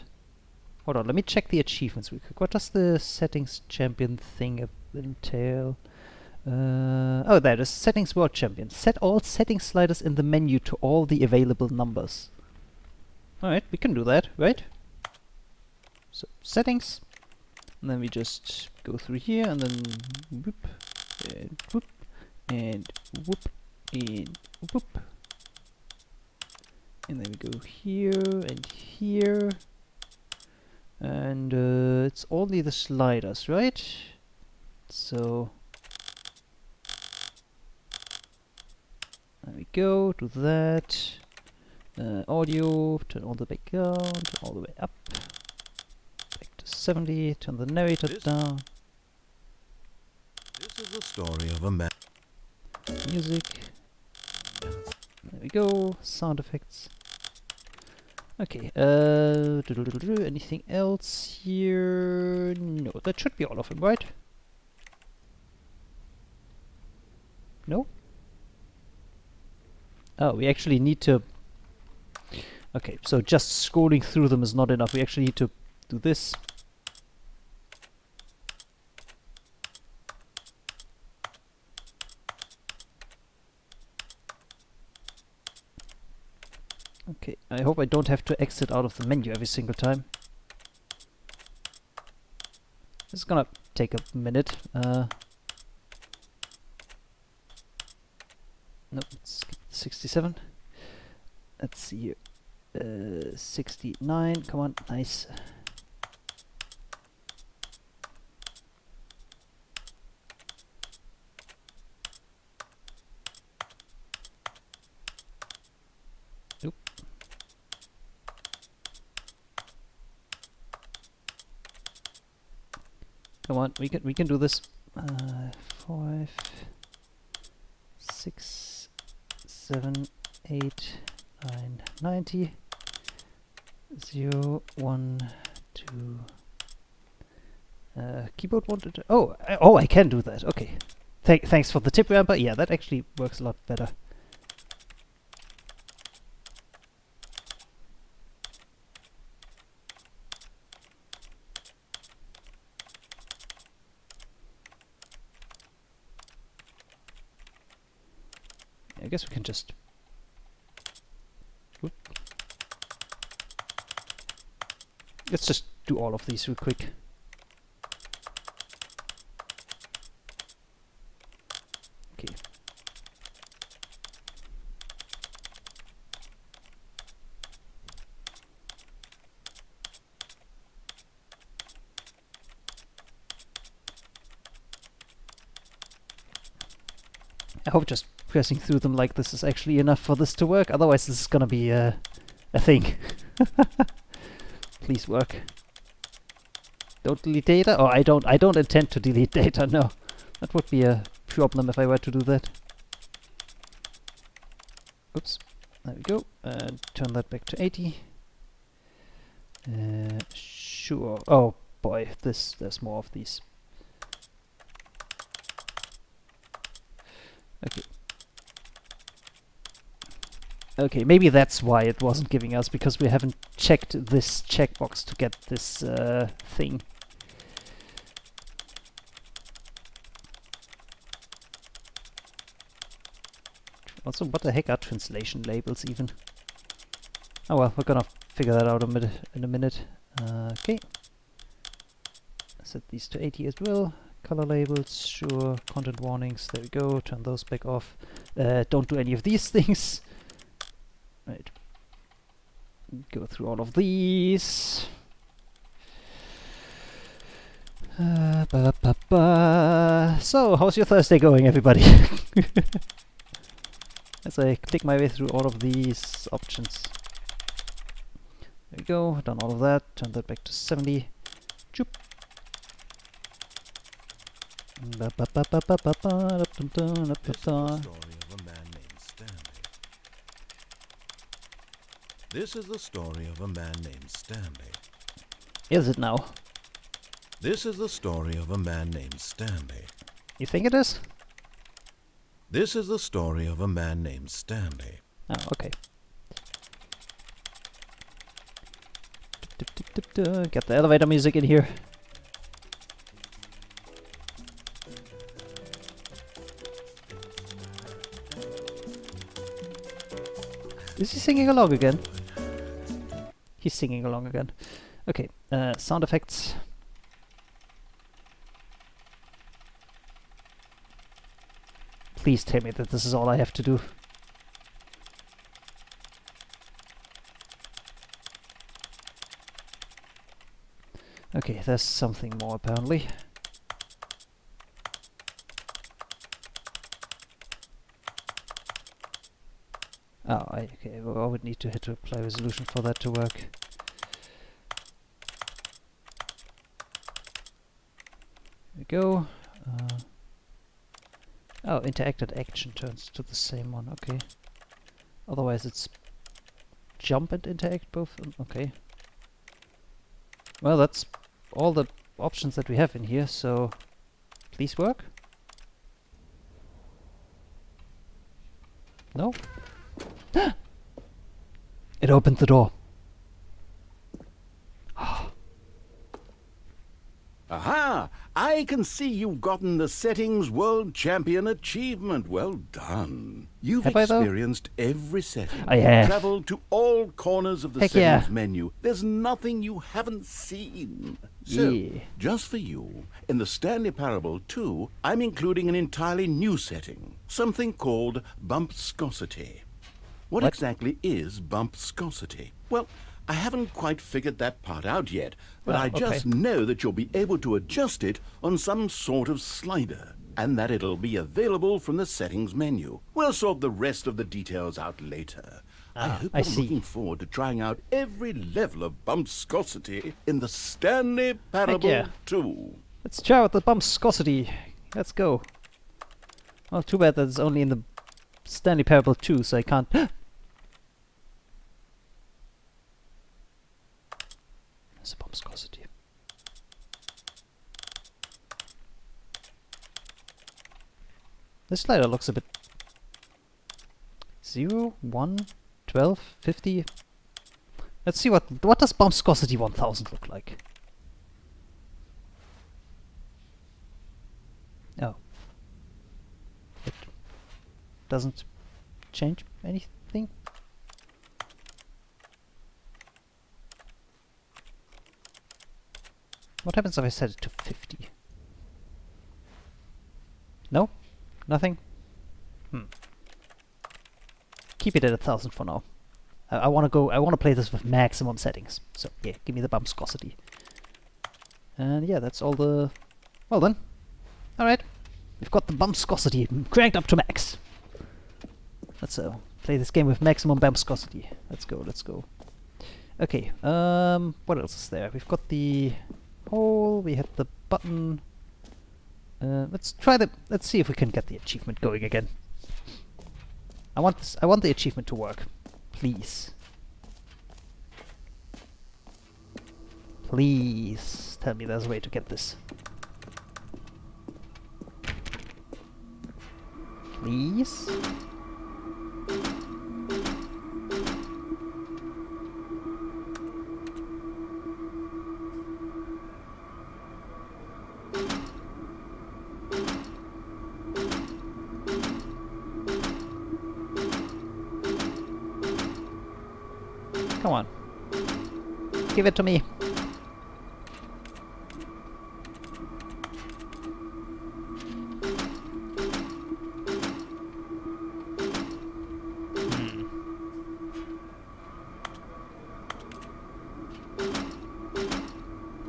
Hold on, let me check the achievements real quick. What does the settings champion thing entail? Oh, there it is. Settings world champion. Set all settings sliders in the menu to all the available numbers. Alright, we can do that, right? So, settings. And then we just go through here and then whoop, and whoop, and whoop, and whoop. And then we go here and here. And it's only the sliders, right? So there we go, do that. Audio, turn all the way down, turn all the way up. Back to 70, turn the narrator down. This is the story of a man. Music. There we go, sound effects. Okay, anything else here? No, that should be all of them, right? No? Oh, we actually need to... Okay, so just scrolling through them is not enough. We actually need to do this. Okay, I hope I don't have to exit out of the menu every single time. This is gonna take a minute. Nope, skip 67. Let's see here. 69, come on, nice. Nope. Come on, we can do this. 5, 6, 7, 8, 9, 90. 0, 1, 2. Keyboard wanted. Oh, I can do that. Okay. Thanks for the tip, Ramper. Yeah, that actually works a lot better. I guess we can just... Whoop. Let's just do all of these real quick. Okay. I hope just pressing through them like this is actually enough for this to work, otherwise this is gonna be a thing. Please work. Don't delete data? Oh, I don't intend to delete data, no. That would be a problem if I were to do that. Oops. There we go. Turn that back to 80. Sure. Oh boy, there's more of these. Okay. Okay, maybe that's why it wasn't giving us, because we haven't checked this checkbox to get this thing. Also, what the heck are translation labels even? Oh well, we're gonna figure that out in a minute. Okay. Set these to 80 as well. Color labels, sure. Content warnings, there we go. Turn those back off. Don't do any of these things. Right. Go through all of these. So, how's your Thursday going, everybody? As I click my way through all of these options. There we go, done all of that. Turn that back to 70. Choop. This is the story of a man named Stanley. Is it now? This is the story of a man named Stanley. You think it is? This is the story of a man named Stanley. Oh, okay. Get the elevator music in here. Is he singing along again? He's singing along again. Okay, sound effects. Please tell me that this is all I have to do. Okay, there's something more apparently. Oh, okay, well, I would need to hit apply resolution for that to work. There we go. Oh, interacted action turns to the same one, okay. Otherwise it's jump and interact both? Okay. Well, that's all the options that we have in here, so please work. No? It opened the door. Aha! I can see you've gotten the Settings World Champion achievement. Well done. You've Have I, though? experienced every setting. I have. Traveled to all corners of the Heck settings yeah. menu. There's nothing you haven't seen. So, Yeah. just for you, in the Stanley Parable 2, I'm including an entirely new setting. Something called bumpscosity. What exactly is bumpscosity? Well, I haven't quite figured that part out yet, but Oh, I just okay. know that you'll be able to adjust it on some sort of slider, and that it'll be available from the settings menu. We'll sort the rest of the details out later. I hope I you're see. looking forward to trying out every level of bumpscosity in the Stanley Parable yeah. 2. Let's try out the bumpscosity. Let's go. Well, too bad that it's only in the Stanley Parable 2, so I can't... There's a bumpscosity. This slider looks a bit... 0, 1, 12, 50... Let's see what does bumpscosity 1000 look like? Oh. It doesn't change anything? What happens if I set it to 50? No? Nothing? Keep it at 1000 for now. I want to play this with maximum settings. So yeah, give me the bumpscosity. And yeah, that's all the... Well then. Alright. We've got the bumpscosity cranked up to max. Let's play this game with maximum bumpscosity. Let's go, let's go. Okay, what else is there? We've got the hole, we had the button. Let's see if we can get the achievement going again. I want the achievement to work. Please. Please tell me there's a way to get this. Please? Come on. Give it to me.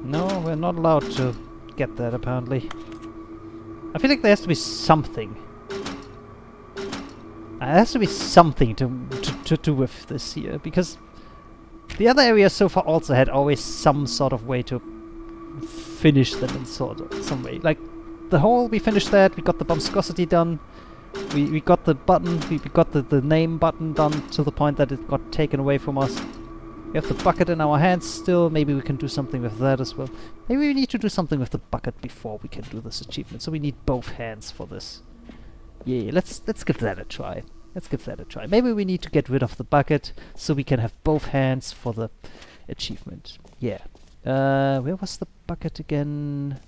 No, we're not allowed to get that apparently. I feel like there has to be something. There has to be something to do with this here, because the other areas so far also had always some sort of way to finish them in some way. Like the hole, we finished that, we got the bumpscosity done, we got the button, we got the name button done to the point that it got taken away from us. We have the bucket in our hands still, maybe we can do something with that as well. Maybe we need to do something with the bucket before we can do this achievement, so we need both hands for this. Yeah, let's give that a try. Let's give that a try. Maybe we need to get rid of the bucket so we can have both hands for the achievement. Yeah. Where was the bucket again?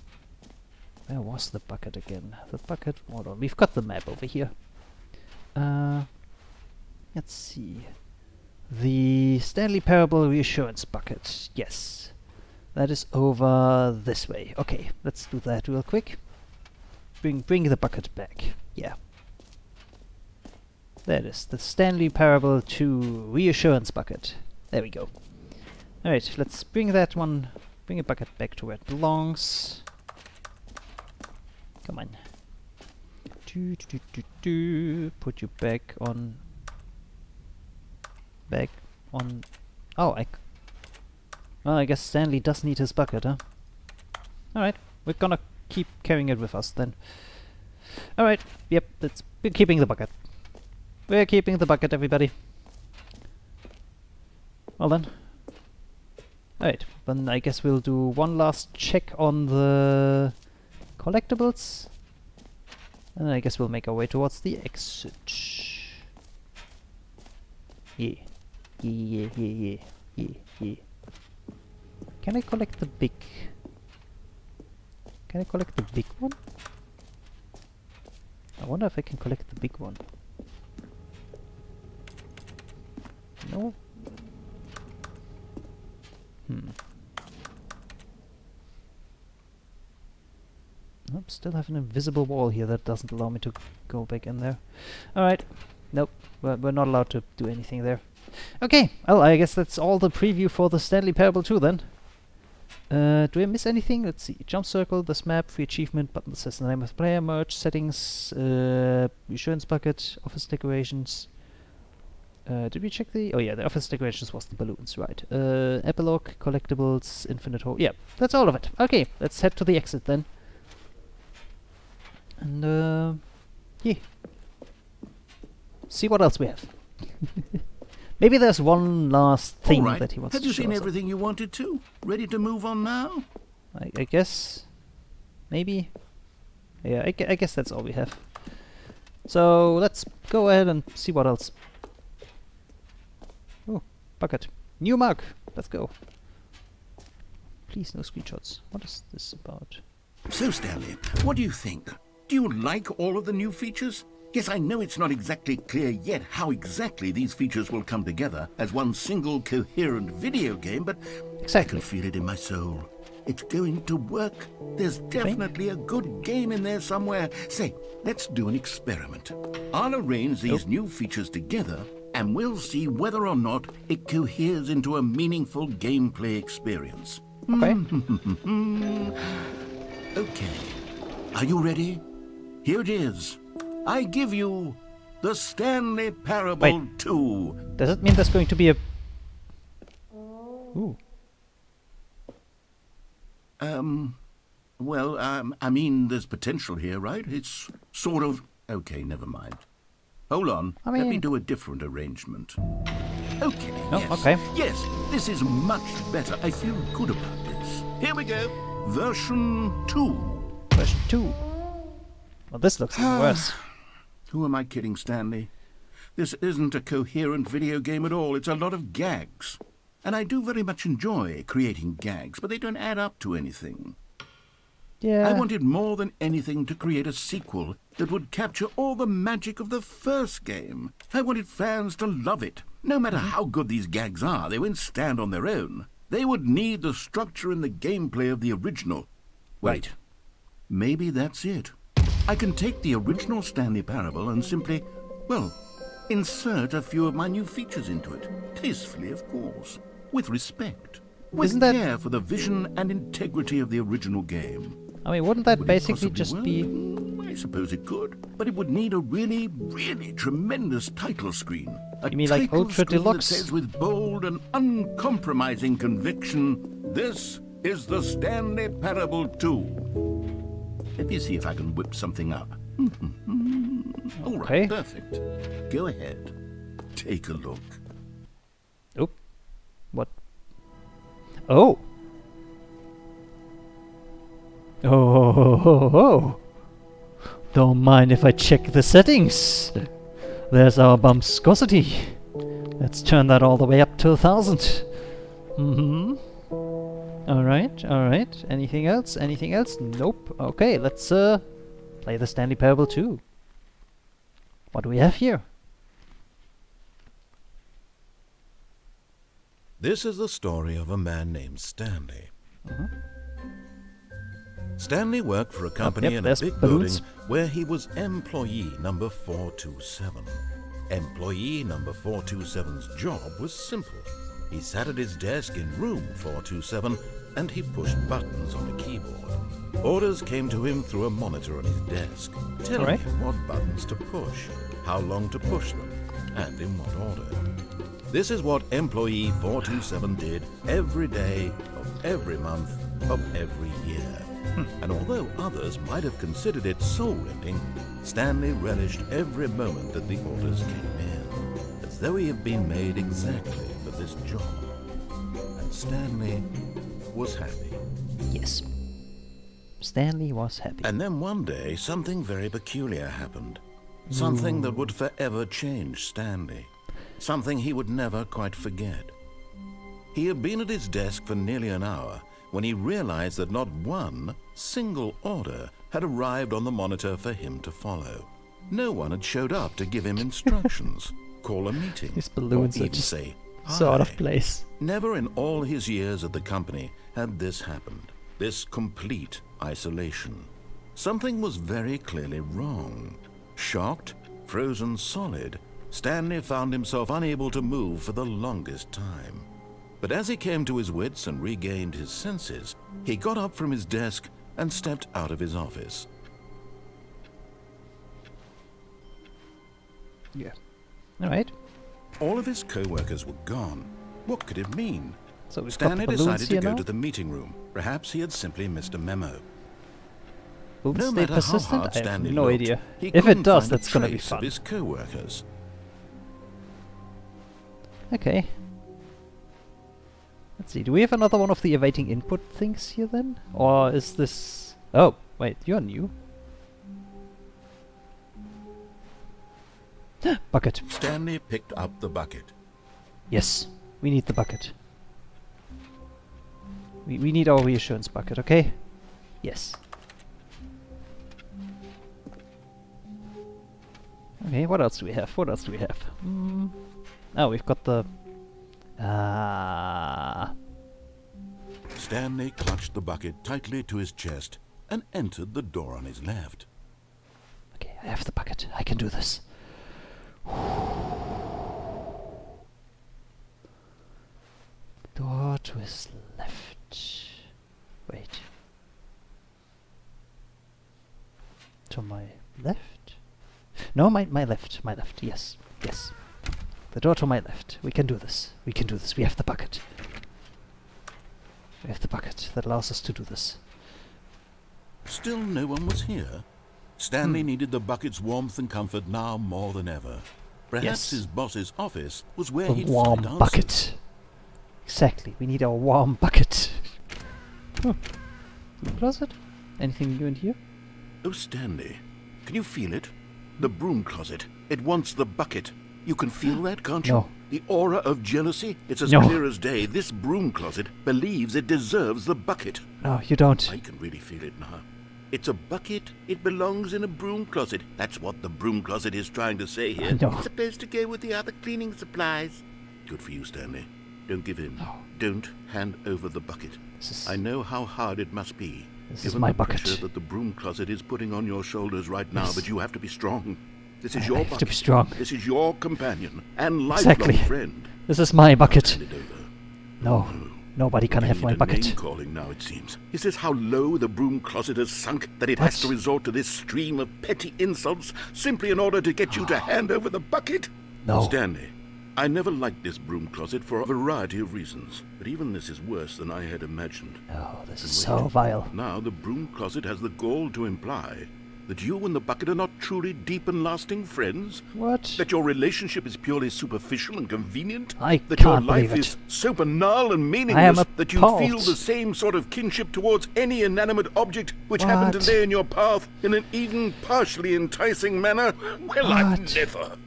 Where was the bucket again? The bucket... Hold on. We've got the map over here. Let's see. The Stanley Parable reassurance bucket. Yes. That is over this way. Okay, let's do that real quick. Bring the bucket back. Yeah. There it is. The Stanley Parable 2 reassurance bucket. There we go. Alright, let's bring that one. Bring a bucket back to where it belongs. Come on. Put you back on. Back on. Oh, well, I guess Stanley does need his bucket, huh? Alright, we're gonna keep carrying it with us then. Alright, yep, we're keeping the bucket. We're keeping the bucket, everybody. Well then. Alright, then I guess we'll do one last check on the collectibles. And I guess we'll make our way towards the exit. Yeah. Yeah. Can I collect the big... Can I collect the big one? I wonder if I can collect the big one. No? Nope, still have an invisible wall here that doesn't allow me to go back in there. Alright. Nope, we're not allowed to do anything there. Okay, well, I guess that's all the preview for the Stanley Parable 2 then. Do I miss anything? Let's see. Jump circle, this map, free achievement, button that says the name of the player, merge, settings, insurance bucket, office decorations. Did we check the... Oh yeah, the office decorations was the balloons, right. Epilogue, collectibles, infinite hope. Yeah, that's all of it. Okay, let's head to the exit then. And, yeah. See what else we have. Maybe there's one last thing All right. that he wants to show us. Have you seen everything you wanted to? Ready to move on now? I guess. Maybe. Yeah, I guess that's all we have. So let's go ahead and see what else. Oh, bucket. New mug. Let's go. Please, no screenshots. What is this about? So, Stanley, what do you think? Do you like all of the new features? Yes, I know it's not exactly clear yet how exactly these features will come together as one single coherent video game, but I can feel it in my soul. It's going to work. There's definitely a good game in there somewhere. Say, let's do an experiment. I'll arrange these new features together, and we'll see whether or not it coheres into a meaningful gameplay experience. Okay. Okay. Are you ready? Here it is. I give you the Stanley Parable 2. Does it mean there's going to be a... Ooh. Well, I mean, there's potential here, right? It's sort of... Okay, never mind. Hold on. I Let me mean- do a different arrangement. Okay, Oh, yes. okay. Yes, this is much better. I feel good about this. Here we go. Version 2. Version 2. Well, this looks even worse. Who am I kidding, Stanley? This isn't a coherent video game at all. It's a lot of gags. And I do very much enjoy creating gags, but they don't add up to anything. Yeah. I wanted more than anything to create a sequel that would capture all the magic of the first game. I wanted fans to love it. No matter how good these gags are, they won't stand on their own. They would need the structure and the gameplay of the original. Wait. Maybe that's it. I can take the original Stanley Parable and simply, well, insert a few of my new features into it. Tastefully, of course. With respect. With Isn't that- care for the vision and integrity of the original game. I mean, wouldn't that Would it basically possibly just work? be... I suppose it could, but it would need a really, really tremendous title screen. A You mean like title Ultra screen Deluxe? that says with bold and uncompromising conviction, "This is the Stanley Parable 2." Let me see if I can whip something up. All Okay. right, perfect. Go ahead. Take a look. Oh. What? Oh! Oh. Don't mind if I check the settings. There's our bumpscosity. Let's turn that all the way up to 1000. Alright. Anything else? Anything else? Nope. Okay, let's play the Stanley Parable 2. What do we have here? This is the story of a man named Stanley. Stanley worked for a company yep, in a there's big balloons. building where he was employee number 427. Employee number 427's job was simple. He sat at his desk in room 427 and he pushed buttons on a keyboard. Orders came to him through a monitor on his desk, telling Alright. him what buttons to push, how long to push them, and in what order. This is what employee 427 did every day of every month of every year. And although others might have considered it soul-rending, Stanley relished every moment that the orders came in, as though he had been made exactly for this job. And Stanley was happy. Yes. Stanley was happy. And then one day, something very peculiar happened. Something that would forever change Stanley. Something he would never quite forget. He had been at his desk for nearly an hour when he realized that not one single order had arrived on the monitor for him to follow. No one had showed up to give him instructions, call a meeting, These balloons or are even just say so out of hi. place. Never in all his years at the company had this happened, this complete isolation. Something was very clearly wrong. Shocked, frozen solid, Stanley found himself unable to move for the longest time. But as he came to his wits and regained his senses, he got up from his desk and stepped out of his office. Yeah. Alright. All of his co-workers were gone. What could it mean? So we've Stanley got the balloons decided to here go now. to the meeting room. Perhaps he had simply missed a memo. Will it No stay matter how persistent? hard I have Stanley no looked, idea. he If it couldn't does, find a that's gonna be trace of fun. his co-workers. Okay. Let's see, do we have another one of the awaiting input things here then? Or is this... Oh, wait, you're new. Bucket. Stanley picked up the bucket. Yes, we need the bucket. We need our reassurance bucket, okay? Yes. Okay, what else do we have? What else do we have? Oh, we've got the... Stanley clutched the bucket tightly to his chest and entered the door on his left. Okay, I have the bucket. I can do this. Door to his left. Wait. To my left? No, my left. My left. Yes. Yes. The door to my left. We can do this. We can do this. We have the bucket. We have the bucket that allows us to do this. Still no one was here. Stanley needed the bucket's warmth and comfort now more than ever. Perhaps Yes. his boss's office was where A he'd warm find answers. bucket. Exactly. We need our warm bucket. Closet? Anything new in here? Oh, Stanley, can you feel it? The broom closet. It wants the bucket. You can feel that, can't you? No. The aura of jealousy? It's as No. clear as day. This broom closet believes it deserves the bucket. No, you don't. I can really feel it now. It's a bucket. It belongs in a broom closet. That's what the broom closet is trying to say here. No. It's supposed to go with the other cleaning supplies. Good for you, Stanley. Don't give in. No. Don't hand over the bucket. This is... I know how hard it must be. This is given my the bucket. pressure that the broom closet is putting on your shoulders right now, Yes. but you have to be strong. This is I your have to bucket. be strong. This is your companion and lifelong Exactly. friend. This is my bucket. Hand it over. No. Nobody can You have need my a bucket. name calling now, it seems. Is this how low the broom closet has sunk that it has What? to resort to this stream of petty insults simply in order to get you to hand over the bucket? No. Stanley, I never liked this broom closet for a variety of reasons, but even this is worse than I had imagined. Oh, this is Wait. so vile. Now the broom closet has the gall to imply that you and the bucket are not truly deep and lasting friends? What? That your relationship is purely superficial and convenient? I that your can't life believe is it. so banal and I am meaningless that you appalled. feel the same sort of kinship towards any inanimate object which happened to What? lay in your path in an even partially enticing manner? Well, I've What? never.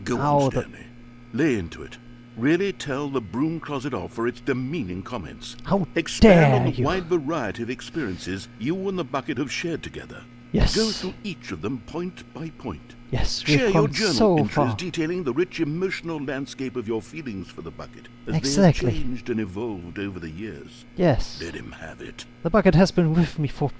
Go How on, the- Stanley. Lay into it. Really tell the broom closet off for its demeaning comments. How Expand dare on the you. wide variety of experiences you and the bucket have shared together. Yes. Go through each of them point by point. Yes, Share we've your come journal so entries far. detailing the rich emotional landscape of your feelings for the bucket, as Exactly. they have changed and evolved over the years. Yes. Let him have it. The bucket has been with me for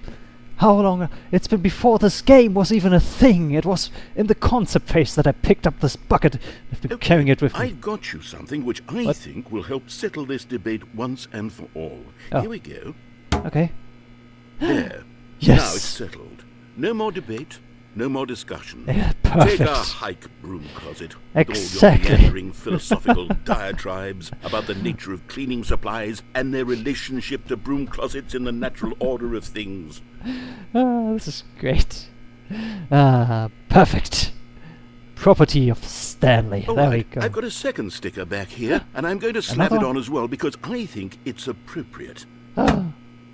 how long? It's been before this game was even a thing. It was in the concept phase that I picked up this bucket. I've been carrying it with me. I've got you something which I What? think will help settle this debate once and for all. Oh. Here we go. Okay. There. Yes. Now it's settled. No more debate, no more discussion. Yeah, Take perfect. a hike, broom closet. Exactly. With all your meandering philosophical diatribes about the nature of cleaning supplies and their relationship to broom closets in the natural order of things. Ah, this is great. Perfect. Property of Stanley. All There we right, go. I've got a second sticker back here, and I'm going to slap Another it one? on as well because I think it's appropriate. Ah,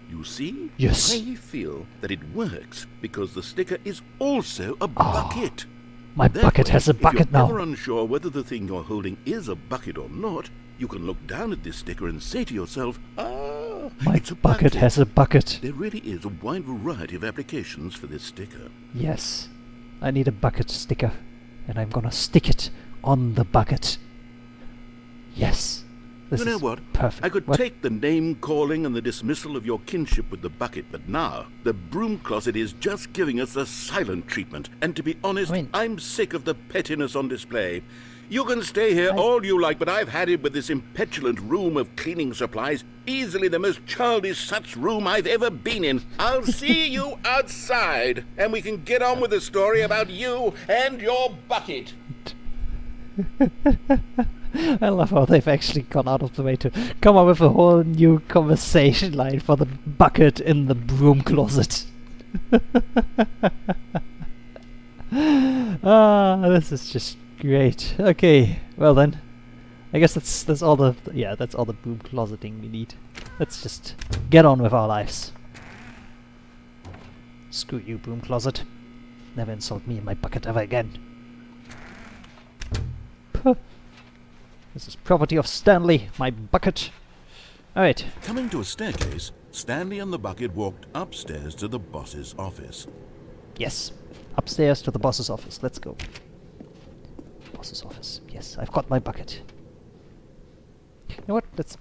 You see? Yes. I feel that it works because the sticker is also a bucket. my That bucket way, has a bucket if you're now. ever unsure whether the thing you're holding is a bucket or not, you can look down at this sticker and say to yourself, My it's a bucket has a bucket. There really is a wide variety of applications for this sticker. Yes. I need a bucket sticker. And I'm gonna stick it on the bucket. Yes. This You know is what? perfect. I could What? take the name calling and the dismissal of your kinship with the bucket, but now the broom closet is just giving us the silent treatment. And to be honest, I mean- I'm sick of the pettiness on display. You can stay here all you like, but I've had it with this impetulant room of cleaning supplies. Easily the most childish such room I've ever been in. I'll see you outside, and we can get on with the story about you and your bucket. I love how they've actually gone out of the way to come up with a whole new conversation line for the bucket in the broom closet. This is just great. Okay, well then, I guess that's all the that's all the broom closeting we need. Let's just get on with our lives. Screw you, broom closet. Never insult me and my bucket ever again. Puh. This is property of Stanley, my bucket. Alright. Coming to a staircase, Stanley and the bucket walked upstairs to the boss's office. Yes. Upstairs to the boss's office. Let's go. Boss's office. Yes, I've got my bucket. You know what? Let's...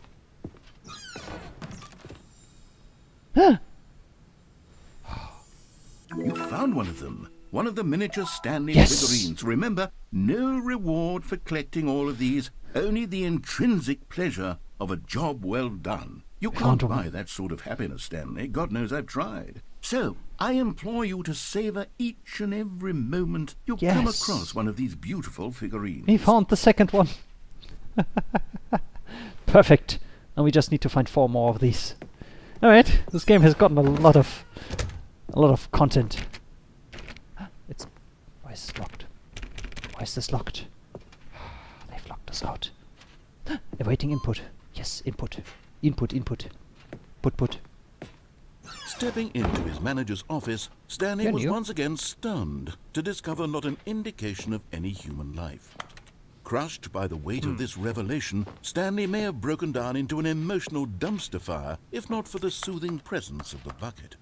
You found one of them. One of the miniature Stanley Yes. figurines. Remember, no reward for collecting all of these, only the intrinsic pleasure of a job well done. You Found can't one. buy that sort of happiness, Stanley. God knows I've tried. So, I implore you to savor each and every moment you come Yes. across one of these beautiful figurines. We found the second one. Perfect. And we just need to find 4 more of these. Alright, this game has gotten a lot of content. Why is this locked? Why is this locked? They've locked us out. Awaiting input. Yes, input. Input. Put. Stepping into his manager's office, Stanley Can was you? once again stunned to discover not an indication of any human life. Crushed by the weight of this revelation, Stanley may have broken down into an emotional dumpster fire if not for the soothing presence of the bucket.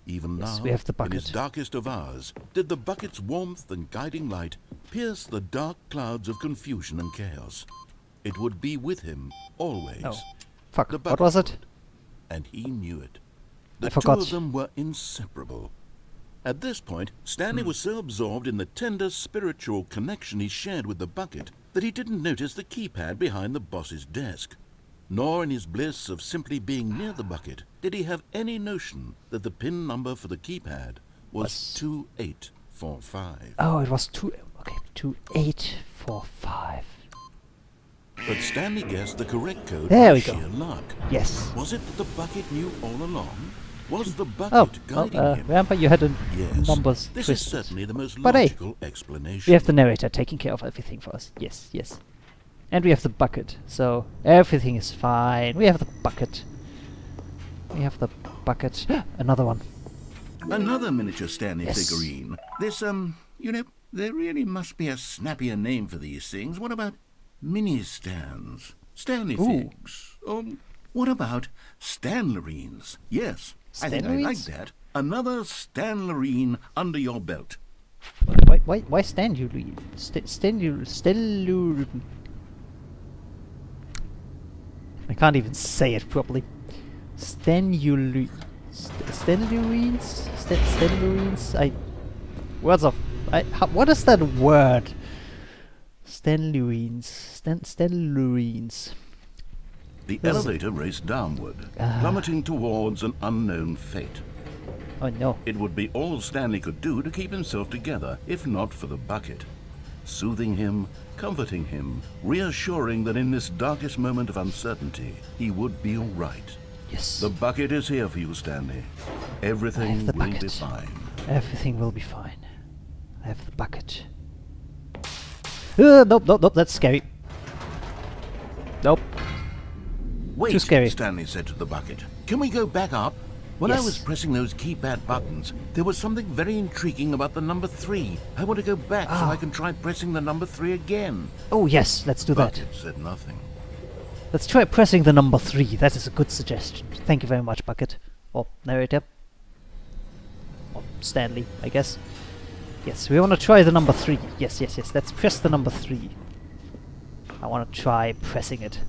Even Yes, now, we have the in his bucket. darkest of hours, did the bucket's warmth and guiding light pierce the dark clouds of confusion and chaos. It would be with him always. Oh. Fuck, The what bucket was would, it? and he knew it. I The two forgot. of them were inseparable. At this point, Stanley was so absorbed in the tender spiritual connection he shared with the bucket that he didn't notice the keypad behind the boss's desk. Nor in his bliss of simply being near the bucket did he have any notion that the PIN number for the keypad was 2845. Oh, it was 2845. But Stanley guessed the correct code There by we go. sheer luck. Yes. Was it that the bucket knew all along? Was the bucket Oh, well, guiding him? remember you had the Yes, numbers this twisted. is certainly the most But hey, logical explanation. we have the narrator taking care of everything for us. Yes. And we have the bucket, so everything is fine. We have the bucket. Another one. Another miniature Stanley Yes. figurine. This, there really must be a snappier name for these things. What about mini stands? Stanley Ooh. figs? Or What about Stanlerines? Yes, I think I like Stanlerines? that. Another Stanlerine under your belt. Why Stanley? Stellu. I can't even say it properly. Stanlurines? Stanlurines? What is that word? Stanlurines. Stanlurines. The elevator raced downward, plummeting towards an unknown fate. Oh no. It would be all Stanley could do to keep himself together, if not for the bucket. Soothing him, comforting him, reassuring that in this darkest moment of uncertainty, he would be all right. Yes. The bucket is here for you, Stanley. Everything the will be bucket. fine. Everything will be fine. I have the bucket. Nope, that's scary. Nope. Wait, Too scary. Stanley said to the bucket. Can we go back up? When I Yes. was pressing those keypad buttons, there was something very intriguing about the number 3. I want to go back so I can try pressing the number 3 again. Oh yes, let's do that. Bucket said nothing. Let's try pressing the number 3. That is a good suggestion. Thank you very much, Bucket. Or narrator. Or Stanley, I guess. Yes, we want to try the number 3. Yes. Let's press the number 3. I want to try pressing it.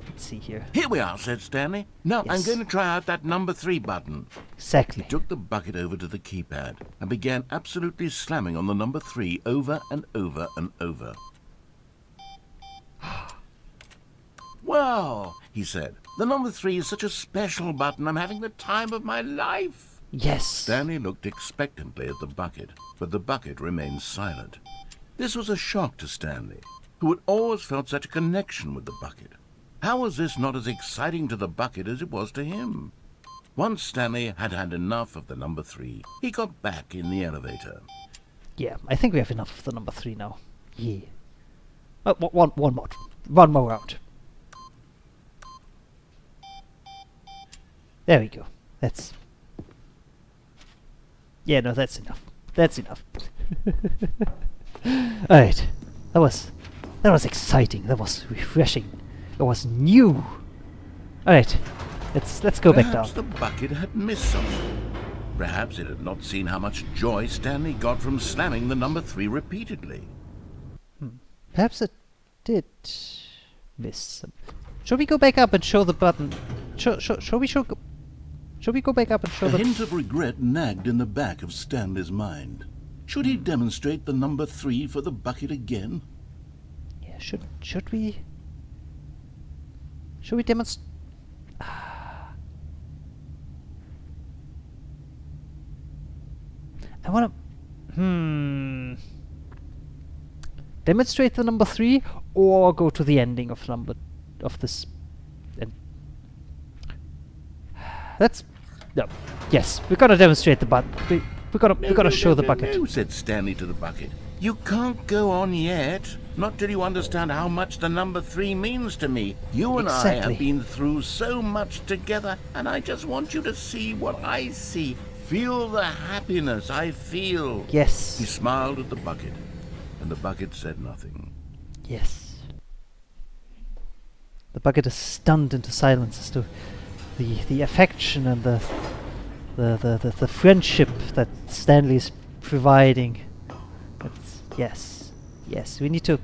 Let's see here. Here we are, said Stanley. Now I'm Yes. going to try out that number 3 button. Exactly. He took the bucket over to the keypad and began absolutely slamming on the number 3 over and over and over. Well, he said, the number 3 is such a special button. I'm having the time of my life. Yes. Stanley looked expectantly at the bucket, but the bucket remained silent. This was a shock to Stanley, who had always felt such a connection with the bucket. How was this not as exciting to the bucket as it was to him? Once Stanley had had enough of the number 3, he got back in the elevator. Yeah, I think we have enough of the number 3 now. Yeah. Oh, one more. One more round. There we go. That's... Yeah, no, that's enough. That's enough. Alright. That was exciting. That was refreshing. It was new. Alright. Let's go back down. Perhaps the bucket had missed something. Perhaps it had not seen how much joy Stanley got from slamming the number 3 repeatedly. Perhaps it did miss some. Should we go back up and show the button? Shall we go back up and show A the... hint of regret nagged in the back of Stanley's mind. Should he demonstrate the number 3 for the bucket again? Yeah, should we... Should we demonstrate... I wanna... Demonstrate the number 3, or go to the ending of this... And let's... No. Yes, we're gonna demonstrate the button. We're gonna show the bucket. No, said Stanley to the bucket. You can't go on yet. Not till you understand how much the number 3 means to me. You and I Exactly. have been through so much together, and I just want you to see what I see. Feel the happiness I feel. Yes. He smiled at the bucket, and the bucket said nothing. Yes. The bucket is stunned into silence as to the affection and the friendship that Stanley is providing. Yes, we need to...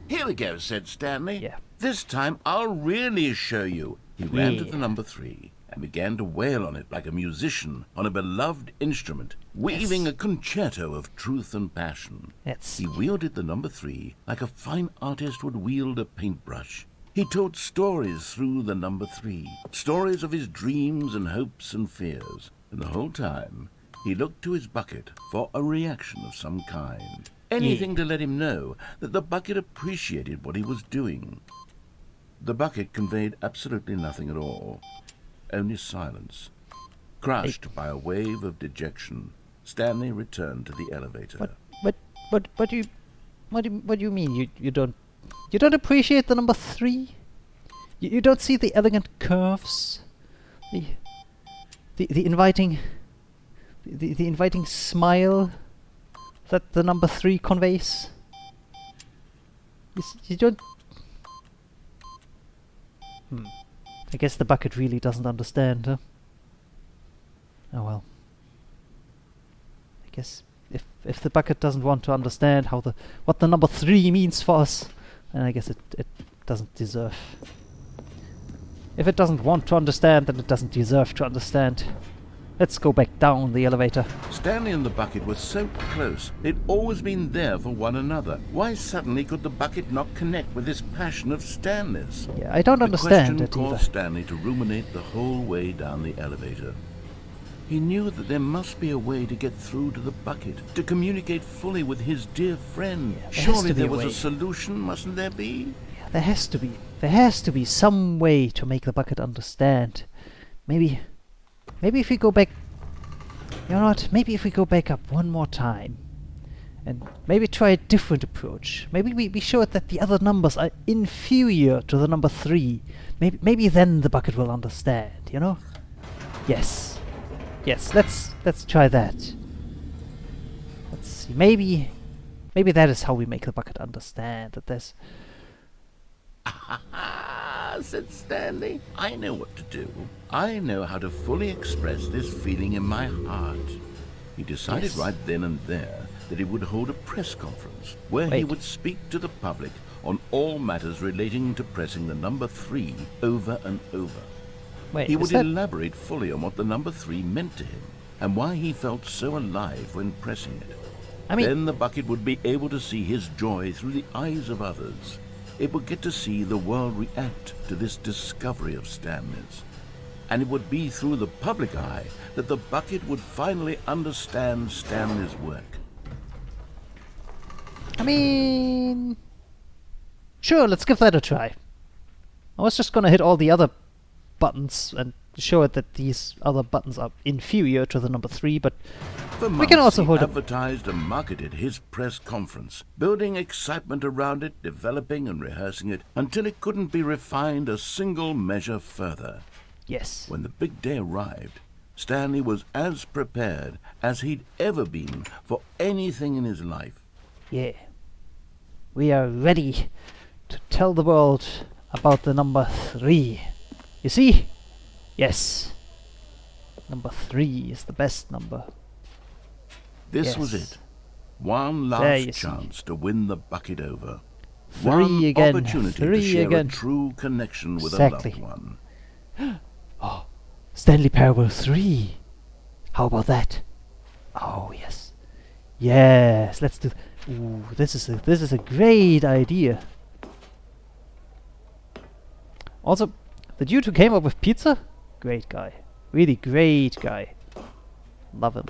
Here we go, said Stanley. Yeah. This time I'll really show you. He ran to Yeah. the number 3 and began to wail on it like a musician on a beloved instrument, weaving a concerto of truth and passion. Let's He wielded the number 3 like a fine artist would wield a paintbrush. He told stories through the number 3, stories of his dreams and hopes and fears, and the whole time he looked to his bucket for a reaction of some kind. Anything to let him know that the bucket appreciated what he was doing. The bucket conveyed absolutely nothing at all, only silence. Crushed by a wave of dejection, Stanley returned to the elevator. What do you mean? You don't appreciate the number 3? You don't see the elegant curves, the inviting smile that the number 3 conveys. You don't. I guess the bucket really doesn't understand, huh? Oh well. I guess if the bucket doesn't want to understand what the number 3 means for us, then I guess it doesn't deserve. If it doesn't want to understand, then it doesn't deserve to understand. Let's go back down the elevator. Stanley and the bucket were so close. They'd always been there for one another. Why suddenly could the bucket not connect with this passion of Stanley's? Yeah, I don't understand The it question either. caused Stanley to ruminate the whole way down the elevator. He knew that there must be a way to get through to the bucket, to communicate fully with his dear friend. Yeah, there has Surely to be there a was way. a solution, mustn't there be? Yeah, there has to be. There has to be some way to make the bucket understand. Maybe if we go back. You know what? Maybe if we go back up one more time, and maybe try a different approach. Maybe we show it that the other numbers are inferior to the number 3. Maybe then the bucket will understand. You know? Yes. Yes. Let's try that. Let's see. Maybe that is how we make the bucket understand that there's. Ah, said Stanley. I know what to do. I know how to fully express this feeling in my heart. He decided Yes. right then and there that he would hold a press conference where he Wait. would speak to the public on all matters relating to pressing the number 3 over and over. Wait. He is would that- elaborate fully on what the number 3 meant to him and why he felt so alive when pressing it. I mean, Then the bucket would be able to see his joy through the eyes of others. It would get to see the world react to this discovery of Stanley's. And it would be through the public eye that the bucket would finally understand Stanley's work. I mean, sure, let's give that a try. I was just gonna hit all the other buttons and show it that these other buttons are inferior to the number 3, but For We can months, also he hold up- advertised and marketed his press conference, building excitement around it, developing and rehearsing it, until it couldn't be refined a single measure further. yes. When the big day arrived, Stanley was as prepared as he'd ever been for anything in his life. Yeah. We are ready to tell the world about the number 3. You see? Yes. Number 3 is the best number. This was Yes. it. One There last you see. chance to win the bucket over. 3 One again. opportunity to 3 share again. a true connection with Exactly. a loved one. Stanley Parable 3. How about that? Oh yes, yes. Let's do. Ooh, this is a great idea. Also, the dude who came up with pizza, great guy, really great guy. Love him.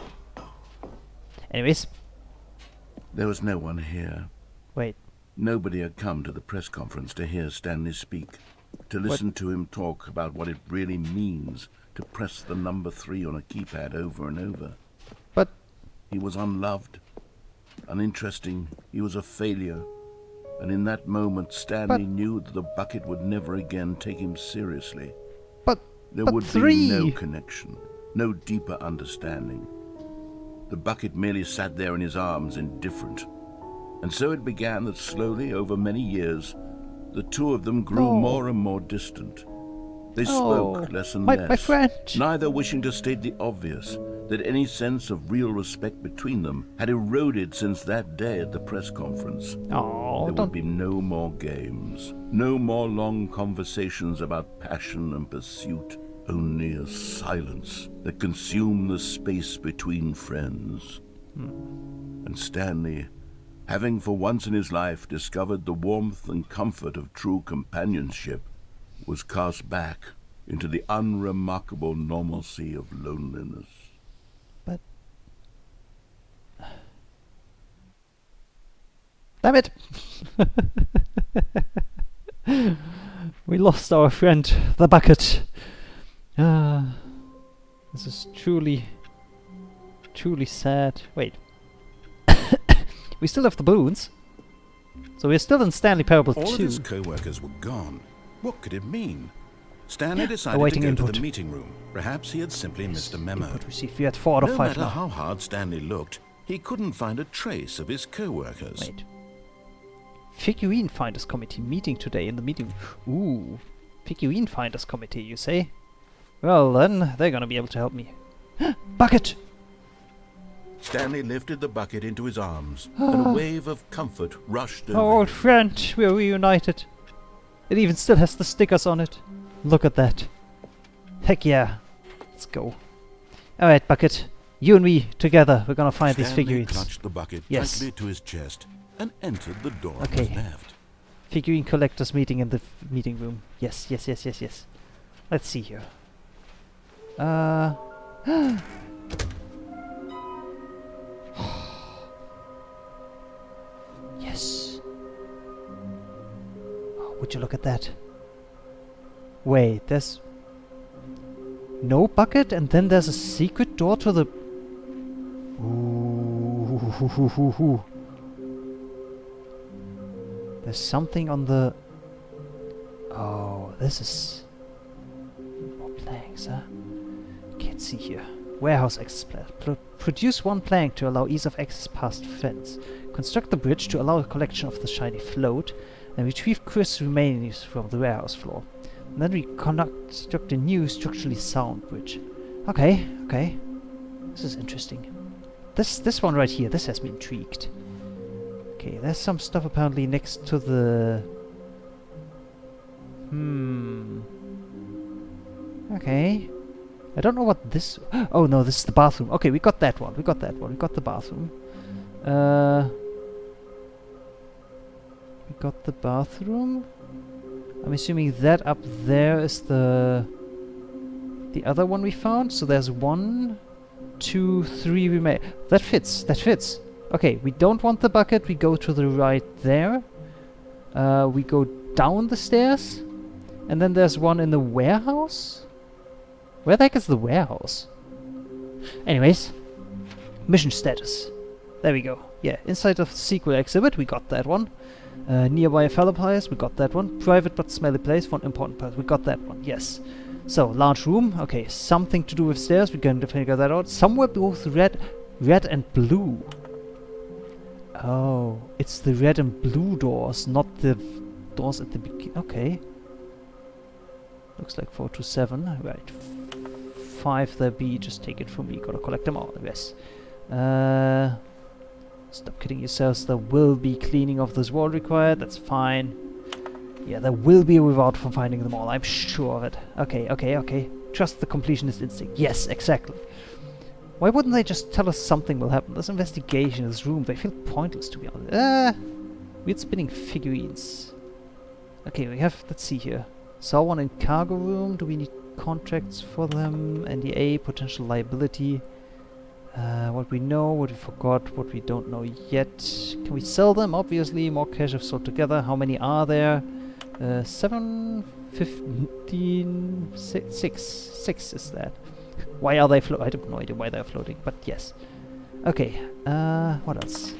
Anyways, There was no one here. wait. Nobody had come to the press conference to hear Stanley speak, to listen to him talk about what it really means to press the number 3 on a keypad over and over. But He was unloved, uninteresting, he was a failure. And in that moment, Stanley knew that the bucket would never again take him seriously. There but would 3. be no connection, no deeper understanding. The bucket merely sat there in his arms, indifferent. And so it began that slowly, over many years, the two of them grew No. more and more distant. They No. spoke less and My less, friend. neither wishing to state the obvious, that any sense of real respect between them had eroded since that day at the press conference. Oh, There don't. would be no more games, no more long conversations about passion and pursuit, only a silence that consumed the space between friends. And Stanley, having for once in his life discovered the warmth and comfort of true companionship, was cast back into the unremarkable normalcy of loneliness. But damn it! We lost our friend, the bucket. This is truly sad. Wait. We still have the balloons. So we're still in Stanley Parable All of 2. his co-workers were gone. What could it mean? Stanley decided to Awaiting go to input. the meeting room. Perhaps he had simply missed a memo. Input received. We had 4 out of No 5 matter now. how hard Stanley looked, he couldn't find a trace of his co-workers. Wait. Figurine Finders Committee meeting today in the meeting. Ooh. Figurine Finders Committee, you say? Well then, they're gonna be able to help me. Bucket! Stanley lifted the bucket into his arms, and a wave of comfort rushed over Oh, old him. friend, we're reunited. It even still has the stickers on it. Look at that. Heck yeah. Let's go. Alright, Bucket. You and me, together, we're gonna find these Stanley figurines. clutched the bucket Yes. tightly to his chest and entered the door on Okay. his left. Figurine collectors meeting in the meeting room. Yes, yes, yes, yes, yes. Let's see here. Yes. Oh, would you look at that? Wait, there's no bucket, and then there's a secret door to the. Ooh. There's something on the. Oh, this is more planks, huh? Can't see here. Warehouse access plan. Produce one plank to allow ease of access past fence. Construct the bridge to allow a collection of the shiny float, and retrieve Chris' remains from the warehouse floor. And then we construct a new structurally sound bridge. Okay, okay. This is interesting. This one right here, this has me intrigued. Okay, there's some stuff apparently next to the... Okay. I don't know what this... Oh no, this is the bathroom. Okay, we got that one. We got that one. We got the bathroom. We got the bathroom. I'm assuming that up there is the other one we found. So there's 1, 2, 3 remain. That fits. That fits. Okay, we don't want the bucket. We go to the right there. We go down the stairs. And then there's one in the warehouse. Where the heck is the warehouse? Anyways, mission status. There we go. Yeah, inside of the secret exhibit, we got that one. Nearby a fellow players, we got that one. Private but smelly place for an important person, we got that one. Yes. So, large room. Okay, something to do with stairs. We can figure that out. Somewhere both red and blue. Oh, it's the red and blue doors, not the doors at the beginning. Okay. Looks like 427. Right. 5 there be. Just take it from me. Gotta collect them all. Yes. Stop kidding yourselves. There will be cleaning of this wall required. That's fine. Yeah, there will be a reward for finding them all. I'm sure of it. Okay, okay, okay. Trust the completionist instinct. Yes, exactly. Why wouldn't they just tell us something will happen? This investigation, this room, they feel pointless to be honest. Weird spinning figurines. Okay, we have, let's see here. Saw one in cargo room. Do we need contracts for them? NDA, potential liability. What we know, what we forgot, what we don't know yet. Can we sell them? Obviously, more cash if sold together. How many are there? 7, 15, 6 is that. Why are they floating? I have no idea why they're floating, but yes. Okay, what else?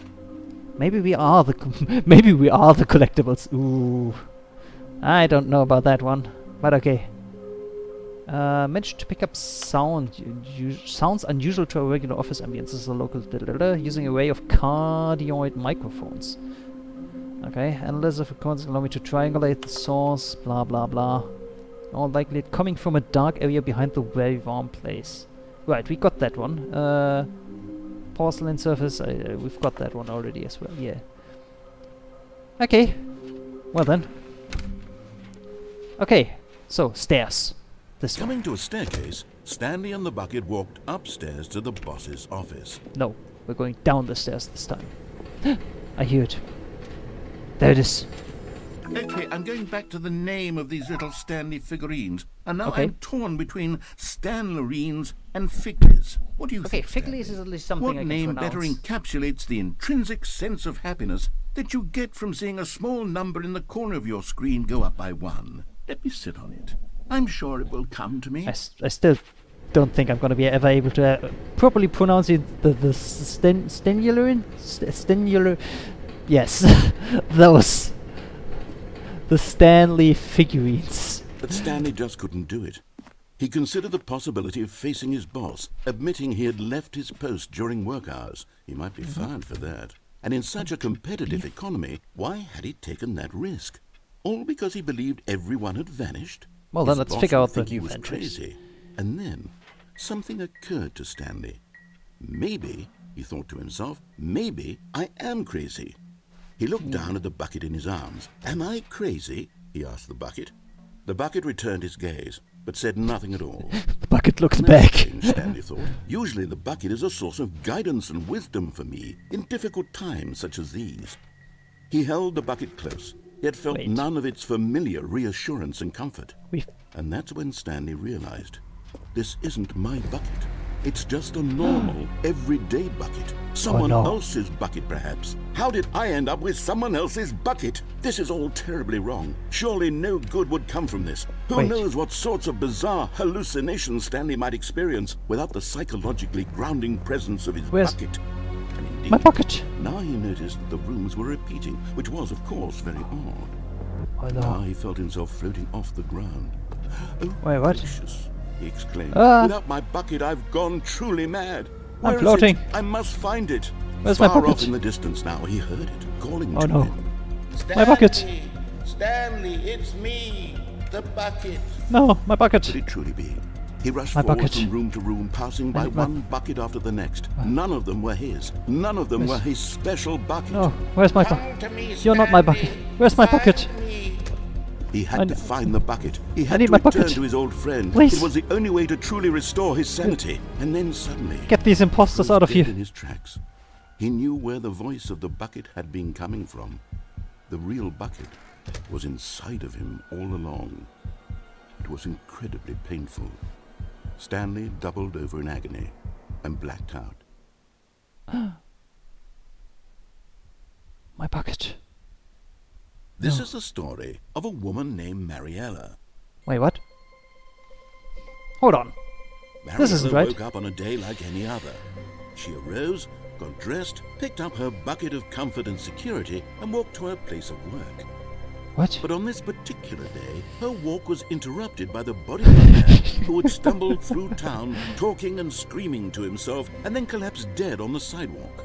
Maybe we are the maybe we are the collectibles. Ooh, I don't know about that one, but okay. Managed to pick up sounds unusual to a regular office ambience. This is a local using an array of cardioid microphones. Okay, analysis of recordings allow me to triangulate the source. Blah blah blah. All likely coming from a dark area behind the very warm place. Right, we got that one. Porcelain surface. We've got that one already as well. Yeah. Okay. Well then. Okay. So stairs. This one. Coming to a staircase, Stanley and the bucket walked upstairs to the boss's office. No, we're going down the stairs this time. I hear it. There it is. Okay, I'm going back to the name of these little Stanley figurines. And now Okay. I'm torn between Stanlerines and Figlies. What do you Okay, think, Stanley? Figlies is at least something What I can name pronounce. better encapsulates the intrinsic sense of happiness that you get from seeing a small number in the corner of your screen go up by 1? Let me sit on it. I'm sure it will come to me. I still don't think I'm going to be ever able to properly pronounce it. The Stenular. Yes, those. The Stanley figurines. But Stanley just couldn't do it. He considered the possibility of facing his boss, admitting he had left his post during work hours. He might be fired for that. And in such a competitive economy, why had he taken that risk? all because he believed everyone had vanished. Well, then His let's boss figure would out the think he new was ventures. crazy. And then something occurred to Stanley. Maybe, he thought to himself, maybe I am crazy. He looked down at the bucket in his arms. Am I crazy? He asked the bucket. The bucket returned his gaze, but said nothing at all. The bucket looks That's back. strange, Stanley thought. Usually the bucket is a source of guidance and wisdom for me in difficult times such as these. He held the bucket close, yet felt Wait. none of its familiar reassurance and comfort. We've And that's when Stanley realized, this isn't my bucket. It's just a normal, everyday bucket. Someone no. else's bucket, perhaps. How did I end up with someone else's bucket? This is all terribly wrong. Surely no good would come from this. Who Wait. knows what sorts of bizarre hallucinations Stanley might experience without the psychologically grounding presence of his Where's bucket. And indeed, my bucket? now he noticed that the rooms were repeating, which was, of course, very odd. Oh Now no. he felt himself floating off the ground. Oh, Wait, what? gracious, he exclaimed. Ah. Without my bucket, I've gone truly mad. I'm Where is floating. it? I must find it. Where's my Far bucket? off in the distance now, he heard it, calling Oh to no. him. My bucket. Stanley, it's me, the bucket. No, my Could bucket. it truly be? He rushed My forward bucket. from room to room, passing by And my- one bucket after the next. None of them were his. None of them Miss- were his special bucket. No, where's my bucket? You're not my bucket. Where's my bucket? He I had to kn- find the bucket. He had need to my return bucket. to his old friend. Please. It was the only way to truly restore his sanity. And then suddenly, Get these imposters out of dead here. in his tracks. He knew where the voice of the bucket had been coming from. The real bucket was inside of him all along. It was incredibly painful. Stanley doubled over in agony and blacked out. My bucket. This No. is the story of a woman named Mariella. Wait, what? Hold on. This isn't Mariella right. woke up on a day like any other. She arose, got dressed, picked up her bucket of comfort and security, and walked to her place of work. What? But on this particular day, her walk was interrupted by the body of a man who had stumbled through town, talking and screaming to himself, and then collapsed dead on the sidewalk.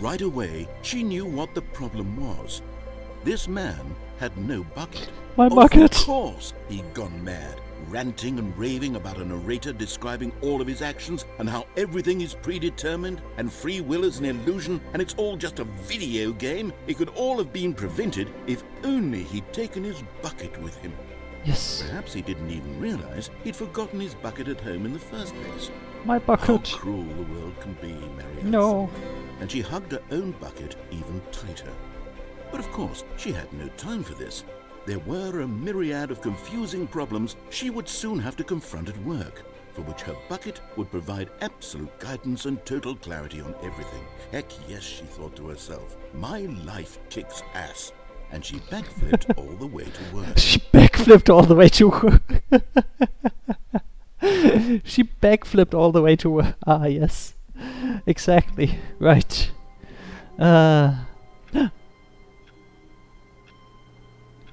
Right away, she knew what the problem was. This man had no bucket. My bucket. Of course, he'd gone mad, ranting and raving about a narrator describing all of his actions and how everything is predetermined and free will is an illusion and it's all just a video game. It could all have been prevented if only he'd taken his bucket with him. Yes. Perhaps he didn't even realize he'd forgotten his bucket at home in the first place. My How bucket. cruel the world can be, Mariella No. thought, and she hugged her own bucket even tighter. But of course, she had no time for this. There were a myriad of confusing problems she would soon have to confront at work, for which her bucket would provide absolute guidance and total clarity on everything. Heck yes, she thought to herself, my life kicks ass. And she backflipped all the way to work. She backflipped all the way to work. She backflipped all the way to work. Ah, yes. Exactly. Right.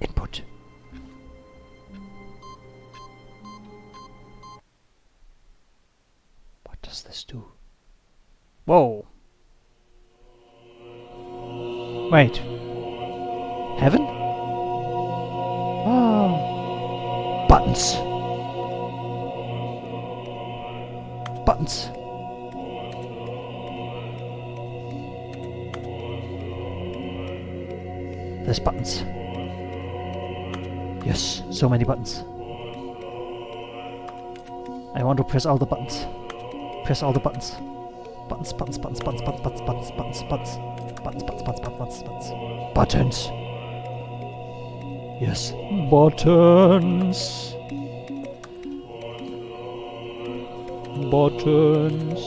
Input. What does this do? Whoa. Wait. Heaven? Oh. Buttons. Buttons. There's buttons. Yes, so many buttons. I want to press all the buttons. Press all the buttons. Buttons, buttons, buttons, buttons, buttons, buttons, buttons, buttons, buttons, buttons, buttons, buttons, buttons, buttons. Buttons. Yes. Buttons. Buttons.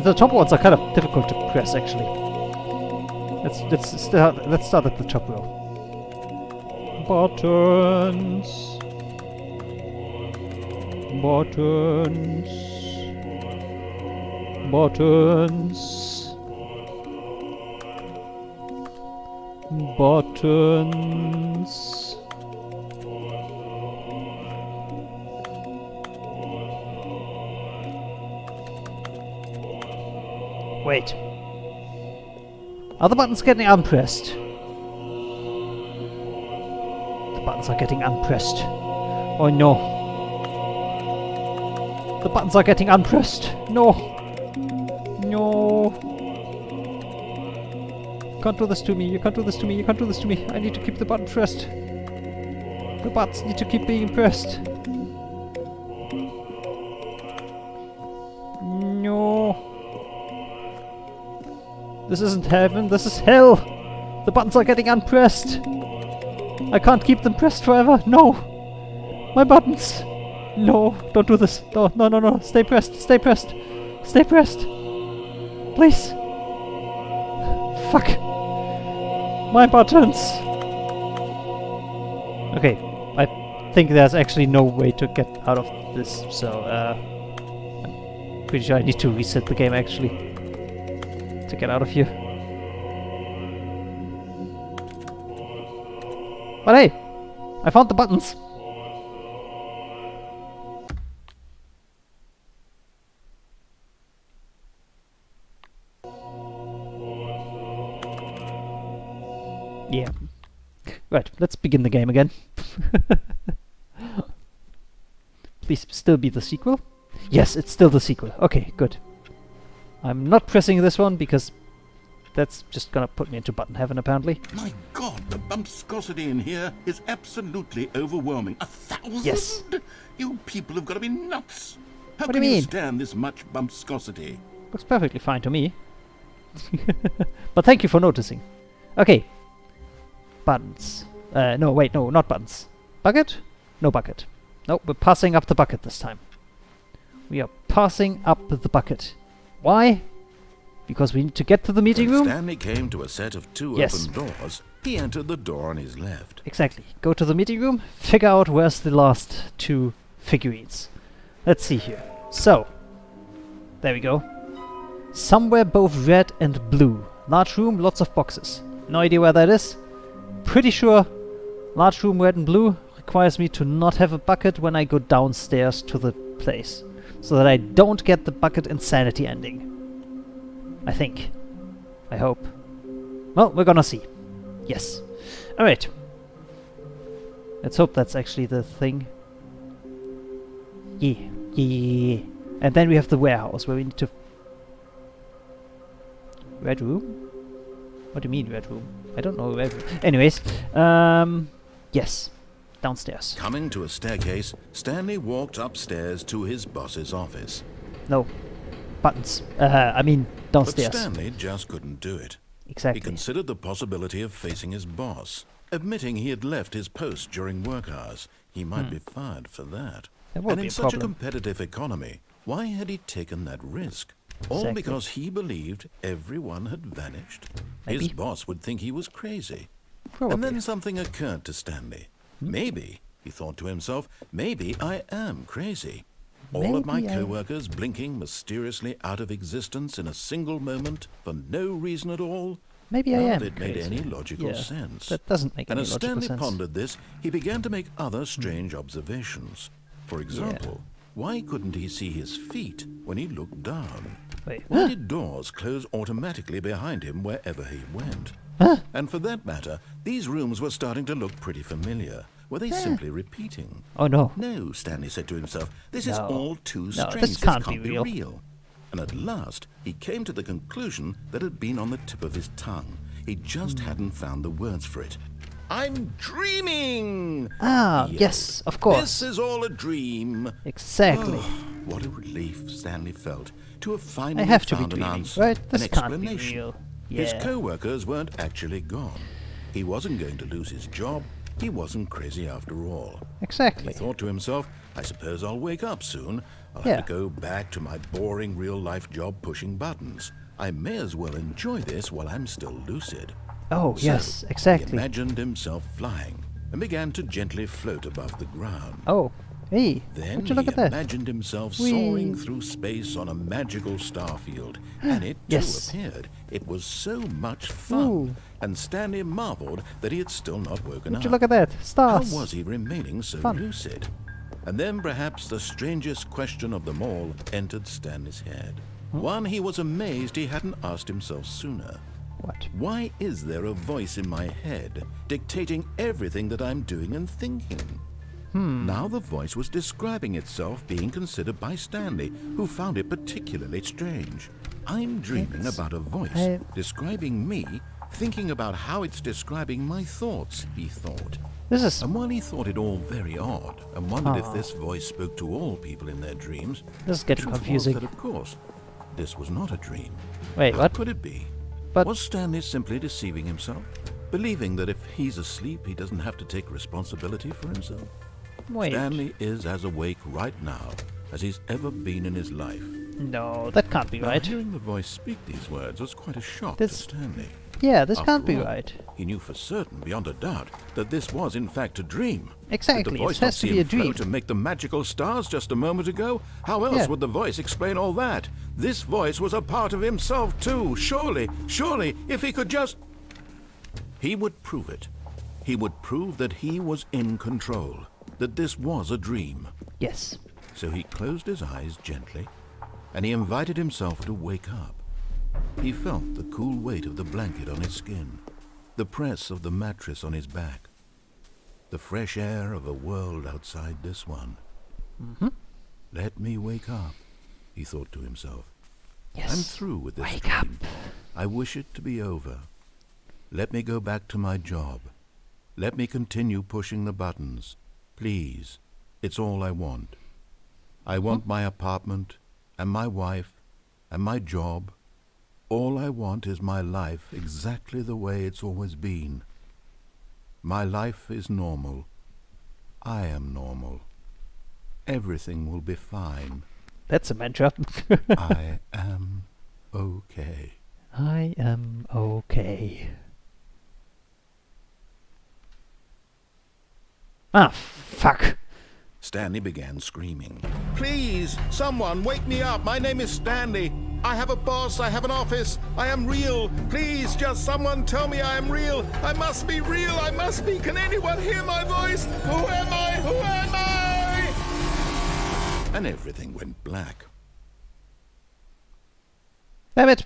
The top ones are kind of difficult to press, actually. Let's start at the top row. Buttons. Buttons. Buttons. Buttons. Wait. Are the buttons getting unpressed? buttons are getting unpressed. Oh no. The buttons are getting unpressed. No. No. You can't do this to me. You can't do this to me. You can't do this to me. I need to keep the button pressed. The buttons need to keep being pressed. No. This isn't heaven. This is hell. The buttons are getting unpressed. I can't keep them pressed forever. No. My buttons. No. Don't do this. No, no, no, no. Stay pressed. Stay pressed. Stay pressed. Please. Fuck. My buttons. Okay. I think there's actually no way to get out of this. So, I'm pretty sure I need to reset the game actually to get out of here. But hey, I found the buttons. Yeah. Right, let's begin the game again. Please still be the sequel. Yes, it's still the sequel. Okay, good. I'm not pressing this one because that's just gonna put me into button heaven apparently. My God, the bumpscosity in here is absolutely overwhelming. 1,000? Yes. You people have got to be nuts. How What do can you you mean? stand this much bumpscosity? Looks perfectly fine to me. But thank you for noticing. Okay. Buttons. No, wait, no, not buttons. Bucket? No bucket. Nope, we're passing up the bucket this time. We are passing up the bucket. Why? Because we need to get to the meeting When room? Stanley came to a set of two Yes. open doors, he entered the door on his left. Exactly. Go to the meeting room, figure out where's the last two figurines. Let's see here. So, there we go. Somewhere both red and blue. Large room, lots of boxes. No idea where that is. Pretty sure large room, red and blue requires me to not have a bucket when I go downstairs to the place. So that I don't get the bucket insanity ending. I think. I hope. Well, we're gonna see. Yes. Alright. Let's hope that's actually the thing. Yeah. Yeah. And then we have the warehouse where we need to... Red room? What do you mean red room? I don't know red room. Anyways. Yes. Downstairs. Coming to a staircase, Stanley walked upstairs to his boss's office. No. Buttons. I mean downstairs. But Stanley just couldn't do it. Exactly. He considered the possibility of facing his boss. Admitting he had left his post during work hours, he might be fired for that. That would And be in a such a problem. competitive economy, why had he taken that risk? All Exactly. because he believed everyone had vanished? Maybe. His boss would think he was crazy. Probably. And then something occurred to Stanley. Maybe, he thought to himself, maybe I am crazy. All of my Maybe I- co-workers blinking mysteriously out of existence in a single moment for no reason at all? Maybe I None am of it made crazy. any logical Yeah, sense. that doesn't make And any as logical Stanley sense. pondered this, he began to make other strange observations. For example, why couldn't he see his feet when he looked down? Wait. Why did doors close automatically behind him wherever he went? And for that matter, these rooms were starting to look pretty familiar. Were they simply repeating? Oh no. No, Stanley said to himself, this is No. all too No, strange. this can't be real. And at last, he came to the conclusion that had been on the tip of his tongue. He just hadn't found the words for it. I'm dreaming! Ah, He yes, yelled. of course. This is all a dream. Exactly. What a relief Stanley felt to have finally I have to be found an dreaming, answer, right? This an can't be explanation. real. His Yeah. co-workers weren't actually gone. He wasn't going to lose his job. He wasn't crazy after all. Exactly. He thought to himself, I suppose I'll wake up soon. I'll Yeah. have to go back to my boring real-life job pushing buttons. I may as well enjoy this while I'm still lucid. Oh, So, yes, He exactly. imagined himself flying and began to gently float above the ground. Oh, hey, Then would you look he at that? imagined himself Whee! soaring through space on a magical star field, and it Yes. too appeared. It was so much fun, Ooh. and Stanley marveled that he had still not woken Would up. you look at that? How Stars. was he remaining so Fun. lucid? And then perhaps the strangest question of them all entered Stanley's head. One he was amazed he hadn't asked himself sooner. What? Why is there a voice in my head dictating everything that I'm doing and thinking? Now the voice was describing itself being considered by Stanley, who found it particularly strange. I'm dreaming about a voice describing me, thinking about how it's describing my thoughts, he thought. This is... And while he thought it all very odd, and wondered if this voice spoke to all people in their dreams, This is getting the truth confusing. was that, of course, this was not a dream. Wait, How what? could it be? But- Was Stanley simply deceiving himself? Believing that if he's asleep, he doesn't have to take responsibility for himself? Wait. Stanley is as awake right now as he's ever been in his life. No, that can't be Now, right. hearing the voice speak these words was quite a shock This- to Stanley. Yeah, this After can't be all, right. He knew for certain, beyond a doubt, that this was in fact a dream. Exactly, Did the it voice has not to see be a him float dream. and make the magical stars just a moment ago? How else Yeah. would the voice explain all that? This voice was a part of himself too. Surely, if he could just... He would prove it. He would prove that he was in control, that this was a dream. Yes. So he closed his eyes gently, and he invited himself to wake up. He felt the cool weight of the blanket on his skin, the press of the mattress on his back, the fresh air of a world outside this one. Let me wake up, he thought to himself. Yes. I'm through with this Wake dream. up. I wish it to be over. Let me go back to my job. Let me continue pushing the buttons. Please, it's all I want. I want my apartment, and my wife, and my job. All I want is my life exactly the way it's always been. My life is normal. I am normal. Everything will be fine. That's a mantra. I am okay. I am okay. Ah, fuck. Stanley began screaming. Please, someone, wake me up. My name is Stanley. I have a boss. I have an office. I am real. Please, just someone tell me I am real. I must be real. I must be. Can anyone hear my voice? Who am I? Who am I? And everything went black. Damn it.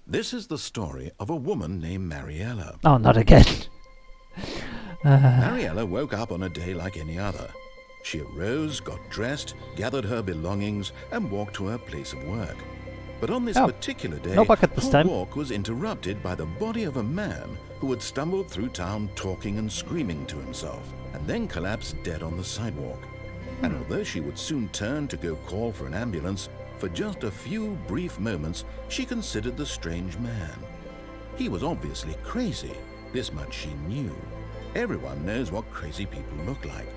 This is the story of a woman named Mariella. Oh, not again. Mariella woke up on a day like any other. She arose, got dressed, gathered her belongings, and walked to her place of work. But on this Oh, particular day, no bucket this her time. walk was interrupted by the body of a man who had stumbled through town talking and screaming to himself, and then collapsed dead on the sidewalk. And although she would soon turn to go call for an ambulance, for just a few brief moments she considered the strange man. He was obviously crazy, this much she knew. Everyone knows what crazy people look like.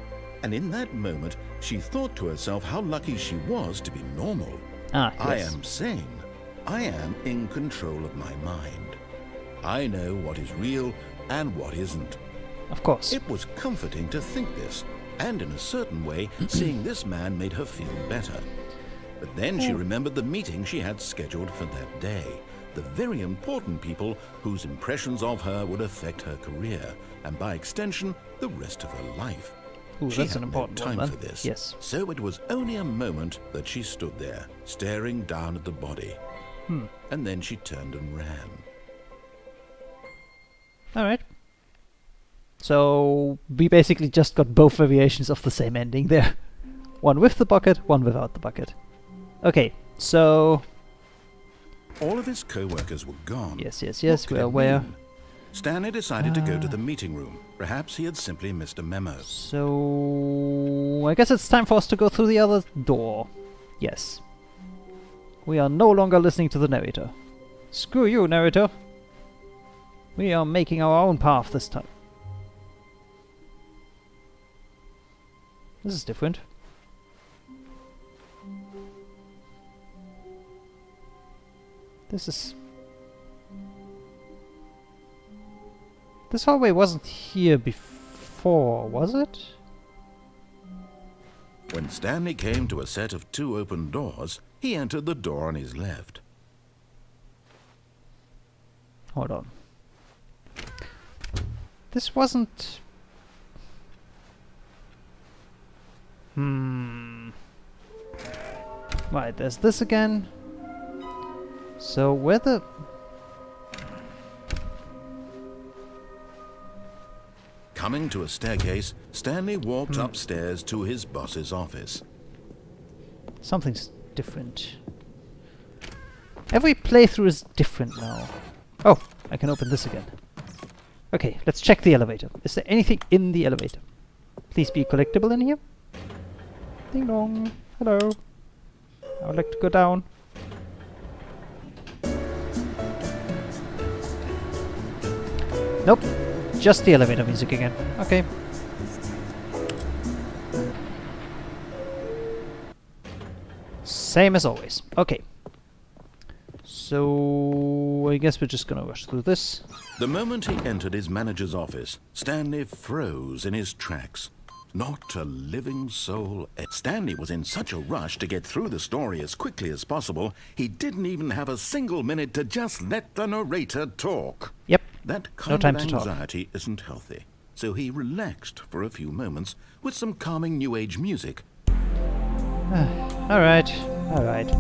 And in that moment, she thought to herself how lucky she was to be normal. Ah, I yes. am sane. I am in control of my mind. I know what is real and what isn't. Of course. It was comforting to think this, and in a certain way, seeing this man made her feel better. But then she remembered the meeting she had scheduled for that day, the very important people whose impressions of her would affect her career, and by extension, the rest of her life. Ooh, She that's had an no important time one, for then. this. Yes. So it was only a moment that she stood there, staring down at the body. And then she turned and ran. Alright. So, we basically just got both variations of the same ending there. One with the bucket, one without the bucket. Okay, so... All of his co-workers were gone. Yes, What we're could it aware. mean? Stanley decided to go to the meeting room. Perhaps he had simply missed a memo. So... I guess it's time for us to go through the other door. Yes. We are no longer listening to the narrator. Screw you, narrator. We are making our own path this time. This is different. This is... This hallway wasn't here before, was it? When Stanley came to a set of 2 open doors, he entered the door on his left. Hold on. This wasn't... Right, there's this again. So where the... Coming to a staircase, Stanley walked upstairs to his boss's office. Something's different. Every playthrough is different now. Oh, I can open this again. Okay, let's check the elevator. Is there anything in the elevator? Please be collectible in here. Ding dong. Hello. I would like to go down. Nope. Just the elevator music again. Okay. Same as always. Okay. So I guess we're just gonna rush through this. The moment he entered his manager's office, Stanley froze in his tracks. Not a living soul. Stanley was in such a rush to get through the story as quickly as possible, he didn't even have a single minute to just let the narrator talk. Yep. That No kind time of to talk. anxiety isn't healthy, so he relaxed for a few moments with some calming New Age music. Alright. Alright.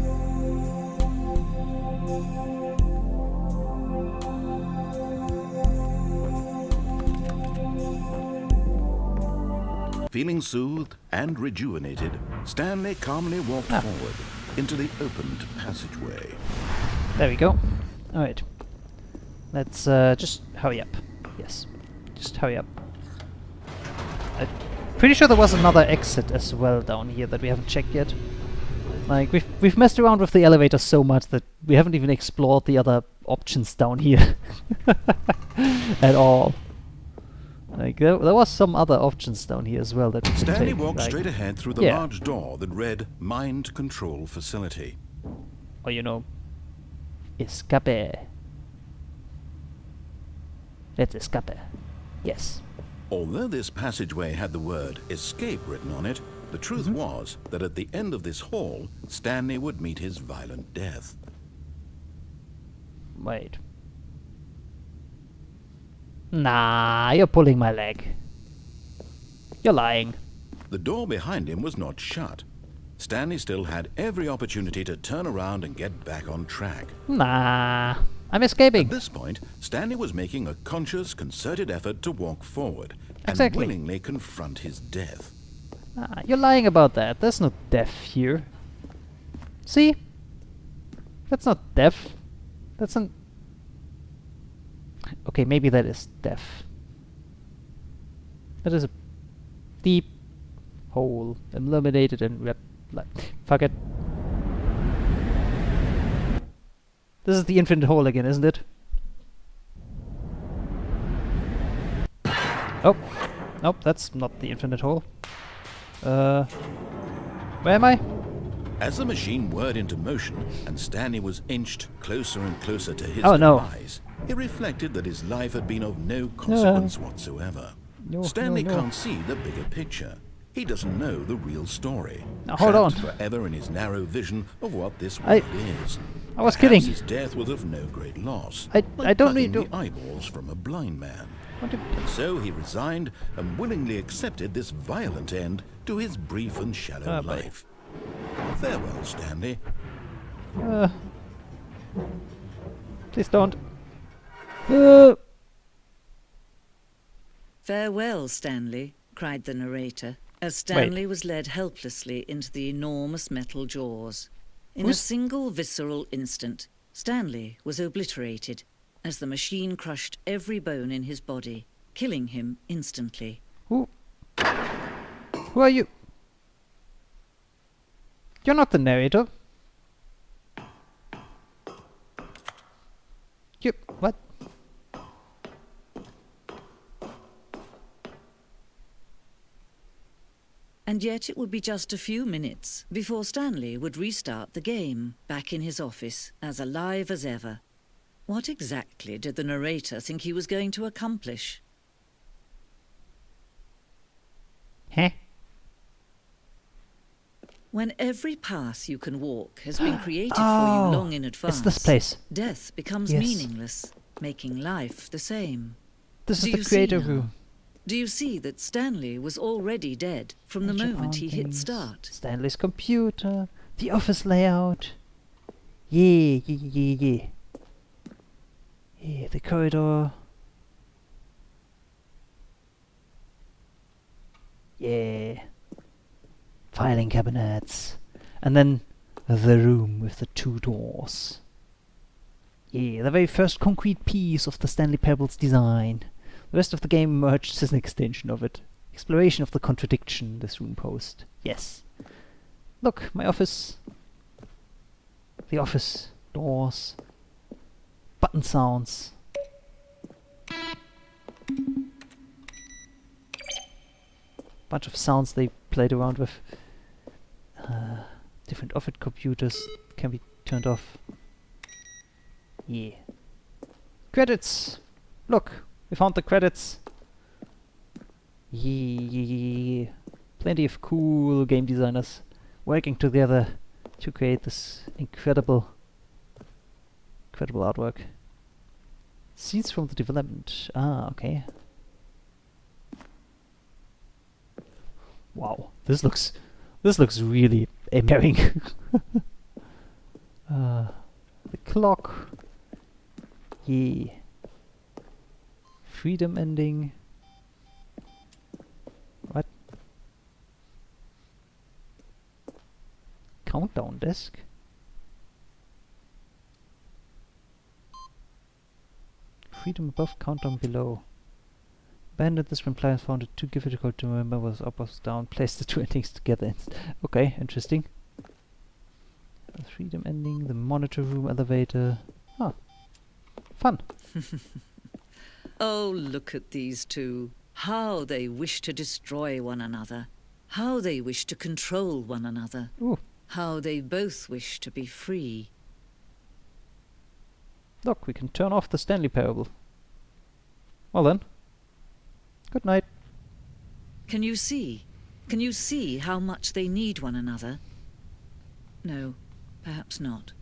Feeling soothed and rejuvenated, Stanley calmly walked forward into the opened passageway. There we go. Alright. Let's just hurry up. Yes. Just hurry up. I'm pretty sure there was another exit as well down here that we haven't checked yet. Like, we've messed around with the elevator so much that we haven't even explored the other options down here. At all. Like, there was some other options down here as well that we could Stanley take, walked like, straight ahead through the yeah. large door that read Mind Control Facility. Or, you know, escape. Let's escape. Yes. Although this passageway had the word escape written on it, the truth was that at the end of this hall, Stanley would meet his violent death. Wait. Nah, you're pulling my leg. You're lying. The door behind him was not shut. Stanley still had every opportunity to turn around and get back on track. Nah, I'm escaping. At this point, Stanley was making a conscious, concerted effort to walk forward and Exactly. willingly confront his death. Nah, you're lying about that. There's no death here. See? That's not death. That's an... Okay, maybe that is death. That is a deep hole, illuminated and red light. Fuck it. This is the infinite hole again, isn't it? Oh, nope, that's not the infinite hole. Where am I? As the machine whirred into motion and Stanley was inched closer and closer to his Oh, no. demise, it reflected that his life had been of no consequence whatsoever. No, Stanley no, no. can't see the bigger picture. He doesn't know the real story. Now, hold on. Trapped forever in his narrow vision of what this I- world is. I was Perhaps kidding. His death was of no great loss. I like don't plucking need to- the eyeballs from a blind man. What do- And so he resigned and willingly accepted this violent end to his brief and shallow Ah, boy. life. Farewell, Stanley. Please don't. Farewell, Stanley, cried the narrator, as Stanley was led helplessly into the enormous metal jaws. In a single visceral instant, Stanley was obliterated as the machine crushed every bone in his body, killing him instantly. Who are you? You're not the narrator. You... what? And yet it would be just a few minutes before Stanley would restart the game, back in his office, as alive as ever. What exactly did the narrator think he was going to accomplish? Huh? When every path you can walk has been created for Oh, you long in advance, it's this place. death becomes Yes. meaningless, making life the same. This Do is the you see creator now? room. Do you see that Stanley was already dead from the Nature moment he hit paintings, start? Stanley's computer, the office layout. Yeah, yeah, yeah, yeah. Yeah, the corridor. Yeah. Filing cabinets. And then the room with the 2 doors. Yeah, the very first concrete piece of the Stanley Parable's design. The rest of the game emerged as an extension of it. Exploration of the contradiction this room posed. Yes. Look, my office. The office. Doors. Button sounds. Bunch of sounds they played around with. Different office computers can be turned off. Yeah. Credits! Look, we found the credits. Yeah. Plenty of cool game designers working together to create this incredible artwork. Scenes from the development. Ah, okay. Wow, this looks really empowering. The clock. Yeah. Freedom ending. What? Countdown desk? Freedom above, countdown below. Abandoned this when players found it too difficult to remember was up or down. Place the 2 endings together. Okay, interesting. The freedom ending, the monitor room elevator. Ah, fun. Oh, look at these two. How they wish to destroy one another. How they wish to control one another. Ooh, How they both wish to be free. look, we can turn off the Stanley Parable. Well then. Good night. Can you see? Can you see how much they need one another? No, perhaps not.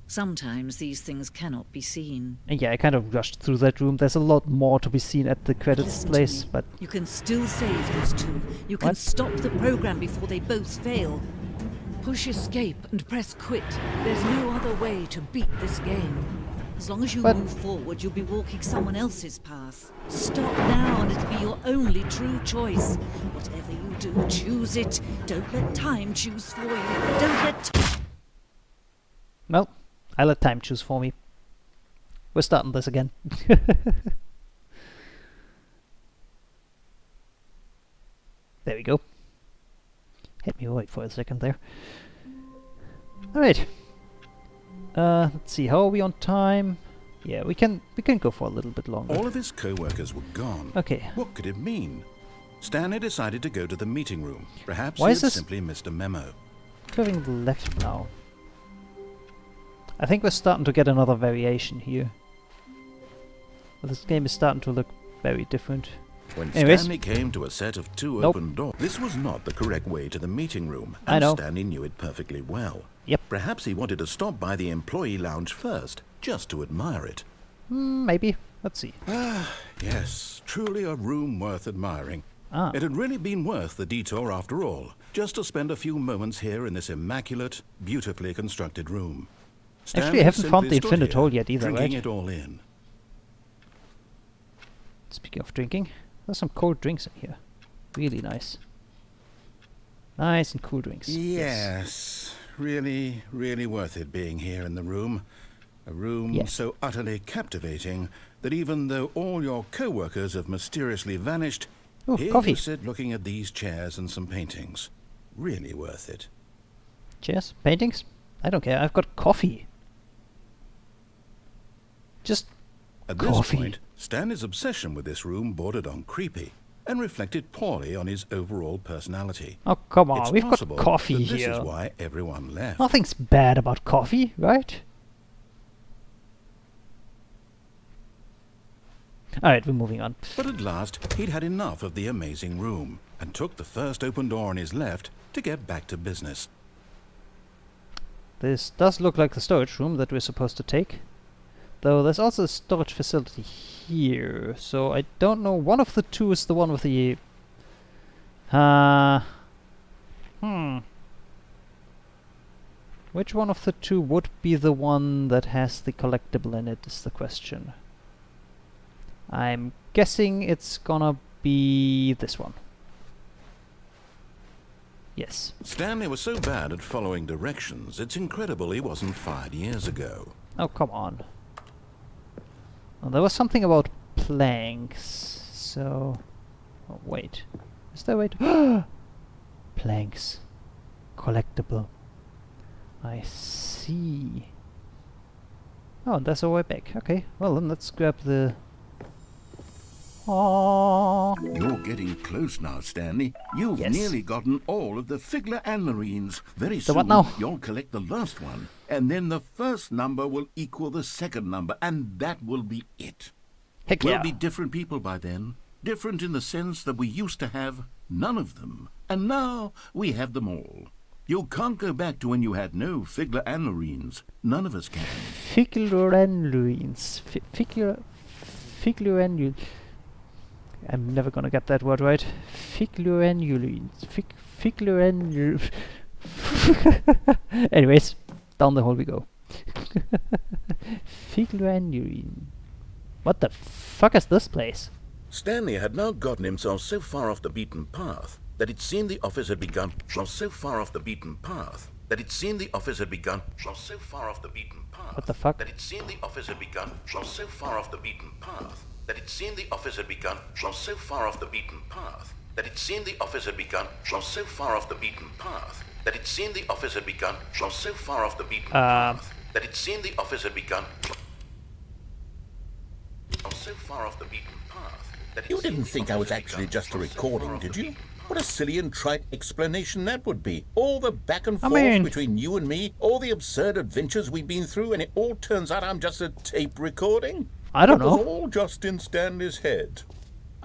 Sometimes these things cannot be seen. And yeah, I kind of rushed through that room. There's a lot more to be seen at the credits Listen to place, me. but You can still save those two. You can What? stop the program before they both fail. Push escape and press quit. There's no other way to beat this game. As long as you But- move forward, you'll be walking someone else's path. Stop now and it'll be your only true choice. Whatever you do, choose it. Don't let time choose for you. Don't let... well, I let time choose for me. We're starting this again. There we go. Hit me right for a second there. Alright. Let's see, how are we on time? Yeah, we can go for a little bit longer. All of his co-workers were gone. Okay. What could it mean? Stanley decided to go to the meeting room. Perhaps Why he is had this- simply missed a memo. Going left now. I think we're starting to get another variation here. Well, this game is starting to look very different. When Anyways. Stanley came to a set of 2 Nope. open doors, this was not the correct way to the meeting room, I and know. Stanley knew it perfectly well. Yep. Perhaps he wanted to stop by the employee lounge first, just to admire it. Maybe. Let's see. Yes, truly a room worth admiring. Ah. It had really been worth the detour after all, just to spend a few moments here in this immaculate, beautifully constructed room. Actually, I haven't found the simply stood Infinite here, Hole yet either, drinking right? it all in. Speaking of drinking, there's some cold drinks in here. Really nice. Nice and cool drinks. Yes, really, really worth it being here in the room. A room Yes. so utterly captivating that even though all your co-workers have mysteriously vanished, Ooh, here coffee. you sit looking at these chairs and some paintings. Really worth it. Cheers. Paintings? I don't care. I've got coffee. Just At Coffee. this point, Stanley's obsession with this room bordered on creepy and reflected poorly on his overall personality. oh come on, It's we've got possible coffee that this here. is why everyone left. Nothing's bad about coffee, right? Alright, we're moving on. But at last, he'd had enough of the amazing room and took the first open door on his left to get back to business. This does look like the storage room that we're supposed to take. Though there's also a storage facility here, so I don't know. One of the two is the one with the... Which one of the two would be the one that has the collectible in it is the question. I'm guessing it's gonna be this one. Yes. Stanley was so bad at following directions, it's incredible he wasn't fired years ago. Oh, come on. Oh, there was something about planks, so... Oh, wait. Is there a way to... Planks. Collectible. I see. Oh, there's a way back. Okay, well then let's grab the... Oh. You're getting close now, Stanley. You've Yes. nearly gotten all of the Figler and Marines. Very So soon, what now? you'll collect the last one, and then the first number will equal the second number, and that will be it. Heck We'll yeah. be different people by then. Different in the sense that we used to have none of them, and now we have them all. You can't go back to when you had no Figler and Marines. None of us can. Figlurenluins. Figlurenluins. I'm never gonna get that word right. Figlurenluins. Figlurenluins. Anyways, down the hole we go. Figlurenluins. What the fuck is this place? Stanley had now gotten himself so far off the beaten path that it seemed the office had begun. So far off the beaten path that it seemed the office had begun. So far off the beaten path. What the fuck? That it seemed the office had begun. So far off the beaten path that it seemed the office had begun. So far off the beaten path that it seemed the office had begun. So far off the beaten path that it seemed the office had begun. So far off the beaten path that it seemed the office had begun. So far off the beaten path. You didn't think I was actually just a recording, did you? What a silly and trite explanation that would be. All the back and forth between you and me, all the absurd adventures we've been through, and it all turns out I'm just a tape recording? I don't It was know. all just in Stanley's head.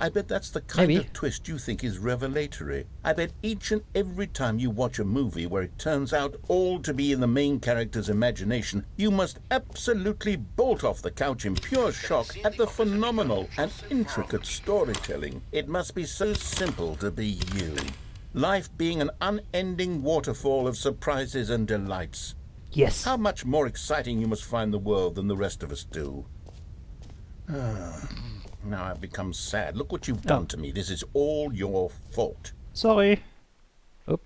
I bet that's the kind Maybe. of twist you think is revelatory. I bet each and every time you watch a movie where it turns out all to be in the main character's imagination, you must absolutely bolt off the couch in pure shock at the phenomenal and intricate storytelling. It must be so simple to be you. Life being an unending waterfall of surprises and delights. Yes. How much more exciting you must find the world than the rest of us do. Now I've become sad. Look what you've done to me. This is all your fault. Sorry. Oop.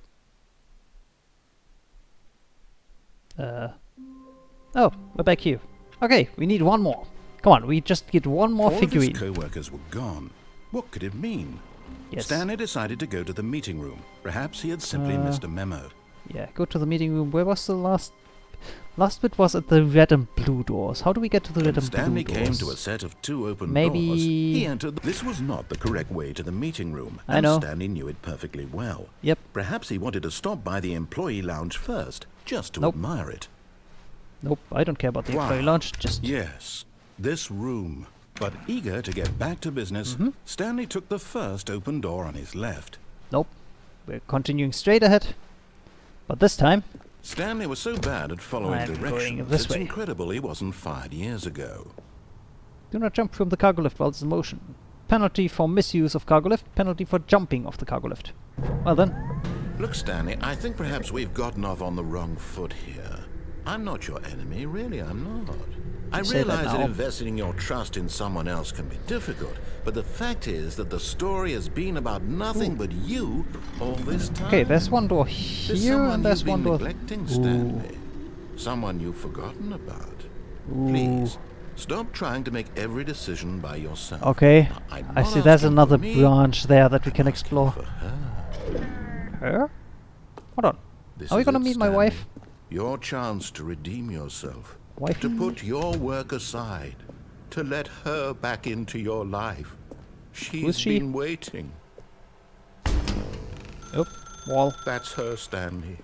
Oh, we're back here. Okay, we need one more. Come on, we just get one more All figurine. of his co-workers were gone. What could it mean? Yes. Stanley decided to go to the meeting room. Perhaps he had simply missed a memo. Yeah, go to the meeting room. Where was the last bit? Was at the red and blue doors. How do we get to the red and blue Stanley doors? came to a set of two open Maybe- doors. He entered. This was not the correct way to the meeting room, I and know. Stanley knew it perfectly well. Yep. Perhaps he wanted to stop by the employee lounge first, just to Nope. admire it. Nope, I don't care about the Wow. employee lounge. Just Yes, this room. But eager to get back to business, Mm-hmm. Stanley took the first open door on his left. nope. We're continuing straight ahead. But this time, Stanley was so bad at following I'm going directions, this it's way. incredible he wasn't fired years ago. do not jump from the cargo lift while it's in motion. Penalty for misuse of cargo lift. Penalty for jumping off the cargo lift. Well then, Look, Stanley, I think perhaps we've gotten off on the wrong foot here. I'm not your enemy, really, I'm not. I You say that realize that now. investing your trust in someone else can be difficult, but the fact is that the story has been about nothing but you all this time. okay, there's one door There's here someone and there's you've one been door. neglecting, Stanley. Someone you've forgotten about. Please, stop trying to make every decision by yourself. Okay, I'm I not see there's asking for another me, branch there that we I'm can asking explore. for her. Her? Hold on. This Are we is gonna it, meet my Stanley. wife? Your chance to redeem yourself. Wife? To put your work aside. To let her back into your life. She's she? been waiting. Oh, wall. That's her, Stanley.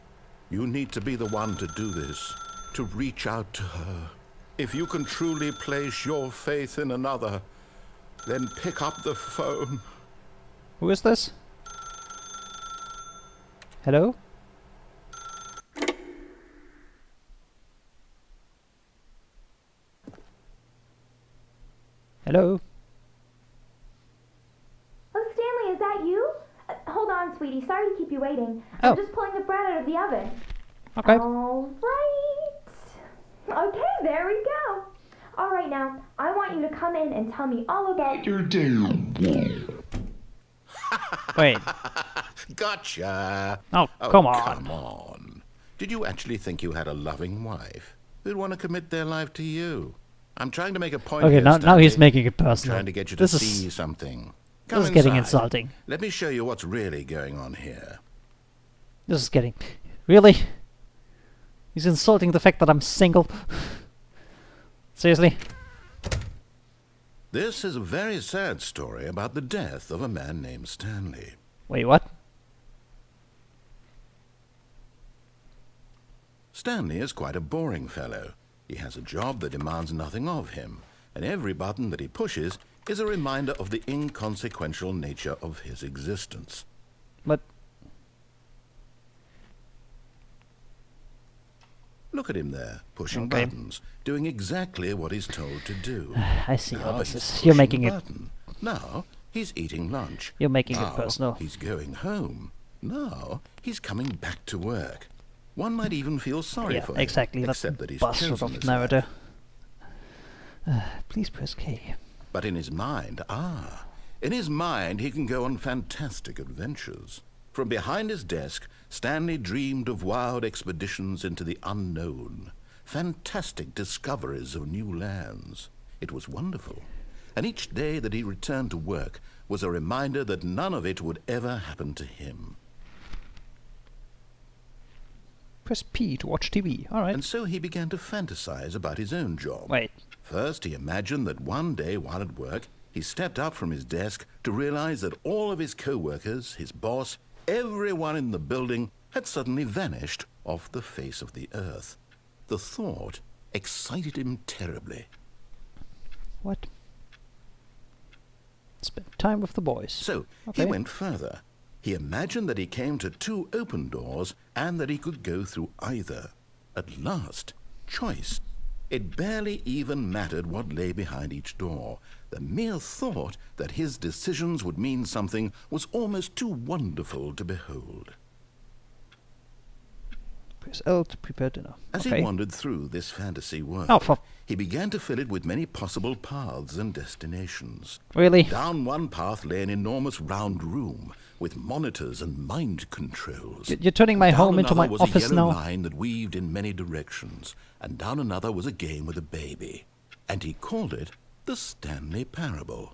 You need to be the one to do this. To reach out to her. If you can truly place your faith in another, then pick up the phone. Who is this? Hello? Hello? Oh, Stanley, is that you? Hold on, sweetie. Sorry to keep you waiting. Oh. I'm just pulling the bread out of the oven. Okay. All right. Okay, there we go. All right, now, I want you to come in and tell me all about your day. Wait. Gotcha. Oh, come on. Come on. Did you actually think you had a loving wife who'd want to commit their life to you? I'm trying to make a point Okay, here, now he's Stanley. making it personal. Trying to get you to This is see something. this Come is getting inside. insulting. Let me show you what's really going on here. This is getting really. He's insulting the fact that I'm single. Seriously. This is a very sad story about the death of a man named Stanley. Wait, what? Stanley is quite a boring fellow. He has a job that demands nothing of him, and every button that he pushes is a reminder of the inconsequential nature of his existence. But Look at him there, pushing Okay. buttons, doing exactly what he's told to do. I see how Now this he's is. You're pushing making a it. button. Now he's eating lunch. You're making it Now personal. he's going home. Now he's coming back to work. One might even feel sorry Yeah, for him, exactly. That's except that he's bastard chosen of this narrator. life. Please press K. But in his mind, in his mind he can go on fantastic adventures. From behind his desk, Stanley dreamed of wild expeditions into the unknown, fantastic discoveries of new lands. It was wonderful. And each day that he returned to work was a reminder that none of it would ever happen to him. Press P to watch TV. Alright. And so he began to fantasize about his own job. Wait. First, he imagined that one day while at work, he stepped up from his desk to realize that all of his co-workers, his boss, everyone in the building had suddenly vanished off the face of the earth. The thought excited him terribly. What? Spend time with the boys. So Okay. he went further. He imagined that he came to two open doors and that he could go through either. At last, choice. It barely even mattered what lay behind each door. The mere thought that his decisions would mean something was almost too wonderful to behold. Press L to prepare dinner. As Okay. he wandered through this fantasy world, Oh, for he began to fill it with many possible paths and destinations. really? Down one path lay an enormous round room with monitors and mind controls. You're turning my Down home into another my was office a yellow now. line that weaved in many directions, and down another was a game with a baby. And he called it the Stanley Parable.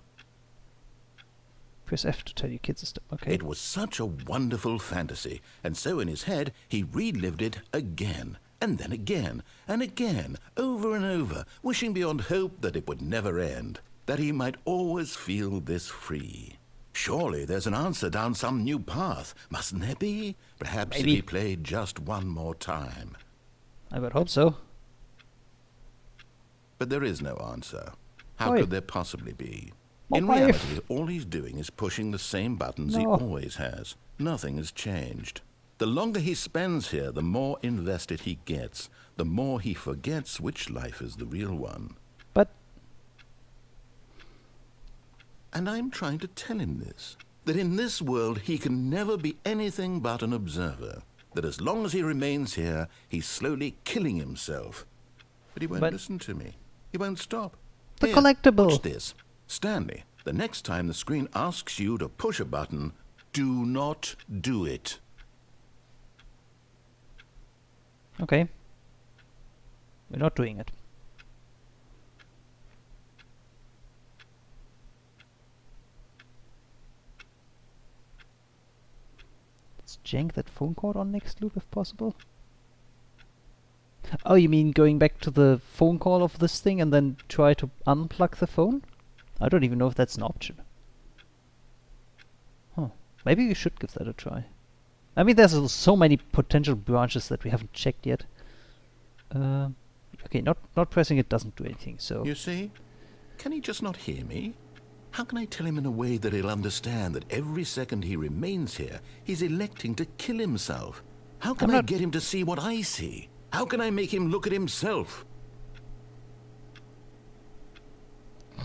Press F to tell your kids to stop. Okay. It was such a wonderful fantasy, and so in his head he relived it again, and then again, and again, over and over, wishing beyond hope that it would never end, that he might always feel this free. Surely there's an answer down some new path, mustn't there be? Perhaps Maybe. if he played just one more time. I would hope so. But there is no answer. How Oi. could there possibly be? My In wife. reality, all he's doing is pushing the same buttons he No. always has. Nothing has changed. The longer he spends here, the more invested he gets, the more he forgets which life is the real one. But And I'm trying to tell him this, that in this world he can never be anything but an observer, that as long as he remains here, he's slowly killing himself. But he won't But- listen to me. He won't stop. The Here, collectible. Watch this. Stanley, the next time the screen asks you to push a button, do not do it. okay. We're not doing it. Let's jank that phone cord on next loop if possible. Oh, you mean going back to the phone call of this thing and then try to unplug the phone? I don't even know if that's an option. Huh. Maybe we should give that a try. I mean, there's so many potential branches that we haven't checked yet. Okay, not pressing it doesn't do anything, so... You see? Can he just not hear me? How can I tell him in a way that he'll understand that every second he remains here, he's electing to kill himself? How can I'm I not- get him to see what I see? How can I make him look at himself?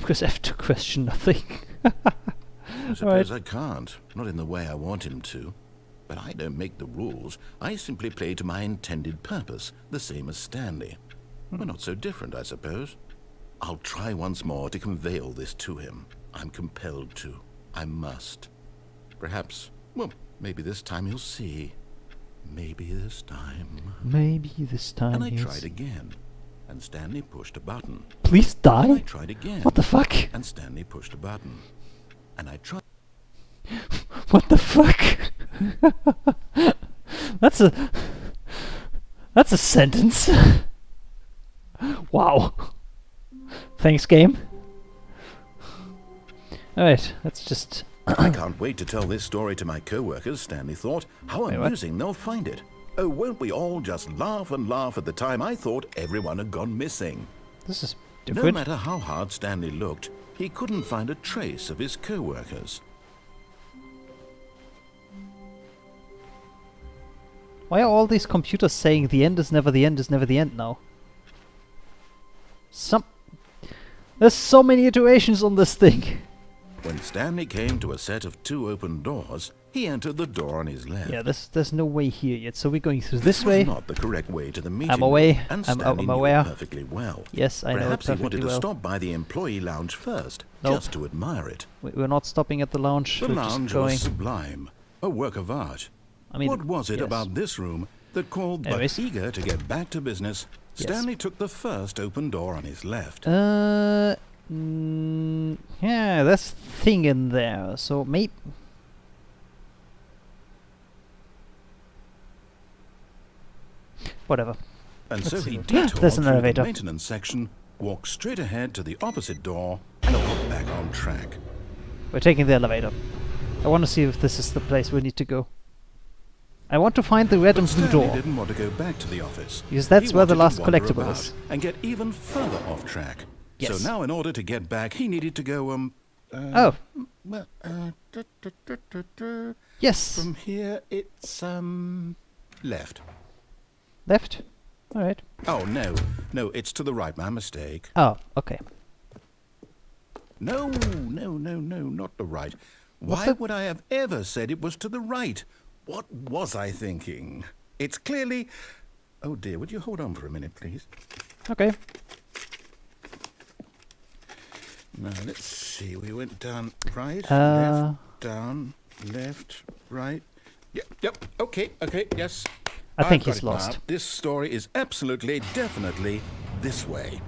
Press F to question nothing. I suppose I can't. Not in the way I want him to. But I don't make the rules. I simply play to my intended purpose, the same as Stanley. We're not so different, I suppose. I'll try once more to convey all this to him. I'm compelled to. I must. Perhaps, well, maybe this time he'll see. Maybe this time. Maybe this time. And I he'll tried again. And Stanley pushed a button. Please And I die? tried again. What the fuck? And Stanley pushed a button. And I tried. What the fuck? That's a sentence. Wow. Thanks, game. Alright, let's just... I can't wait to tell this story to my co-workers, Stanley thought. How Wait, what? amusing they'll find it. Oh, won't we all just laugh and laugh at the time I thought everyone had gone missing. This is No different. matter how hard Stanley looked, he couldn't find a trace of his co-workers. Why are all these computers saying the end is never the end is never the end now? There's so many iterations on this thing. When Stanley came to a set of 2 open doors, he entered the door on his left. Yeah, there's no way here yet, so we're going through This this was way. not the correct way to the meeting I'm away. room, and I'm Stanley knew aware. it perfectly well. Yes, I know it Perhaps he perfectly wanted to well. stop by the employee lounge first, Nope. just to admire it. We're not stopping at the lounge. The we're lounge just going. was sublime, a work of art. I mean, What was it yes. about this room that called, Anyways. but eager to get back to business, Yes. Stanley took the first open door on his left. Yeah, there's a thing in there, so maybe... Whatever. And so Let's he see. detoured There's an through elevator. the maintenance section, walked straight ahead to the opposite door, and got back on track. We're taking the elevator. I want to see if this is the place we need to go. I want to find the red But and blue Stanley door. didn't want to go back to the office. Because that's He where the wanted last to wander collectible about is. and get even further off track. Yes. So now, in order to get back, he needed to go, Oh, well, yes. from here, it's, left. Left? Alright. Oh, no, it's to the right, my mistake. Oh, okay. No, not the right. What Why the- would I have ever said it was to the right? What was I thinking? It's clearly... Oh dear, would you hold on for a minute, please? Okay. Now, let's see. We went down right, Uh, left, down, left, right. Yep, okay, yes. I think I've got he's it now. lost. This story is absolutely, definitely this way.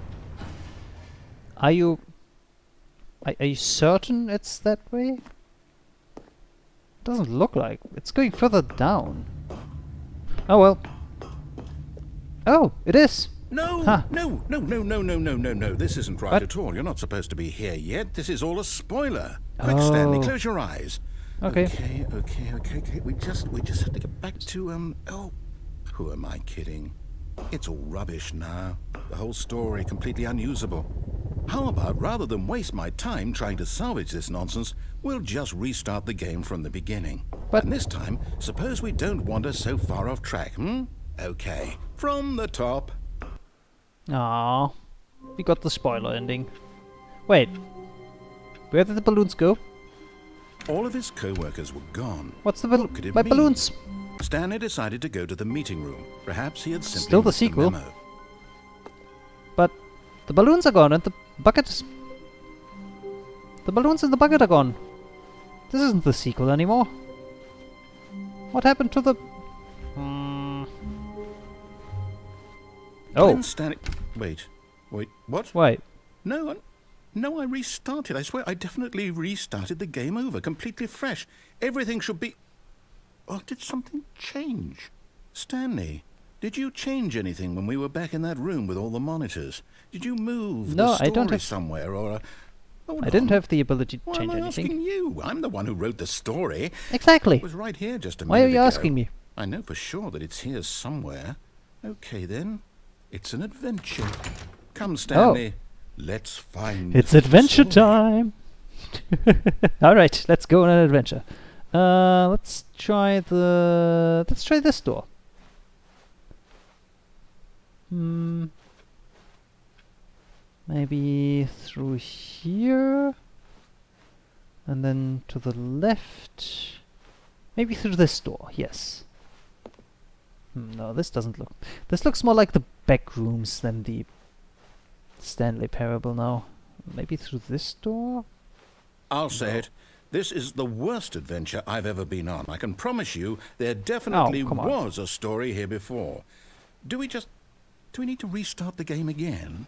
Are you certain it's that way? Doesn't look like. It's going further down. Oh well. Oh, it is. No, Huh. no. This isn't right What? at all. You're not supposed to be here yet. This is all a spoiler. Quick, Stanley, Oh. close your eyes. Okay. Okay. We just have to get back to, oh, who am I kidding? It's all rubbish now. The whole story completely unusable. How about, rather than waste my time trying to salvage this nonsense, we'll just restart the game from the beginning. But- And this time, suppose we don't wander so far off track, Okay, from the top. Ah, we got the spoiler ending. Wait, where did the balloons go? All of his co-workers were gone. What's the What could it my mean? balloons? Stanley decided to go to the meeting room. Perhaps he had simply Still the missed a sequel. memo. But the balloons are gone and the bucket is... The balloons in the bucket are gone. This isn't the sequel anymore. What happened to the... Oh, When Stanley... Wait, what? wait. No, I restarted. I swear, I definitely restarted the game over, completely fresh. Everything should be... Or did something change? Stanley, did you change anything when we were back in that room with all the monitors? Did you move No, the I story don't have- somewhere, or... Hold I didn't on. have the ability to Why change am I anything. asking you? I'm the one who wrote the story. Exactly. It was right here just a minute Why are you ago. asking me? I know for sure that it's here somewhere. Okay, then. It's an adventure. Come, Stanley. Let's find... It's the adventure story. time! Alright, let's go on an adventure. Let's try this door. Maybe through here? And then to the left? Maybe through this door, yes. No, this doesn't look... This looks more like the back rooms than the Stanley Parable now. Maybe through this door? I'll say it. This is the worst adventure I've ever been on. I can promise you there definitely come on. was a story here before. Do we need to restart the game again?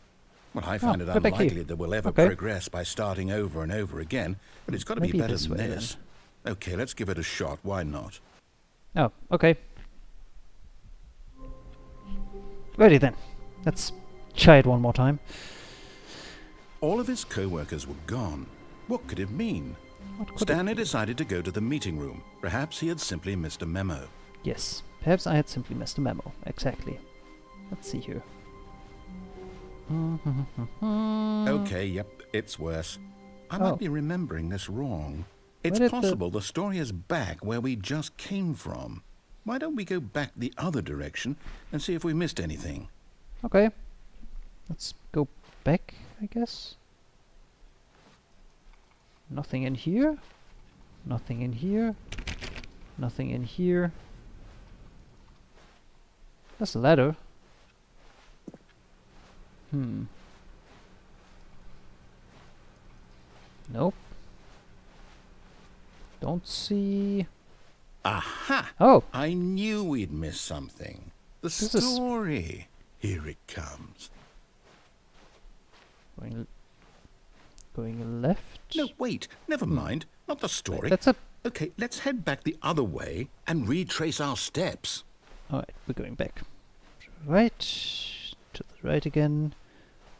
Well, I find it go back unlikely here. that we'll ever Okay. progress by starting over and over again, but it's got to be Maybe better this than way, this. Okay, let's give it a shot. Why not? Oh, okay. Ready then. Let's try it one more time. All of his co-workers were gone. What could it mean? Stanley decided to go to the meeting room. Perhaps he had simply missed a memo. Yes, perhaps I had simply missed a memo. Exactly. Let's see here. Okay, yep, it's worse. I Oh. might be remembering this wrong. It's Where did the- possible the story is back where we just came from. Why don't we go back the other direction and see if we missed anything? Okay. Let's go back, I guess. Nothing in here. Nothing in here. Nothing in here. There's a ladder. Nope. Don't see... Aha! Oh! I knew we'd miss something. The This is- story. Here it comes. Going left? No, wait. Never mind. Not the story. That's a... Okay, let's head back the other way and retrace our steps. Alright, we're going back. Right. To the right again.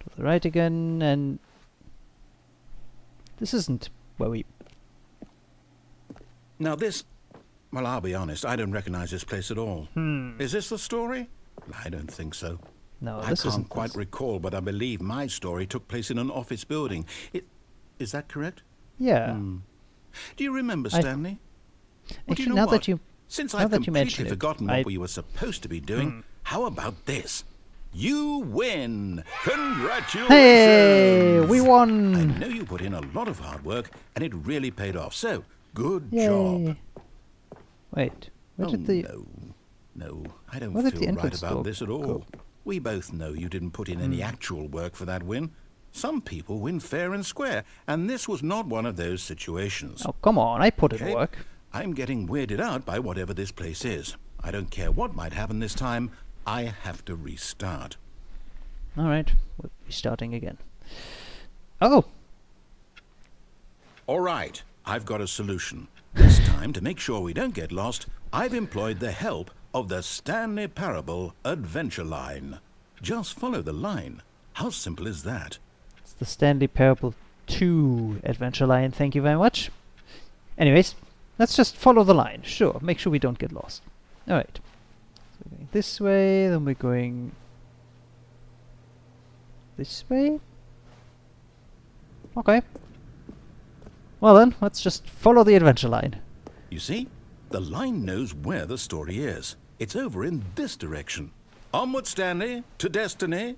To the right again, and... This isn't where we... Now this... Well, I'll be honest, I don't recognize this place at all. Is this the story? I don't think so. No, I this can't isn't quite this. recall, but I believe my story took place in an office building. Is that correct? Yeah. Do you remember, I- Stanley? Well, do Actually, you know now what? that you... Since now I've that you completely mention it, forgotten I- what we were supposed to be doing, how about this? You win! Congratulations! Hey! We I won! know you put in a lot of hard work, and it really paid off. So, good Yay! job. Wait, where Oh, did the... no, I don't Where did the feel right entrance about door this at all. go? We both know you didn't put in any actual work for that win. Some people win fair and square, and this was not one of those situations. Oh, come on, I put in Okay? work. I'm getting weirded out by whatever this place is. I don't care what might happen this time. I have to restart. Alright, we're starting again. Oh! All right, I've got a solution. This time, to make sure we don't get lost, I've employed the help of the Stanley Parable Adventure Line. Just follow the line. How simple is that? It's the Stanley Parable 2 adventure line, thank you very much. Anyways, let's just follow the line. Sure, make sure we don't get lost. Alright. So we're going this way, then we're going... this way? Okay. Well then, let's just follow the adventure line. You see, the line knows where the story is. It's over in this direction. Onward, Stanley, to destiny.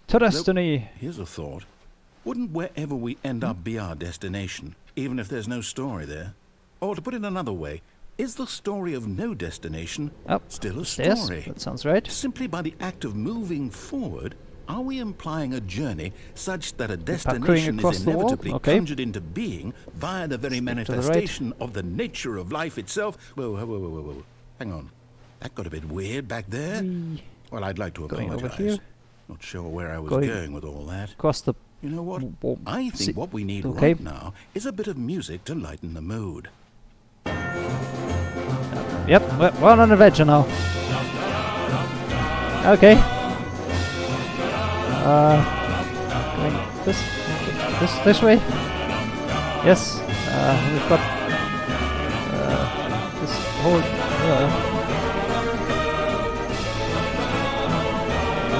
To destiny! Here's a thought. Wouldn't wherever we end up be our destination, even if there's no story there? Or to put it another way, is the story of no destination Oh, still a stairs. story? That sounds right. Simply by the act of moving forward, are we implying a journey such that a destination across is the wall? inevitably Okay. conjured into being via the very Step to the right. manifestation of the nature of life itself? Whoa, whoa, whoa, whoa, whoa, whoa. Hang on. That got a bit weird back there. Whee. Well, I'd like to Going over apologize. here. Not sure where I was Going going with all that. Across the... You know what? Well, I see- think what we need okay. right now is a bit of music to lighten the mood. Yep, we're on an adventure now. Okay. Going this way. Yes. We've got this whole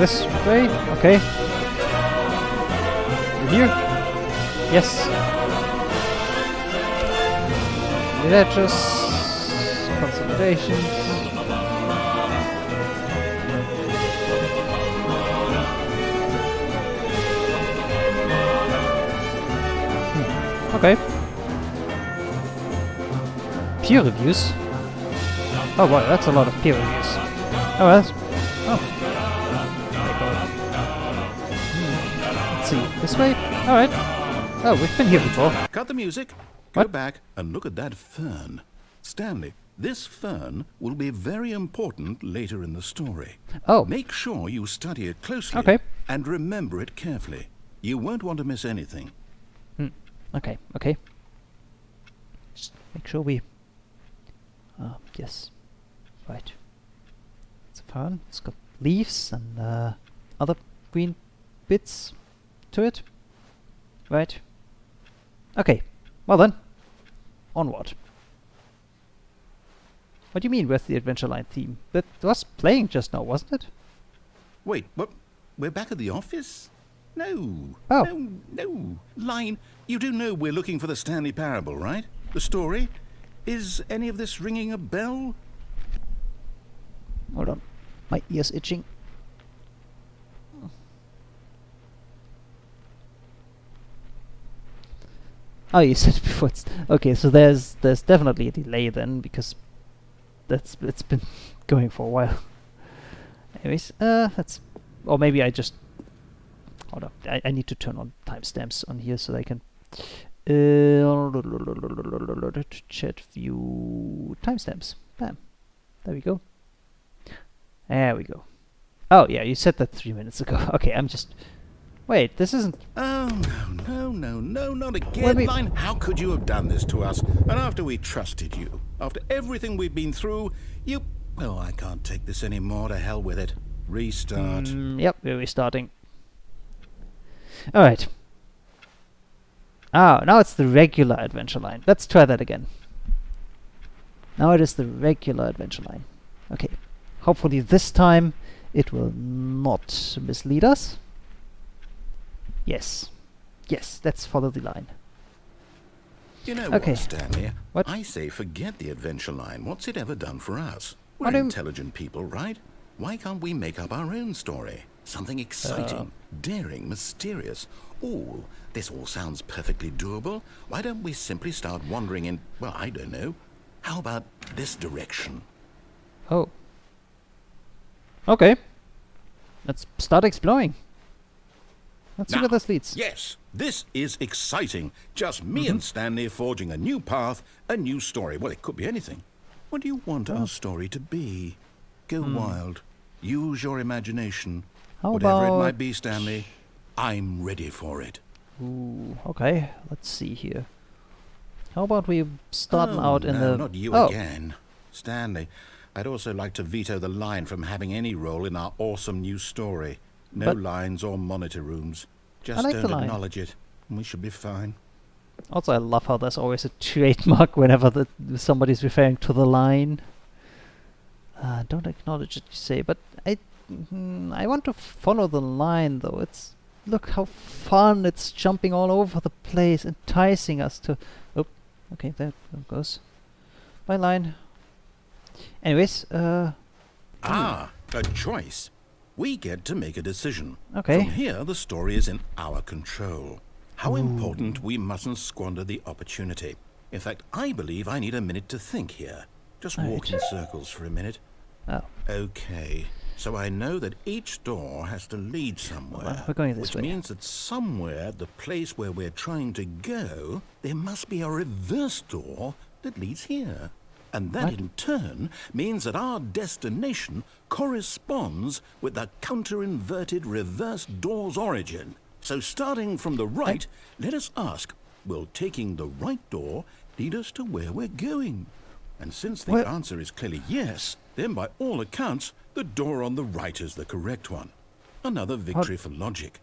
this way. Okay. We're here. Yes. Ledges. Consolidations. Okay. Peer reviews. Oh wow, that's a lot of peer reviews. Oh, that's... Oh. Let's see, this way? Alright. Oh, we've been here before. Cut the music. Go What? back and look at that fern. Stanley, this fern will be very important later in the story. Oh. Make sure you study it closely Okay. and remember it carefully. You won't want to miss anything. Okay, okay. Just make sure we... yes. Right. It's a fern. It's got leaves and other green bits to it. Right. Okay. Well then. Onward. What do you mean with the Adventure Line theme? That was playing just now, wasn't it? Wait, what? We're back at the office? No. Oh. No. Line, you do know we're looking for the Stanley Parable, right? The story? Is any of this ringing a bell? Hold on. My ear's itching. Oh, you said it before. Okay, so there's definitely a delay then, because it's been going for a while. Anyways, that's... Or maybe I just... Hold up. I need to turn on timestamps on here so I can... Chat view timestamps. Bam. There we go. There we go. Oh, yeah, you said that 3 minutes ago. Okay, I'm just... Wait, this isn't... Oh, no, not again, Line. How could you have done this to us? And after we trusted you, after everything we've been through, you... Oh, I can't take this anymore. To hell with it. Restart. Yep, we're restarting. Alright. Ah, now it's the regular Adventure Line. Let's try that again. Now it is the regular Adventure Line. Okay. Hopefully this time it will not mislead us. Yes. Yes, let's follow the line. You know Okay. what, Stanley? What? I say forget the Adventure Line. What's it ever done for us? We're What do- intelligent people, right? Why can't we make up our own story? Something exciting, daring, mysterious. Ooh, this all sounds perfectly doable. Why don't we simply start wandering in, well, I don't know. How about this direction? Oh. Okay. Let's start exploring. Let's see Now, where this leads. Yes, this is exciting. Just me and Stanley forging a new path, a new story. Well, it could be anything. What do you want our story to be? Go wild. Use your imagination. How Whatever it about... might be, Stanley, I'm ready for it. Ooh, okay. Let's see here. How about we start Oh, out in no, the... not you oh. again. Stanley, I'd also like to veto the line from having any role in our awesome new story. No But- lines or monitor rooms. Just like the don't line. acknowledge it, and we should be fine. Also, I love how there's always a trademark whenever somebody's referring to the line. Don't acknowledge it, you say, but I want to follow the line, though. It's... Look how fun it's jumping all over the place, enticing us to... Oh, okay, there it goes. Bye, line. Anyways, A choice. We get to make a decision. Okay. From here, the story is in our control. How important we mustn't squander the opportunity. In fact, I believe I need a minute to think here. Just walk Right. in circles for a minute. Oh. Okay. So I know that each door has to lead somewhere. Well, we're going this which way. means that somewhere, the place where we're trying to go, there must be a reverse door that leads here. And that What? in turn means that our destination corresponds with the counter-inverted reverse door's origin. So starting from the right, let us ask, will taking the right door lead us to where we're going? And since the What? answer is clearly yes, then by all accounts, the door on the right is the correct one. Another victory for logic.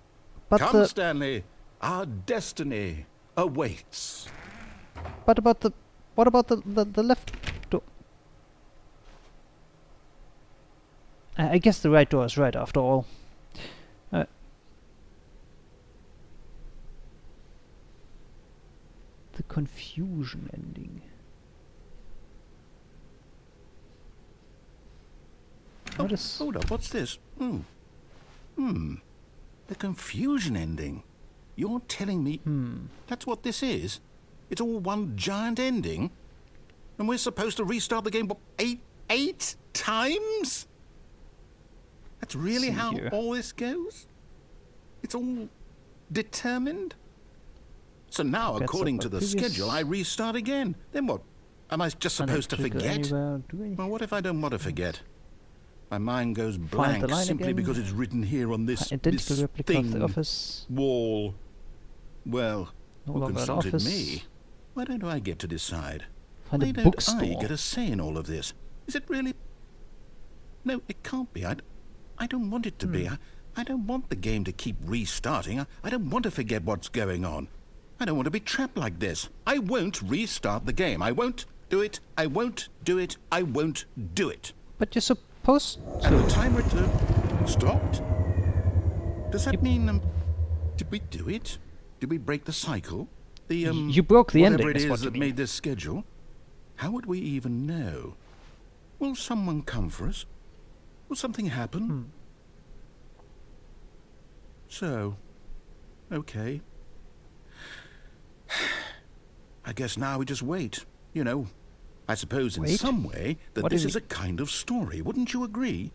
But Come, the... Stanley, our destiny awaits. But about the... What about the left door? I guess the right door is right after all. The confusion ending. What is... Hold up, what's this? The confusion ending. You're telling me that's what this is? It's all one giant ending? And we're supposed to restart the game, what, 8 8 times? That's really See how here. all this goes? It's all determined? So now, That's according up to my the previous- schedule, I restart again. Then what? Am I just supposed to Unable go forget? anywhere, do we? Well, what if I don't want to forget? My mind goes Find blank the line simply again. because it's written here on this, Identical this replica of thing, the office. wall. Well, No who longer an consulted office. me? Why don't I get to decide? Find Why a don't bookstore. I get a say in all of this? Is it really? No, it can't be. I don't want it to be. I don't want the game to keep restarting. I don't want to forget what's going on. I don't want to be trapped like this. I won't restart the game. I won't do it. I won't do it. I won't do it. But you're supposed And the to. timer stopped? Does that mean, did we do it? Did we break the cycle? The, You broke the whatever ending, it is is what you that mean. made this schedule? How would we even know? Will someone come for us? Will something happen? So, okay. I guess now we just wait. You know, I suppose in Wait? some way that What this do is a kind of story. Wouldn't you agree?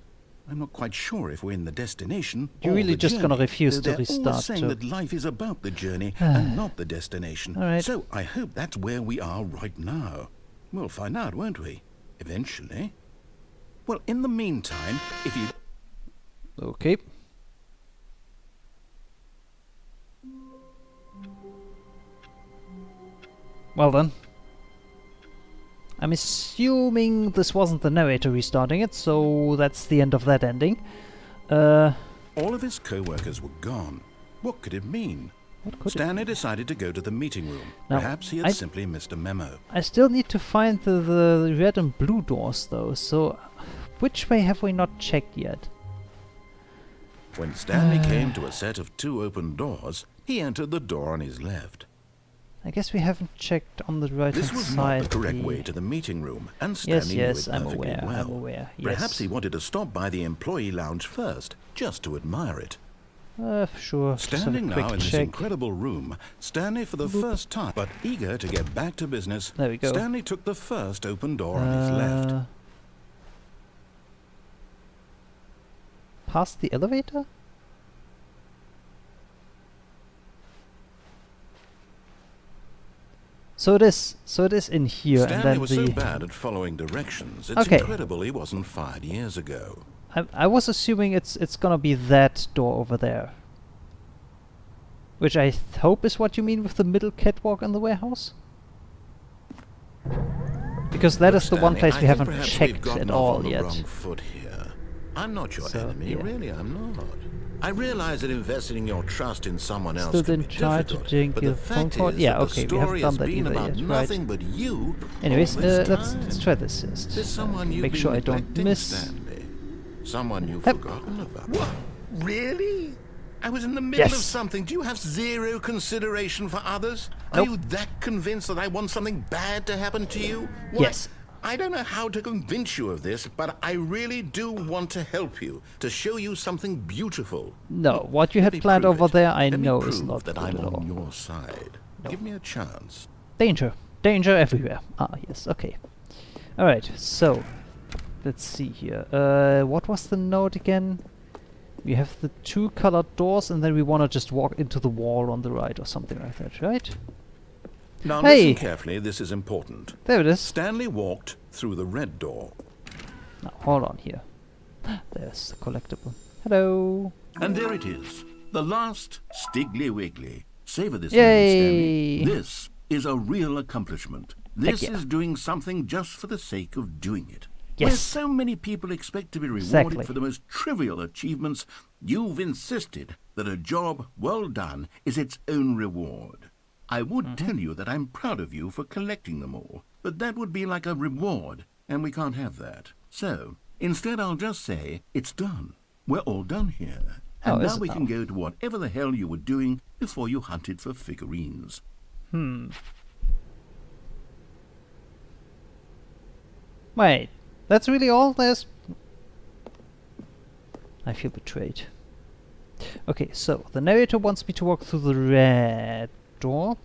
I'm not quite sure if we're in the destination You're or really the just gonna journey, refuse though to they're always restart, saying so- that life is about the journey and not the destination. All right. So I hope that's where we are right now. We'll find out, won't we? Eventually. Well, in the meantime, if you... Okay. Well then. I'm assuming this wasn't the narrator restarting it, so that's the end of that ending. All of his co-workers were gone. What could it mean? What could it Stanley decided to go to the meeting room. Now, Perhaps he had I- simply missed a memo. I still need to find the red and blue doors though, so which way have we not checked yet? When Stanley came to a set of 2 open doors, he entered the door on his left. I guess we haven't checked on the right This hand was side. not the correct the- way to the meeting room, and Yes, Stanley yes, knew it I'm perfectly aware, well. I'm aware, Perhaps yes. he wanted to stop by the employee lounge first, just to admire it. Sure. Just have a Standing now quick in this check. incredible room, Stanley for the first time, but eager to get back to business, There we go. Stanley took the first open door on his left. Past the elevator? So it is in here, and Stanley then was the... so bad at following directions, it's Okay. incredible he wasn't fired years ago. I was assuming it's gonna be that door over there. Which I hope is what you mean with the middle catwalk in the warehouse? Because that Look, is the one Stanley, place I we think haven't perhaps we've checked gotten at off all on the yet. wrong foot here. I'm not your So, enemy, yeah. really, I'm not. I realize that investing your trust in someone else Still can be didn't try to difficult, drink but your the phone fact call? is Yeah, that okay, the we haven't story done has that been either about yet, right. nothing but you. Anyways, all this let's time. try this first. There's someone you've Make been sure I don't neglecting, miss. Stanley. Someone you've Yep. forgotten about. What? Really? I was in the middle Yes. of something. Do you have zero consideration for others? Are Nope. you that convinced that I want something bad to happen to you? Why, Yes. I don't know how to convince you of this, but I really do want to help you, to show you something beautiful. No, what you Let had me planned prove over it. there I Let me know is prove not that good I'm at all. on your side. Give me a chance. Danger. Danger everywhere. Ah, yes, okay. Alright, so, let's see here. What was the note again? We have the 2 colored doors, and then we want to just walk into the wall on the right or something like that, right? Now Hey! listen carefully, this is important. There it is. Stanley walked through the red door. Now, hold on here. There's the collectible. Hello. And there it is, the last Stiggly Wiggly. Savor this Yay! moment, Stanley. This is a real accomplishment. This yeah. is doing something just for the sake of doing it. Yes. Where so many people expect to be rewarded Exactly. for the most trivial achievements, you've insisted that a job well done is its own reward. I would tell you that I'm proud of you for collecting them all, but that would be like a reward, and we can't have that. So, instead I'll just say, it's done. We're all done here. Oh, And is now it we now? can go to whatever the hell you were doing before you hunted for figurines. Wait, that's really all there's... I feel betrayed. Okay, so, the narrator wants me to walk through the red door.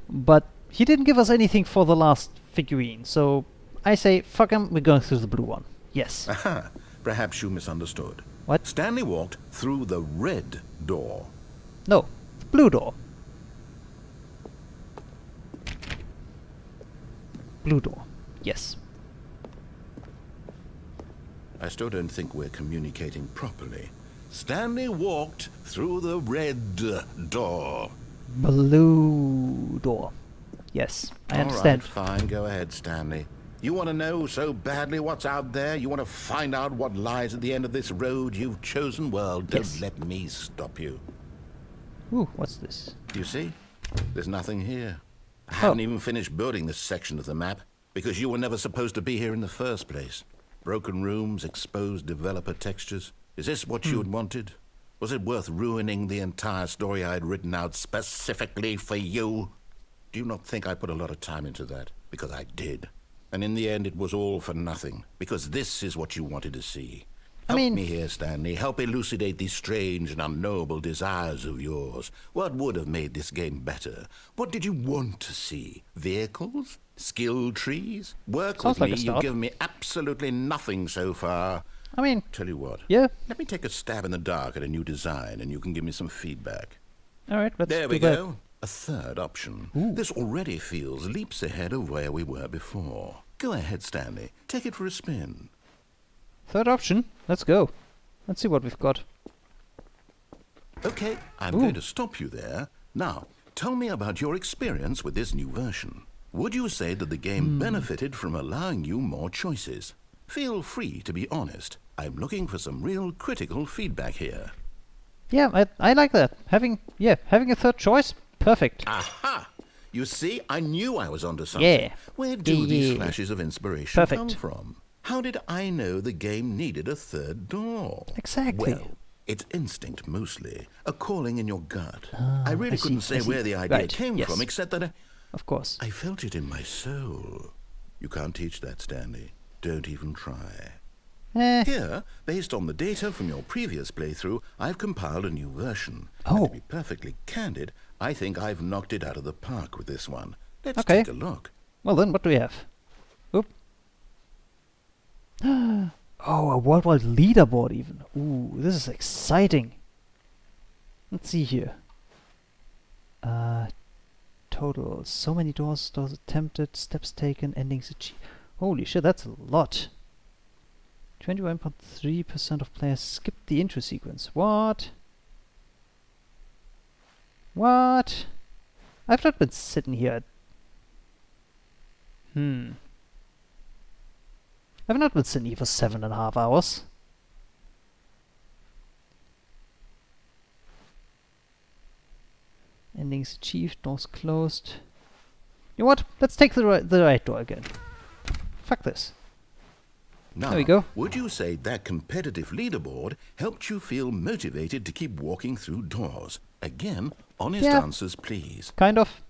But he didn't give us anything for the last figurine, so I say, fuck 'em, we're going through the blue one. Yes. Aha, perhaps you misunderstood. What? Stanley walked through the red door. No, the blue door. Blue door. Yes. I still don't think we're communicating properly. Stanley walked through the red door. Blue door. Yes, I understand. All right, fine. Go ahead, Stanley. You want to know so badly what's out there? You want to find out what lies at the end of this road you've chosen? Well, don't Yes. let me stop you. Ooh, what's this? You see? There's nothing here. I Oh. haven't even finished building this section of the map because you were never supposed to be here in the first place. Broken rooms, exposed developer textures. Is this what you had wanted? Was it worth ruining the entire story I had written out specifically for you? Do you not think I put a lot of time into that? Because I did. And in the end, it was all for nothing. Because this is what you wanted to see. Help me here, Stanley. Help elucidate these strange and unknowable desires of yours. What would have made this game better? What did you want to see? Vehicles? Skill trees? Work Sounds with like me. a You've start. given me absolutely nothing so far. I mean, Tell you what. yeah. Let me take a stab in the dark at a new design, and you can give me some feedback. Alright, let's There do we that. go. A third option. Ooh. This already feels leaps ahead of where we were before. Go ahead, Stanley. Take it for a spin. Third option. Let's go. Let's see what we've got. Okay, I'm Ooh. going to stop you there. Now, tell me about your experience with this new version. Would you say that the game benefited from allowing you more choices? Feel free to be honest. I'm looking for some real critical feedback here. Yeah, I like that. Having a third choice, perfect. Aha! You see, I knew I was onto something. Yeah. Where do these Yeah. flashes of inspiration come Perfect. from? How did I know the game needed a third door? Exactly. Well, it's instinct mostly, a calling in your gut. I really I see, couldn't say I see. where the idea Right, came yes. from, except that Of course. I felt it in my soul. You can't teach that, Stanley. Don't even try. Here, based on the data from your previous playthrough, I've compiled a new version. And Oh. to be perfectly candid, I think I've knocked it out of the park with this one. Let's Okay. take a look. Well then, what do we have? Oop. Oh, a worldwide leaderboard even. Ooh, this is exciting. Let's see here. Total. So many doors attempted, steps taken, endings achieved. Holy shit, that's a lot. 21.3% of players skipped the intro sequence. What? What? I've not been sitting here. I've not been sitting here for 7.5 hours. Endings achieved, doors closed. You know what? Let's take the right door again. Fuck this. Now, There we go. would you say that competitive leaderboard helped you feel motivated to keep walking through doors? Again, honest Yeah. answers, please. Kind of.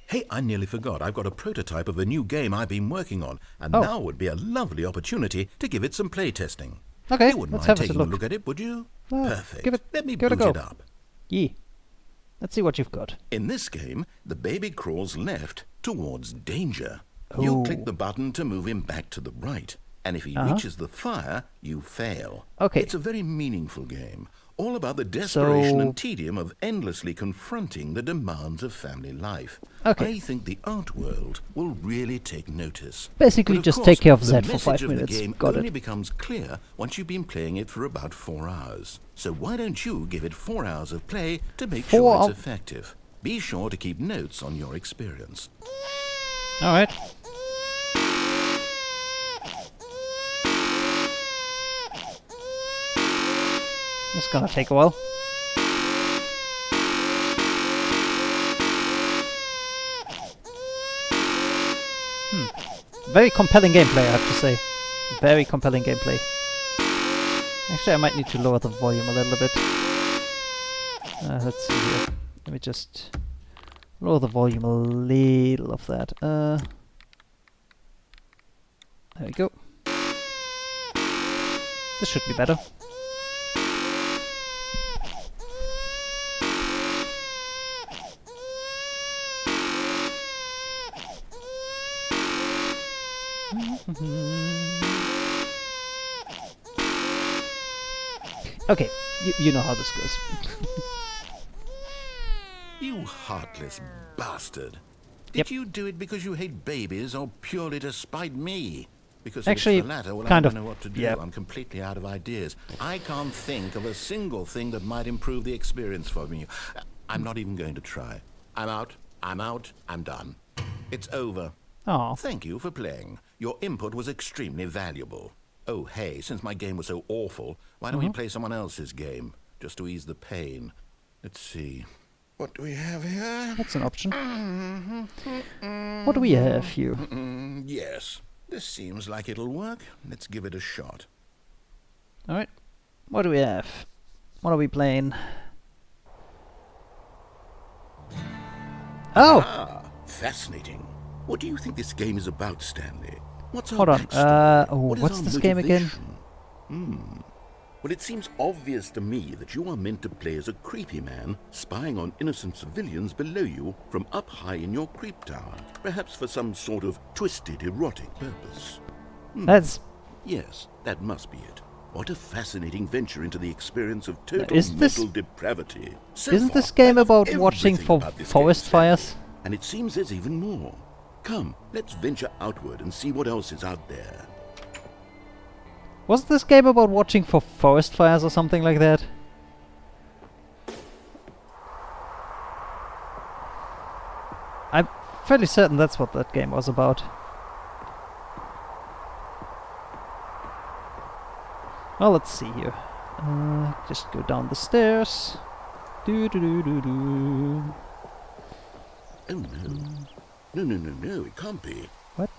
Hey, I nearly forgot. I've got a prototype of a new game I've been working on, and Oh. now would be a lovely opportunity to give it some play testing. Okay, You wouldn't let's mind have a taking a look. look at it, would you? Perfect. give it- Let me give it a boot go. it up. Yeah. Let's see what you've got. In this game, the baby crawls left towards danger. Oh. You click the button to move him back to the right, and if he reaches the fire, you fail. Okay. It's a very meaningful game, all about the desperation So- and tedium of endlessly confronting the demands of family life. Okay. I think the art world will really take notice. Basically But of just course, take care of the Zed for message 5 of minutes. The game Got only it. becomes clear once you've been playing it for about 4 hours. So why don't you give it 4 hours of play to make 4 sure hou- it's effective? Be sure to keep notes on your experience. Alright. It's gonna take a while. Very compelling gameplay, I have to say. Very compelling gameplay. Actually, I might need to lower the volume a little bit. Let's see here. Let me just lower the volume a little of that. There we go. This should be better. Okay, you know how this goes. You heartless bastard. Did Yep. you do it because you hate babies or purely to spite me? Because Actually, if it's the latter, well, I kind don't of, know what to do. yeah. I'm completely out of ideas. I can't think of a single thing that might improve the experience for me. I'm not even going to try. I'm out. I'm done. It's over. Oh, Thank you for playing. Your input was extremely valuable. Oh, hey, since my game was so awful, why don't we play someone else's game? Just to ease the pain. Let's see. What do we have here? that's an option. What do we have here? Yes, this seems like it'll work. Let's give it a shot. Alright, what do we have? What are we playing? Oh! Ah, fascinating. What do you think this game is about, Stanley? What's our Hold on, backstory? What is what's our this game again? motivation? Well, it seems obvious to me that you are meant to play as a creepy man spying on innocent civilians below you from up high in your creep tower, perhaps for some sort of twisted erotic purpose. That's... Yes, that must be it. What a fascinating venture into the experience of total Is this- mental depravity. So Isn't far, this game I love about watching everything for about this forest game, fires? Stanley. And it seems there's even more. Come, let's venture outward and see what else is out there. Wasn't this game about watching for forest fires or something like that? I'm fairly certain that's what that game was about. Well, let's see here. Just go down the stairs. Do do do do do. Oh no. No, it can't be. What?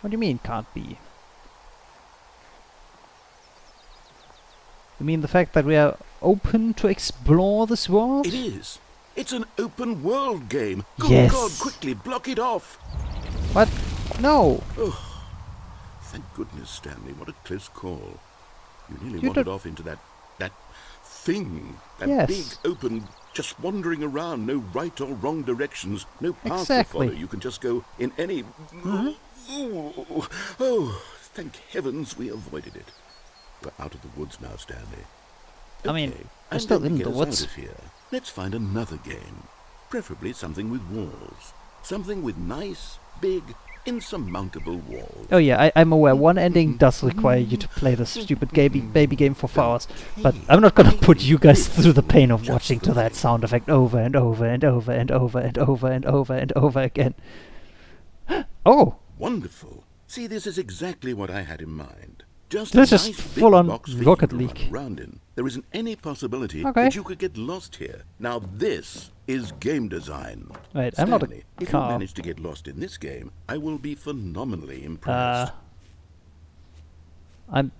What do you mean can't be? You mean the fact that we are open to explore this world? It is. It's an open world game. Good Yes. God, quickly block it off. What? No! Thank goodness, Stanley. What a close call. You nearly You wandered don't- off into that thing. That Yes. big, open, just wandering around. No right or wrong directions. No path Exactly. to follow. You can just go in any... Oh, thank heavens we avoided it. We're out of the woods now, Stanley. I mean, Okay, we're and still don't in get the us woods. out of here. Let's find another game. Preferably something with walls. Something with nice, big, insurmountable walls. Oh yeah, I'm aware one ending does require you to play this stupid baby game for 4 hours, but I'm not gonna put you guys through the pain of watching to that sound effect over and over and over and over and over and over and over again. Oh! Wonderful. See, this is exactly what I had in mind. Just This a is nice big full-on box for Rocket you to run League. around in. There isn't any possibility Okay. that you could get lost here. Now this is game design. Wait, I'm not a Stanley, if you car. manage to get lost in this game, I will be phenomenally impressed. I'm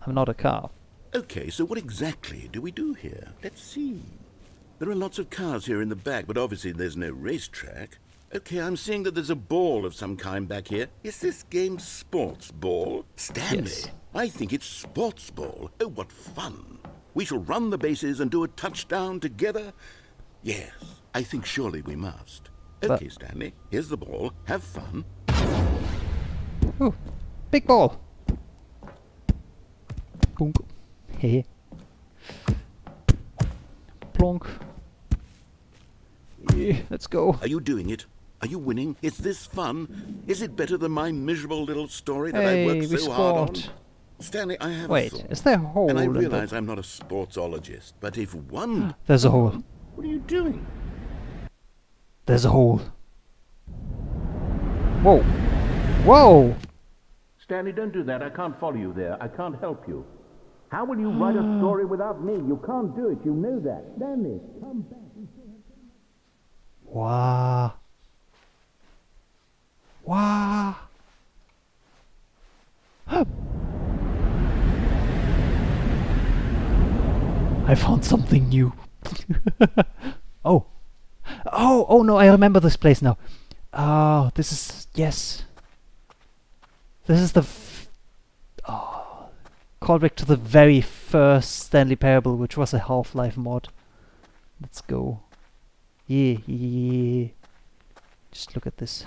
not a car. Okay, so what exactly do we do here? Let's see. There are lots of cars here in the back, but obviously there's no racetrack. Okay, I'm seeing that there's a ball of some kind back here. Is this game sports ball? Stanley, Yes. I think it's sports ball. Oh, what fun. We shall run the bases and do a touchdown together? Yes, I think surely we must. But- Okay, Stanley, here's the ball. Have fun. Ooh, big ball! Plonk. Hehe. Plonk. Yeah, let's go. Are you doing it? Are you winning? Is this fun? Is it better than my miserable little story that Hey, I worked we so hard on? scored. Stanley, I have Wait, a thought. is there a hole And I in the... realize I'm not a sportsologist, but if one... There's a hole. What are you doing? There's a hole. Whoa. Whoa! Stanley, don't do that. I can't follow you there. I can't help you. How will you write a story without me? You can't do it. You know that. Stanley, come back. Wow. Wow. I found something new. Oh. Oh no, I remember this place now. Oh, this is... Yes. This is the... callback to the very first Stanley Parable, which was a Half-Life mod. Let's go. Yeah. Just look at this.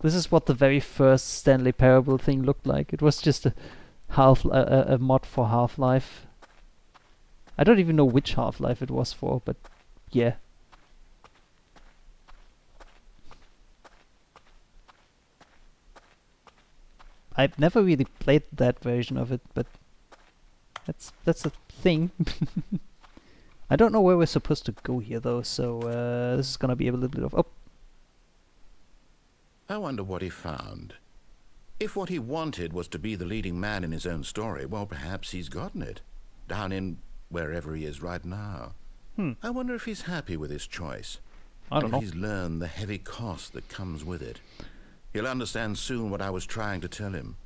This is what the very first Stanley Parable thing looked like. It was just a a mod for Half-Life. I don't even know which Half-Life it was for, but yeah. I've never really played that version of it, but that's a thing. I don't know where we're supposed to go here though, so this is gonna be a little bit of I wonder what he found. If what he wanted was to be the leading man in his own story, well, perhaps he's gotten it. Down in wherever he is right now. I wonder if he's happy with his choice. I don't know. If he's learned the heavy cost that comes with it. He'll understand soon what I was trying to tell him.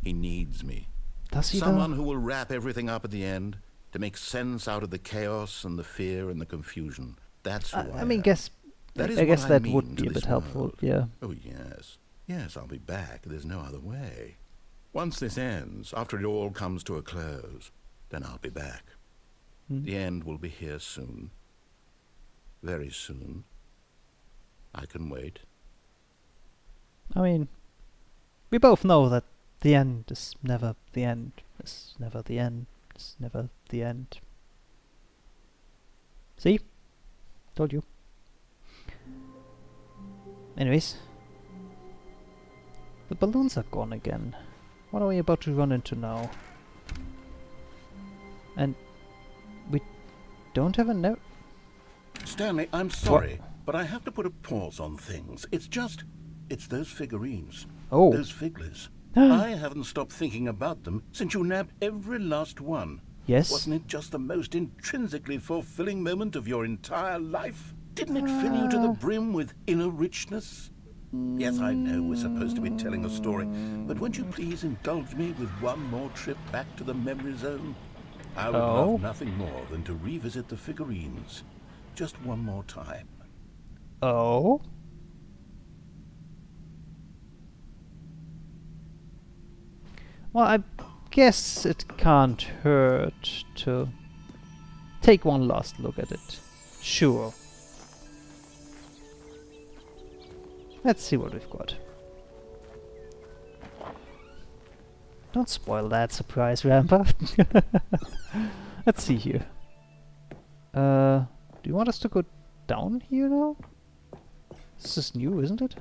He needs me. Does he Someone though? who will wrap everything up at the end to make sense out of the chaos and the fear and the confusion. That's who I mean, That is I guess what that mean would to be a this bit helpful. world. Yeah. Oh, yes. Yes, I'll be back. There's no other way. Once this ends, after it all comes to a close, then I'll be back. The end will be here soon. Very soon. I can wait. I mean, we both know that the end is never the end. It's never the end. It's never the end. See? Told you. Anyways. The balloons are gone again. What are we about to run into now? And we don't have a note. Stanley, I'm sorry, but I have to put a pause on things. It's those figurines. Oh. Those figglers. I haven't stopped thinking about them since you nabbed every last one. Yes. Wasn't it just the most intrinsically fulfilling moment of your entire life? Didn't it fill you to the brim with inner richness? Yes, I know we're supposed to be telling a story, but won't you please indulge me with one more trip back to the memory zone? I would love nothing more than to revisit the figurines. Just one more time. Oh? Well, I guess it can't hurt to take one last look at it. Sure. Let's see what we've got. Don't spoil that surprise, Rampa. Let's see here. Do you want us to go down here now? This is new, isn't it?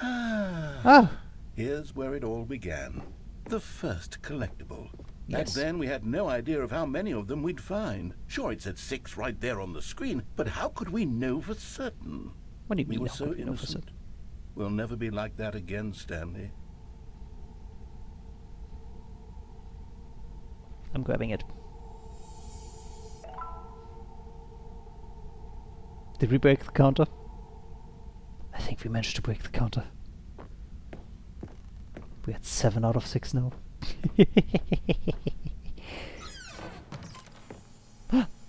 Ah! Here's where it all began. The first collectible. Back Yes. then, we had no idea of how many of them we'd find. Sure, it said 6 right there on the screen, but how could we know for certain? What do you We mean? were how so could we know for innocent. certain? We'll never be like that again, Stanley. I'm grabbing it. Did we break the counter? I think we managed to break the counter. We had 7 out of 6 now.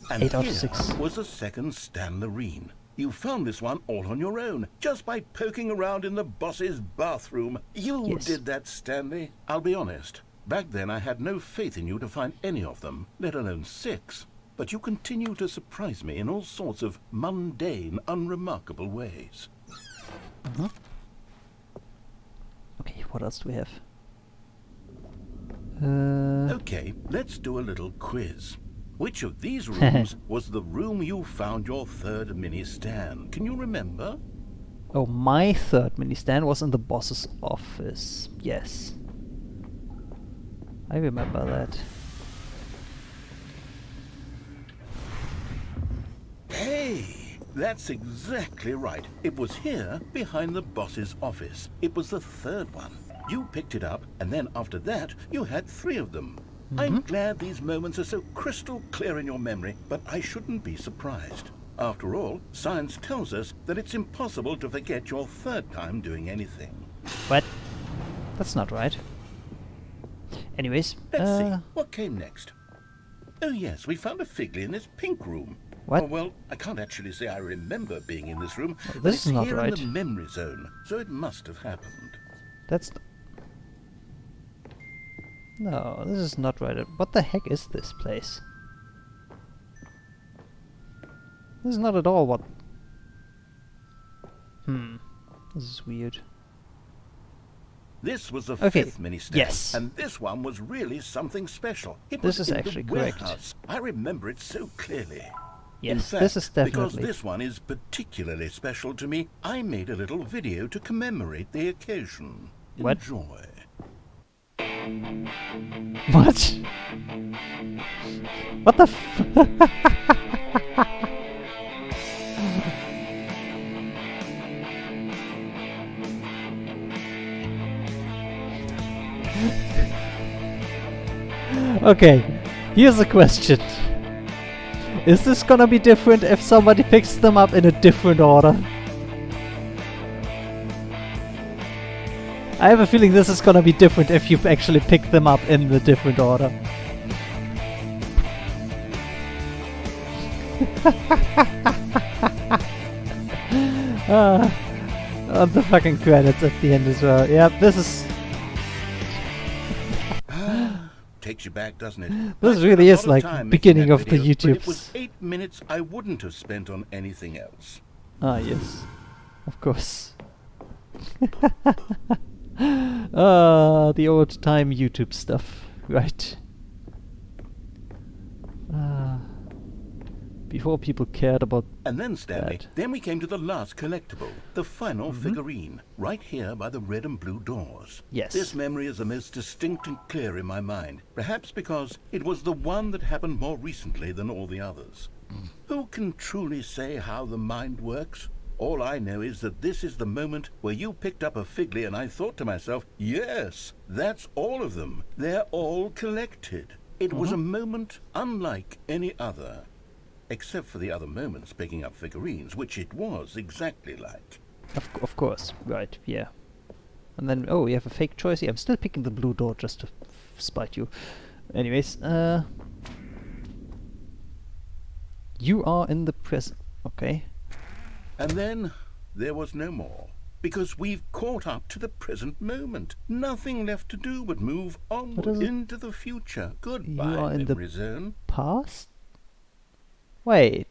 And 8 out here of 6. was the second Stanlerine. You found this one all on your own, just by poking around in the boss's bathroom. You Yes. did that, Stanley. I'll be honest. Back then I had no faith in you to find any of them, let alone 6. But you continue to surprise me in all sorts of mundane, unremarkable ways. Okay, what else do we have? Okay, let's do a little quiz. Which of these rooms was the room you found your third mini stand? Can you remember? Oh, my third mini stand was in the boss's office. Yes. I remember that. Hey, that's exactly right. It was here, behind the boss's office. It was the third one. You picked it up, and then after that, you had 3 of them. I'm glad these moments are so crystal clear in your memory, but I shouldn't be surprised. After all, science tells us that it's impossible to forget your third time doing anything. What? That's not right. Anyways, Let's see, what came next? Oh yes, we found a Figley in this pink room. What? Oh, well, I can't actually say I remember being in this room, but this it's is not here right. in the memory zone, so it must have happened. That's... No, this is not right. What the heck is this place? This is not at all what... This is weird. This was the Okay, fifth mini stand, yes. and this one was really something special. It This was is in actually the correct. warehouse. I remember it so clearly. In Yes, fact, this is because definitely. this one is particularly special to me, I made a little video to commemorate the occasion. What? Enjoy. What? What the f- Okay, here's a question. Is this gonna be different if somebody picks them up in a different order? I have a feeling this is gonna be different if you actually pick them up in the different order. On the fucking credits at the end as well. Yep, this is... Takes you back, doesn't it? This I really spent a is lot like time making beginning that of the video, but it YouTubes. was 8 minutes I wouldn't have spent on anything else. Ah, yes. Of course. Ah, the old time YouTube stuff. Right. Ah. Before people cared about... And then, Stanley, That. then we came to the last collectible, the final figurine, right here by the red and blue doors. Yes. This memory is the most distinct and clear in my mind, perhaps because it was the one that happened more recently than all the others. Who can truly say how the mind works? All I know is that this is the moment where you picked up a Figley and I thought to myself, yes, that's all of them. They're all collected. It was a moment unlike any other. Except for the other moments picking up figurines, which it was exactly like. Of course. Right, yeah. And then, oh, we have a fake choice. Yeah, I'm still picking the blue door just to spite you. Anyways, you are in the present. Okay. And then there was no more. Because we've caught up to the present moment. Nothing left to do but move onward is it? into the future. You Goodbye, are in the memory zone. past? Wait.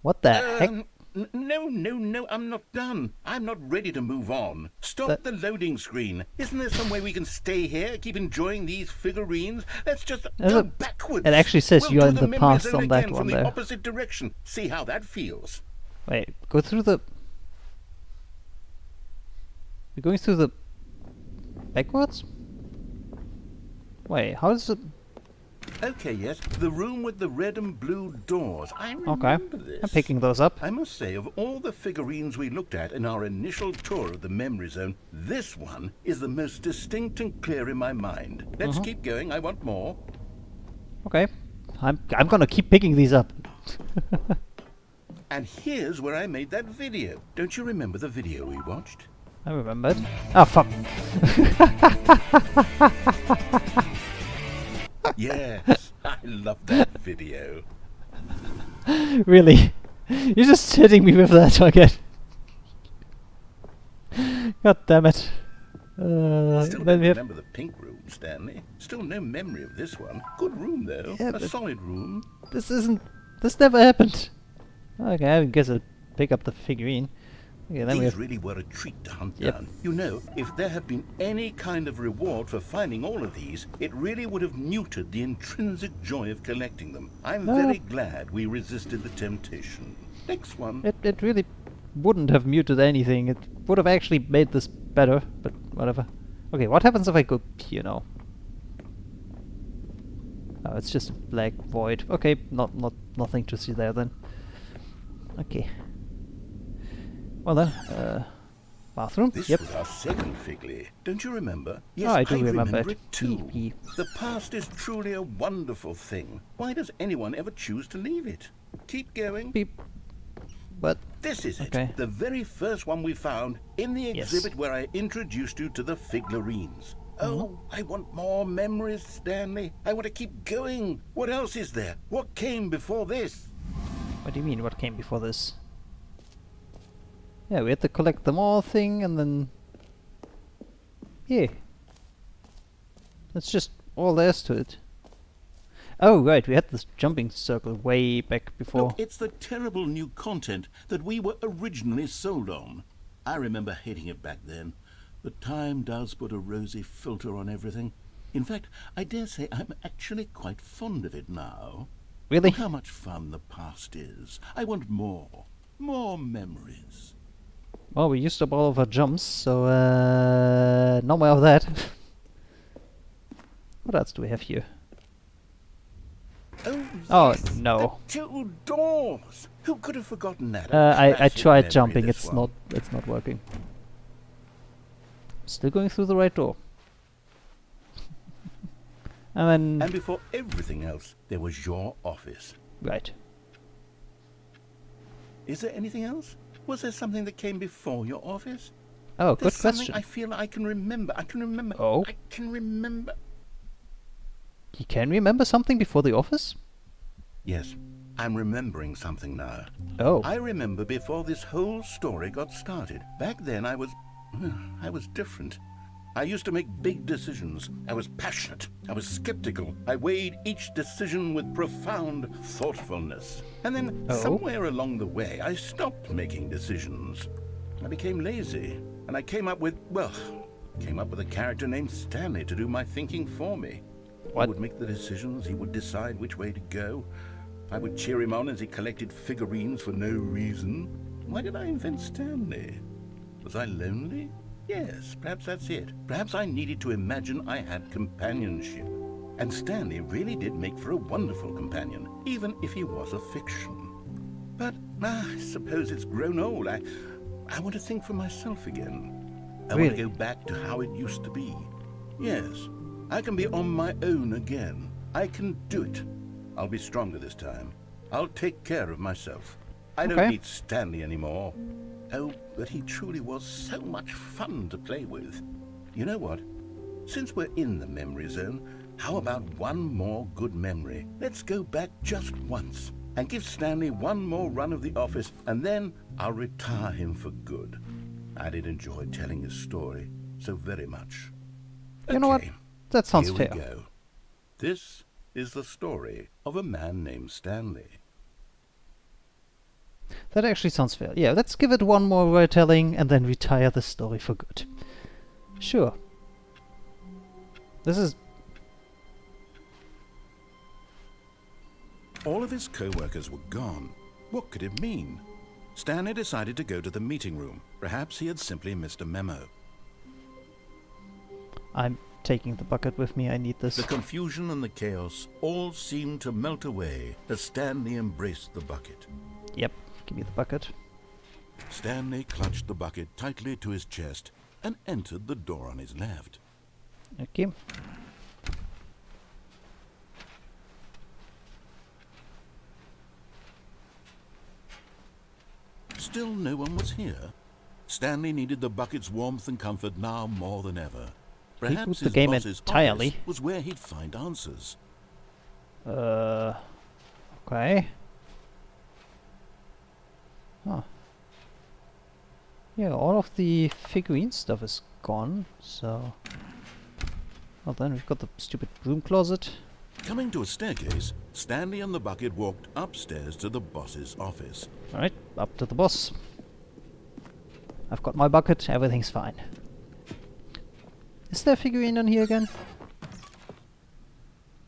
What the heck? No, I'm not done. I'm not ready to move on. Stop That- the loading screen. Isn't there some way we can stay here, keep enjoying these figurines? Let's just Is go it- backwards. it actually says We'll you're do in the memory past zone on that again one from there. the opposite direction. See how that feels. Wait, go through the... We're going through the... backwards? Wait, how is it... Okay, yes, the room with the red and blue doors. I remember Okay, this. I'm picking those up. I must say, of all the figurines we looked at in our initial tour of the memory zone, this one is the most distinct and clear in my mind. Let's keep going. I want more. Okay. I'm gonna keep picking these up. And here's where I made that video. Don't you remember the video we watched? I remembered. Ah, fuck. Yes, I love that video. Really? You're just hitting me with that again. God damn it. Still Then don't we have... remember the pink room, Stanley. Still no memory of this one. Good room, though. Yeah, A but- solid room. This isn't... This never happened. Okay, I guess I'll pick up the figurine. Okay, then we These have... really were a treat to hunt Yep. down. You know, if there had been any kind of reward for finding all of these, it really would have muted the intrinsic joy of collecting them. I'm very glad we resisted the temptation. Next one. It really wouldn't have muted anything. It would have actually made this better, but whatever. Okay, what happens if I go here now? Oh, it's just a black void. Okay, nothing to see there then. Okay. Well then, bathroom. This Yep. was our second Figley. Don't you remember? Yes, Oh, I do remember it. it too. Beep. The past is truly a wonderful thing. Why does anyone ever choose to leave it? Keep going. Beep. But This is it. Okay. The very first one we found in the Yes. exhibit where I introduced you to the figurines. Oh, I want more memories, Stanley. I want to keep going. What else is there? What came before this? what do you mean? What came before this? Yeah, we had the collect them all thing, and then here. That's just all there is to it. Oh right, we had this jumping circle way back before. Look, it's the terrible new content that we were originally sold on. I remember hating it back then. But time does put a rosy filter on everything. In fact, I dare say I'm actually quite fond of it now. Really? Look how much fun the past is. I want more. More memories. Well, we used up all of our jumps, so no more of that. What else do we have here? Oh, Oh no! the 2 doors. Who could have forgotten that? I Classic tried memory, jumping. this one. It's not working. Still going through the right door. And then And before everything else, there was your office. right. Is there anything else? Was there something that came before your office? Oh, There's good something question. I feel I can remember. I can remember. Oh. I can remember. You can remember something before the office? Yes, I'm remembering something now. Oh. I remember before this whole story got started. Back then I was different. I used to make big decisions. I was passionate. I was skeptical. I weighed each decision with profound thoughtfulness. And then somewhere along the way, I stopped making decisions. I became lazy. And I came up with a character named Stanley to do my thinking for me. What? I would make the decisions. He would decide which way to go. I would cheer him on as he collected figurines for no reason. Why did I invent Stanley? Was I lonely? Yes, perhaps that's it. Perhaps I needed to imagine I had companionship. And Stanley really did make for a wonderful companion, even if he was a fiction. But I suppose it's grown old. I want to think for myself again. I want Really? to go back to how it used to be. Yes, I can be on my own again. I can do it. I'll be stronger this time. I'll take care of myself. I don't Okay. need Stanley anymore. Oh, but he truly was so much fun to play with. You know what? Since we're in the memory zone, how about one more good memory? Let's go back just once and give Stanley one more run of the office, and then I'll retire him for good. I did enjoy telling his story so very much. You know what? Okay, That sounds here fair. we go. This is the story of a man named Stanley. That actually sounds fair. Yeah, let's give it one more retelling and then retire the story for good. Sure. This is... All of his co-workers were gone. What could it mean? Stanley decided to go to the meeting room. Perhaps he had simply missed a memo. I'm taking the bucket with me. I need this. The confusion and the chaos all seemed to melt away as Stanley embraced the bucket. Yep. Give me the bucket. Stanley clutched the bucket tightly to his chest and entered the door on his left. Okay. Still no one was here. Stanley needed the bucket's warmth and comfort now more than ever. Perhaps the his game boss's entirely. office was where he'd find answers. Okay. Huh. Yeah, all of the figurine stuff is gone, so... Well then, we've got the stupid broom closet. Coming to a staircase, Stanley and the bucket walked upstairs to the boss's office. Alright, up to the boss. I've got my bucket, everything's fine. Is there a figurine on here again?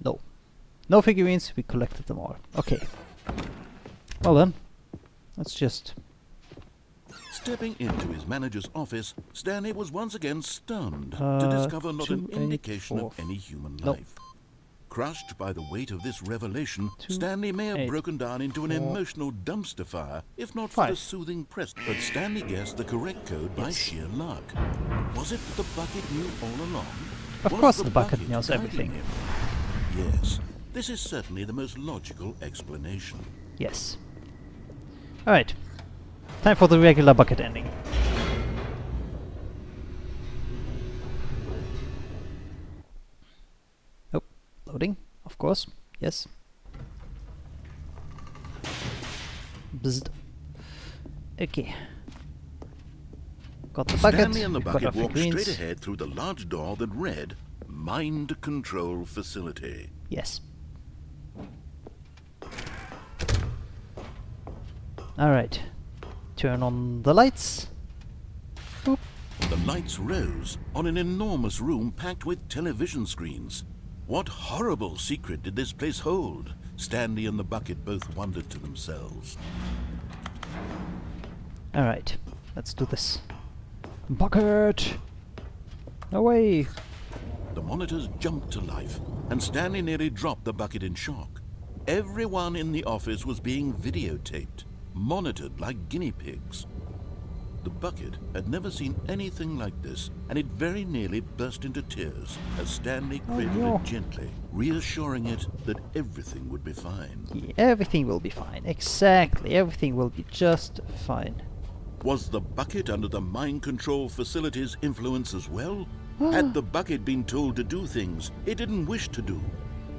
No. No figurines, we collected them all. Okay. Well then, let's just... Stepping into his manager's office, Stanley was once again stunned to discover not an indication of 284. any human Nope. life. Crushed by the weight of this revelation, 2, Stanley may have 8, broken down into an 4, emotional dumpster fire, if not for the 5. soothing presence. But Stanley guessed the correct code by sheer luck. Was it that the bucket knew all along? Of Was course the bucket knows guiding everything. him? Yes, this is certainly the most logical explanation. Yes. Alright. Time for the regular bucket ending. Oh, loading, of course. Yes. Bzzzt. Okay. Got the bucket. Stanley and the we've got our bucket walked figurines. straight ahead through the large door that read, Mind Control Facility. Yes. Alright. Turn on the lights. Boop. The lights rose on an enormous room packed with television screens. What horrible secret did this place hold? Stanley and the bucket both wondered to themselves. Alright, let's do this. Bucket! Away! The monitors jumped to life, and Stanley nearly dropped the bucket in shock. Everyone in the office was being videotaped, monitored like guinea pigs. The bucket had never seen anything like this, and it very nearly burst into tears as Stanley cradled it gently, reassuring it that everything would be fine. Yeah, everything will be fine. Exactly, everything will be just fine. Was the bucket under the mind control facility's influence as well? Had the bucket been told to do things it didn't wish to do?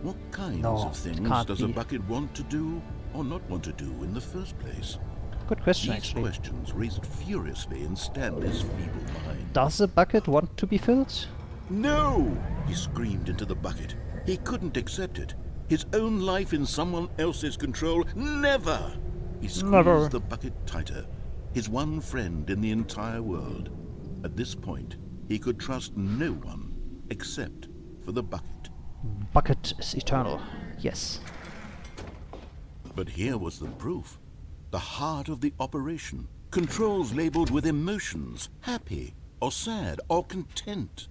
What kinds of things does a bucket want to do or not want to do in the first place? Good question, These actually. questions raced furiously in Stanley's feeble mind. Does a bucket want to be filled? No! He screamed into the bucket. He couldn't accept it. His own life in someone else's control, never! He squeezed the bucket tighter. His one friend in the entire world. At this point, he could trust no one except for the bucket. Bucket is eternal. Yes. But here was the proof. The heart of the operation. Controls labeled with emotions, happy or sad or content.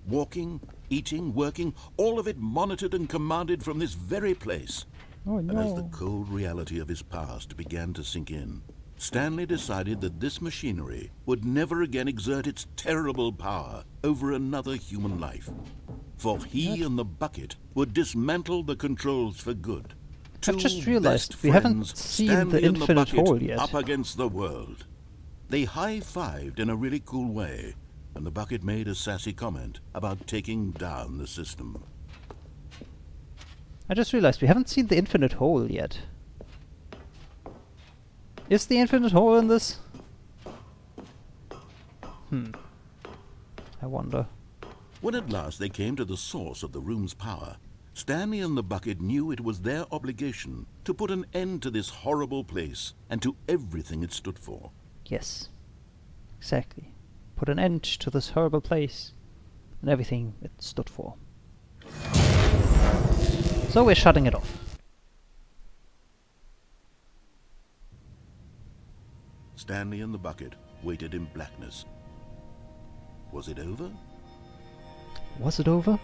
Walking, eating, working, all of it monitored and commanded from this very place. Oh no. And as the cold reality of his past began to sink in, Stanley decided that this machinery would never again exert its terrible power over another human life. For he and the bucket would dismantle the controls for good. I've just realized we haven't seen the infinite hole yet. Up against the world. They high-fived in a really cool way, and the bucket made a sassy comment about taking down the system. I just realized we haven't seen the infinite hole yet. Is the infinite hole in this? I wonder. When at last they came to the source of the room's power, Stanley and the bucket knew it was their obligation to put an end to this horrible place and to everything it stood for. Yes. Exactly. Put an end to this horrible place and everything it stood for. So we're shutting it off. Stanley and the bucket waited in blackness. Was it over? Was it over?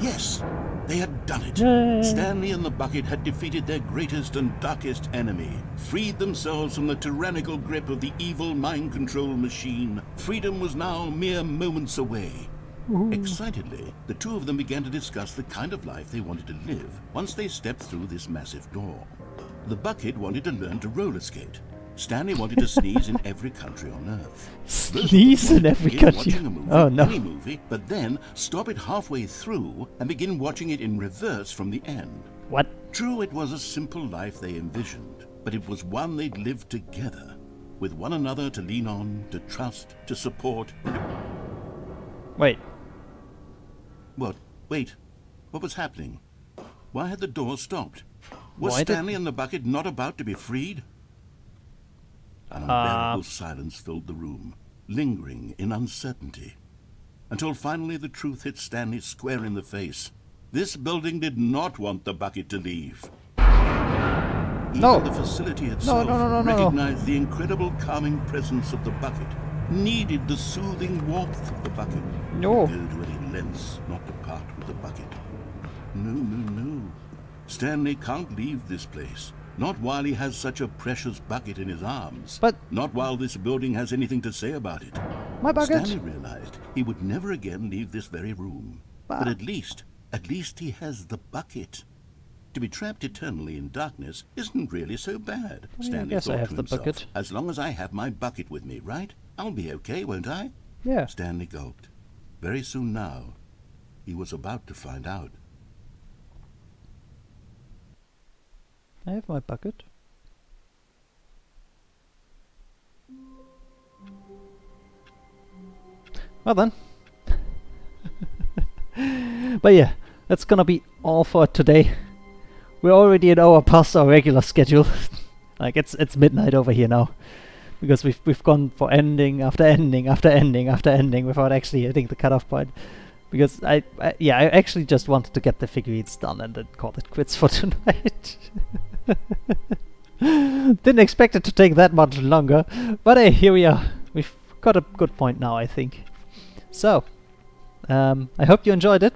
Yes, they had done it. Yay. Stanley and the bucket had defeated their greatest and darkest enemy, freed themselves from the tyrannical grip of the evil mind control machine. Freedom was now mere moments away. Excitedly, the two of them began to discuss the kind of life they wanted to live once they stepped through this massive door. The bucket wanted to learn to roller skate. Stanley wanted to sneeze in every country on Earth. Sneeze in every country? Watching a movie, Oh no. any movie, but then stop it halfway through and begin watching it in reverse from the end. What? True, it was a simple life they envisioned, but it was one they'd lived together, with one another to lean on, to trust, to support. Wait. What? Wait. What was happening? Why had the door stopped? Was Why did- Stanley and the bucket not about to be freed? An unbearable silence filled the room, lingering in uncertainty, until finally the truth hit Stanley square in the face. This building did not want the bucket to leave. No. Even the facility itself No. recognized the incredible calming presence of the bucket, needed the soothing warmth of the bucket. No. Go to any lengths not to part with the bucket. No. Stanley can't leave this place. Not while he has such a precious bucket in his arms. But- not while this building has anything to say about it. My bucket? Stanley realized he would never again leave this very room. But at least he has the bucket. To be trapped eternally in darkness isn't really so bad, I Stanley guess I thought have to the himself. bucket. As long as I have my bucket with me, right? I'll be okay, won't I? Yeah. Stanley gulped. Very soon now, he was about to find out. I have my bucket. Well then. But yeah, that's gonna be all for today. We're already an hour past our regular schedule. Like it's midnight over here now. because we've gone for ending after ending after ending after ending without actually hitting the cutoff point. Because I actually just wanted to get the figurines done and then call it quits for tonight. Didn't expect it to take that much longer, but hey, here we are. We've got a good point now, I think. So, I hope you enjoyed it.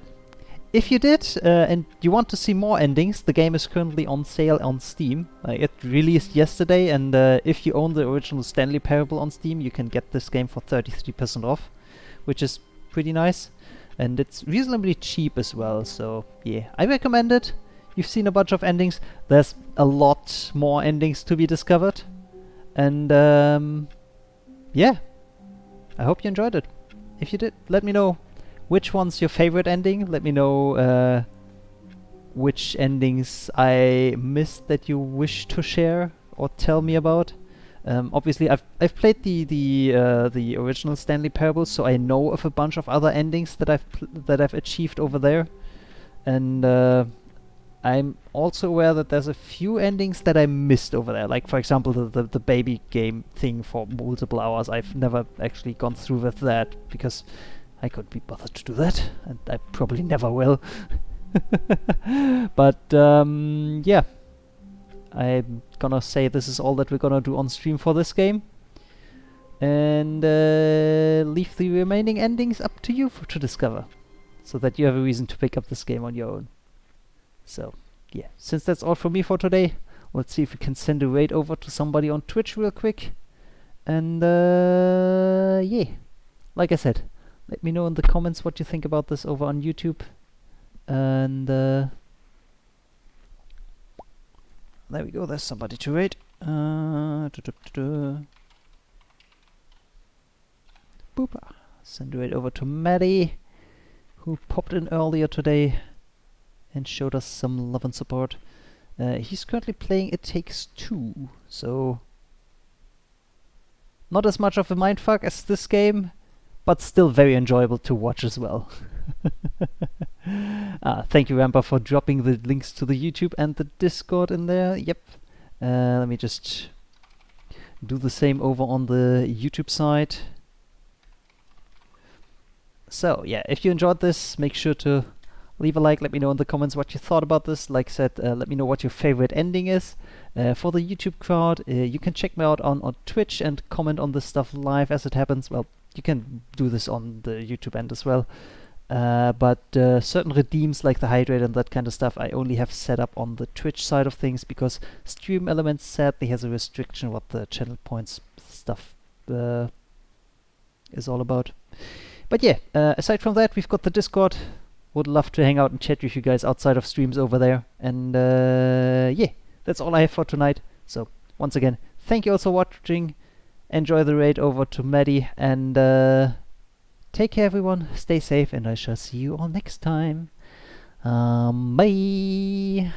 If you did, and you want to see more endings, the game is currently on sale on Steam. It released yesterday, and if you own the original Stanley Parable on Steam, you can get this game for 33% off, which is pretty nice. And it's reasonably cheap as well, so yeah, I recommend it. You've seen a bunch of endings. There's a lot more endings to be discovered. And yeah, I hope you enjoyed it. If you did, let me know which one's your favorite ending. Let me know which endings I missed that you wish to share or tell me about. Obviously, I've played the original Stanley Parable, so I know of a bunch of other endings that I've achieved over there, and I'm also aware that there's a few endings that I missed over there. Like for example, the baby game thing for multiple hours. I've never actually gone through with that because I couldn't be bothered to do that, and I probably never will. But yeah. I'm gonna say this is all that we're gonna do on stream for this game, and leave the remaining endings up to you to discover, so that you have a reason to pick up this game on your own. So yeah, since that's all from me for today, let's see if we can send a raid over to somebody on Twitch real quick, and yeah, like I said, let me know in the comments what you think about this over on YouTube, and there we go, there's somebody to rate. Boopa. Send it over to Maddie, who popped in earlier today and showed us some love and support. He's currently playing It Takes Two, so not as much of a mindfuck as this game, but still very enjoyable to watch as well. Thank you, Rampa, for dropping the links to the YouTube and the Discord in there. Yep. Let me just do the same over on the YouTube side. So, yeah, if you enjoyed this, make sure to leave a like. Let me know in the comments what you thought about this. Like I said, let me know what your favorite ending is. For the YouTube crowd, you can check me out on Twitch and comment on this stuff live as it happens. Well, you can do this on the YouTube end as well. But certain redeems like the hydrate and that kind of stuff I only have set up on the Twitch side of things, because Stream Elements sadly has a restriction what the channel points stuff is all about. But yeah, aside from that, we've got the Discord. Would love to hang out and chat with you guys outside of streams over there. And yeah, that's all I have for tonight. So once again, thank you all for watching. Enjoy the raid over to Maddie, and take care, everyone. Stay safe, and I shall see you all next time. Bye.